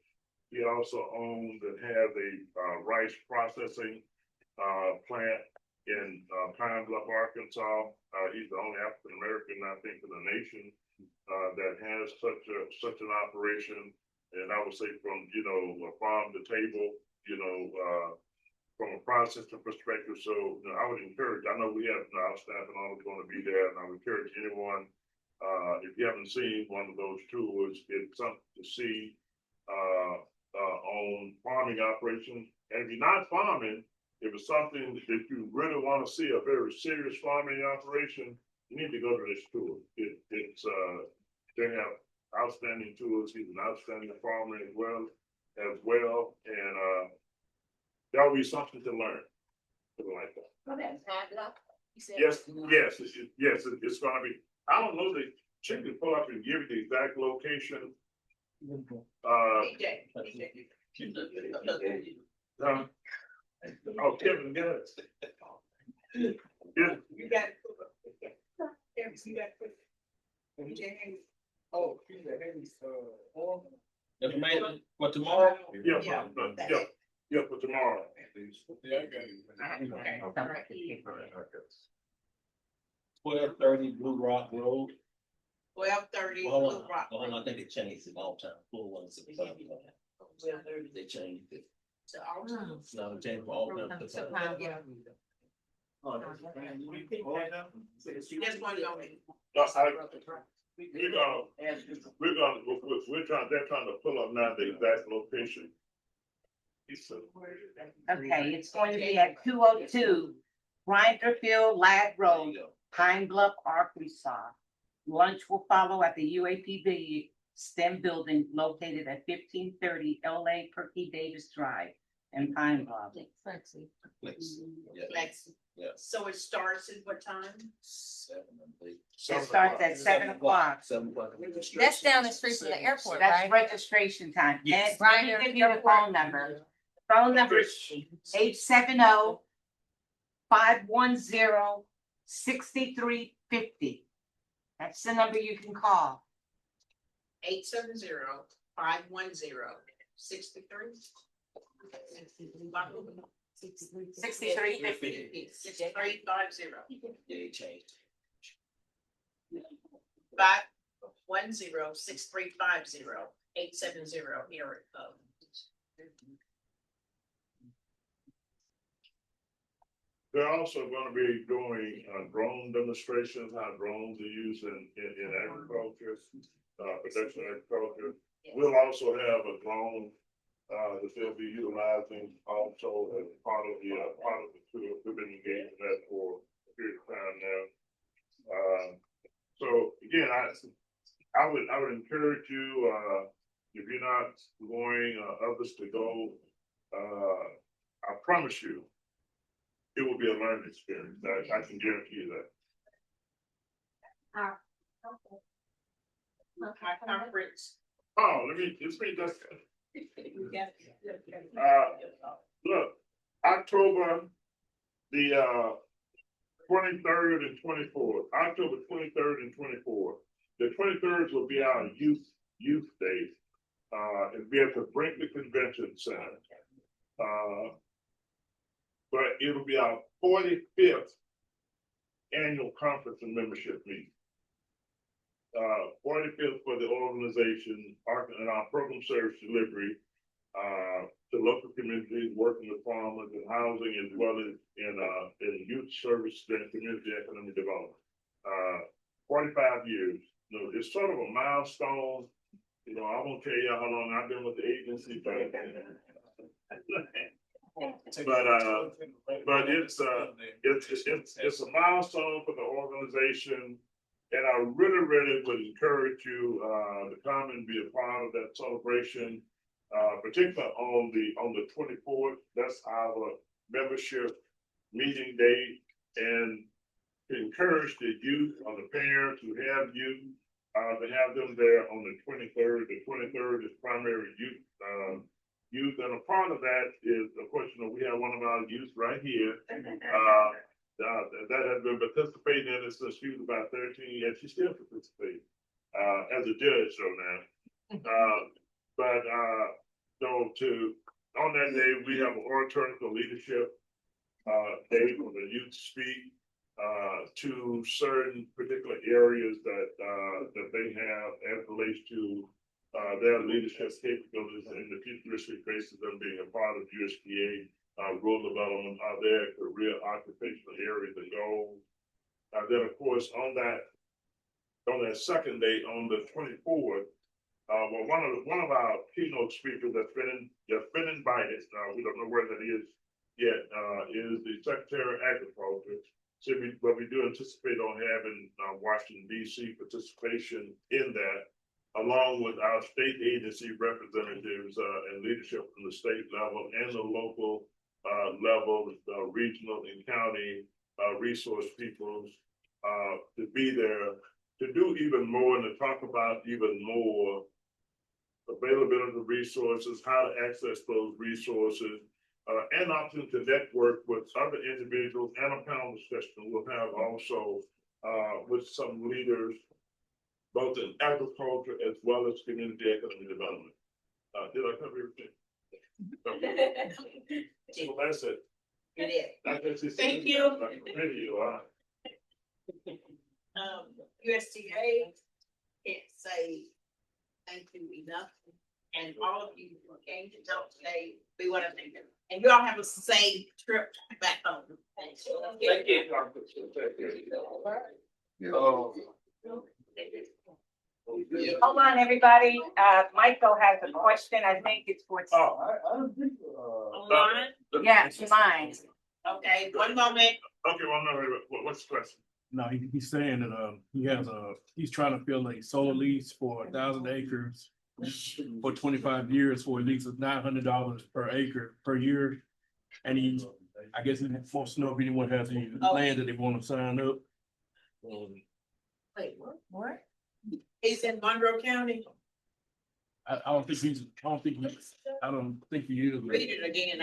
He also owns and has a rice processing plant in Pine Bluff, Arkansas. He's the only African American, I think, in the nation that has such an operation. And I would say from, farm to table, from a processing perspective. So, I would encourage, I know we have, our staff and all is going to be there, and I would encourage anyone, if you haven't seen one of those tours, it's something to see on farming operations. And if you're not farming, if it's something that you really want to see, a very serious farming operation, you need to go to this tour. They have outstanding tours. He's an outstanding farmer as well, and that'll be something to learn. Something like that. Yes, it's gonna be. I don't know the check the pull up and give you the exact location. Oh, Kevin, get it. Yeah. You got it. You got it. Oh, Information for tomorrow? Yeah, for tomorrow. Yeah, I got it. 1230 Blue Rock Road. 12:30 Hold Blue on, Rock. hold on, I think it changed it all the time. Blue one is the time. They changed it. So all time. No, it changed for all time. Yeah. That's one of them. They're trying to pull up now the exact location. Okay, it's going to be at 202 Grinderfield Lad Road, Pine Bluff, Arkansas. Lunch will follow at the UAPB STEM building located at 1530 LA Perky Davis Drive in Pine Bluff. Flex. Next. Yeah. So it starts at what time? 7, I believe. It starts at 7 o'clock. 7 o'clock. That's down the street from the airport, That's right? registration time. Yes. And let me give you the phone number. Phone number is 870-510-6350. That's the number you can call. 870-510-63. 6350. 6350. Yeah, it changed. 510-6350. 870 here at They're also going to be doing drone demonstrations, how drones are used in agriculture, production agriculture. We'll also have a drone that they'll be utilizing also as part of the tour. We've been engaged in that for a period of time now. So again, I would encourage you, if you're not going, others to go. I promise you, it will be a learning experience. I can guarantee you that. conference. Oh, let me just. Look, October the 23rd and 24th. October 23rd and 24th. The 23rd will be our youth day. It'll be at the Brinkley Convention Center. But it'll be our 45th annual conference and membership meeting. 45th for the organization and our program service delivery to local communities, working with farmers and housing, as well as in youth service and community economic development. 45 years. It's sort of a milestone. I won't tell you how long I've been with the agency, but it's a milestone for the organization, and I really would encourage you to come and be a part of that celebration, particularly on the 24th. That's our membership meeting day, and to encourage the youth or the parents who have youth to have them there on the 23rd. The 23rd is primary youth. Youth, and a part of that is, of course, we have one of our youth right here that has been participating in it since she was about 13 years. She still participates. as a judge, so now. But, on that day, we have an oratory for leadership, day for the youth to speak, to certain particular areas that they have as relates to, their leadership capabilities and the futuristic basis of them being a part of USDA, rural development, their career occupational areas and goals. Then, of course, on that second day, on the 24th, well, one of our keynote speakers that's been invited, we don't know where that is yet, is the Secretary of Agriculture. So we do anticipate on having Washington DC participation in that, along with our state agency representatives and leadership from the state level and the local level, regional and county resource peoples to be there to do even more and to talk about even more availability of resources, how to access those resources, and option to network with other individuals and a panel discussion we'll have also with some leaders, both in agriculture as well as community economic development. Did I cover everything? Well, that's it. You did. That's it. Thank you. Thank you. USDA can't say thank you enough. And all of you who came to help today, we want to thank you. And you all have a safe trip back home. Thanks. Thank you. Hold on, everybody. Michael has a question. I think it's for. Online? Yeah, it's mine. Okay, one moment. Okay, well, no, what's the question? No, he's saying that he's trying to fill a solar lease for 1,000 acres for 25 years for at least $900 per acre per year. And I guess he wants to know if anyone has any land that they want to sign up. Wait, what? He's in Monroe County. I don't think he is. Read it again.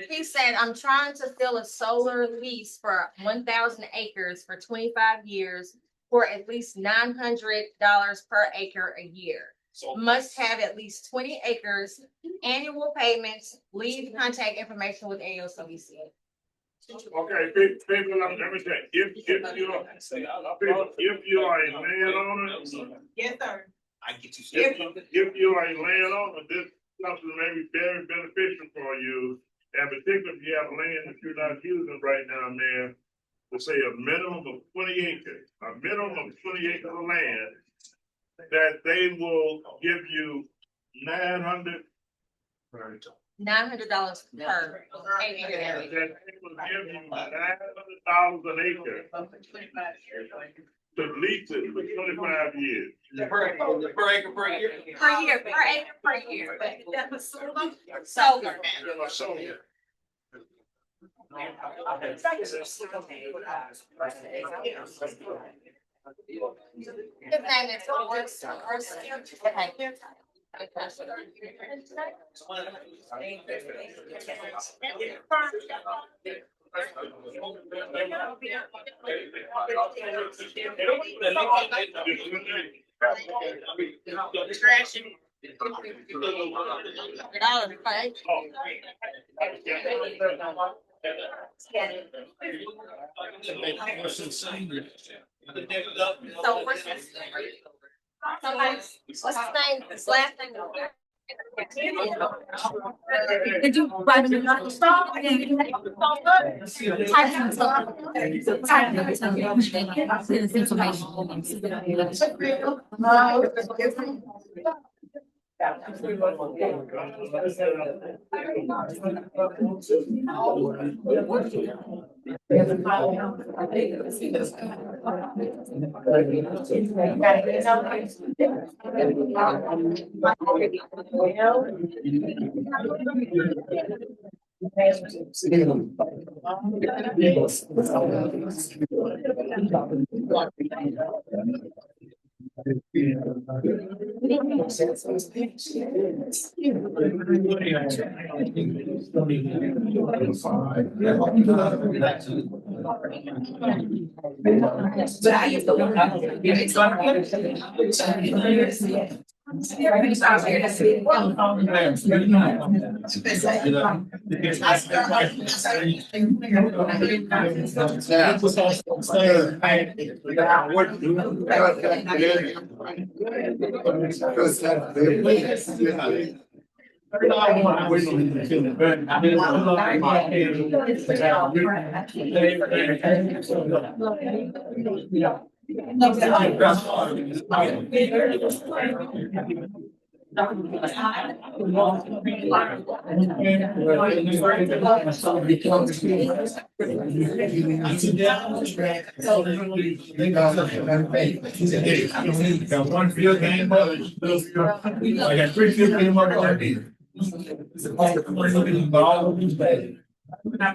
He said, I'm trying to fill a solar lease for 1,000 acres for 25 years for at least $900 per acre a year. Must have at least 20 acres, annual payments, leave contact information with ALCDC. Okay, people, let me say, if you are a landowner. Yes, sir. If you are a landowner, this something may be very beneficial for you. And particularly if you have land that you're not using right now, man, to say a minimum of 20 acres, of land, that they will give you $900 $900 per acre. that they will give you $900 an acre to lease it for 25 years. Per acre per year. Per year, per acre per year. Solar. His name is what's his name? His last name. Did you write it on the song? But I used to work. One field game, I got 3 field game up there.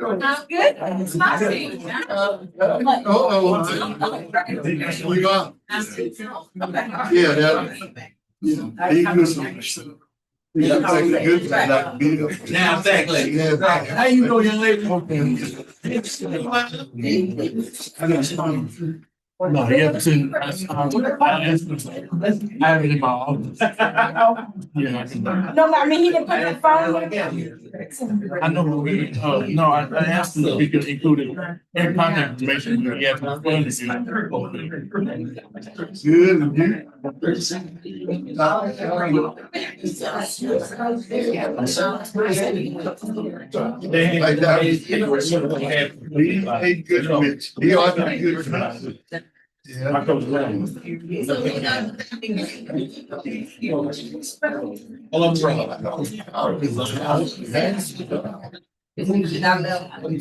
I'm good. It's nice seeing you. Yeah, that. He good. Now, exactly. How you know, young lady? No, he hasn't seen. I have it in my office. Yeah. No, I mean, he didn't put the phone. I know, no, I asked him if he could include it in contact information. He has my phone. He ought to be good. Yeah. I told you that. Hello, brother.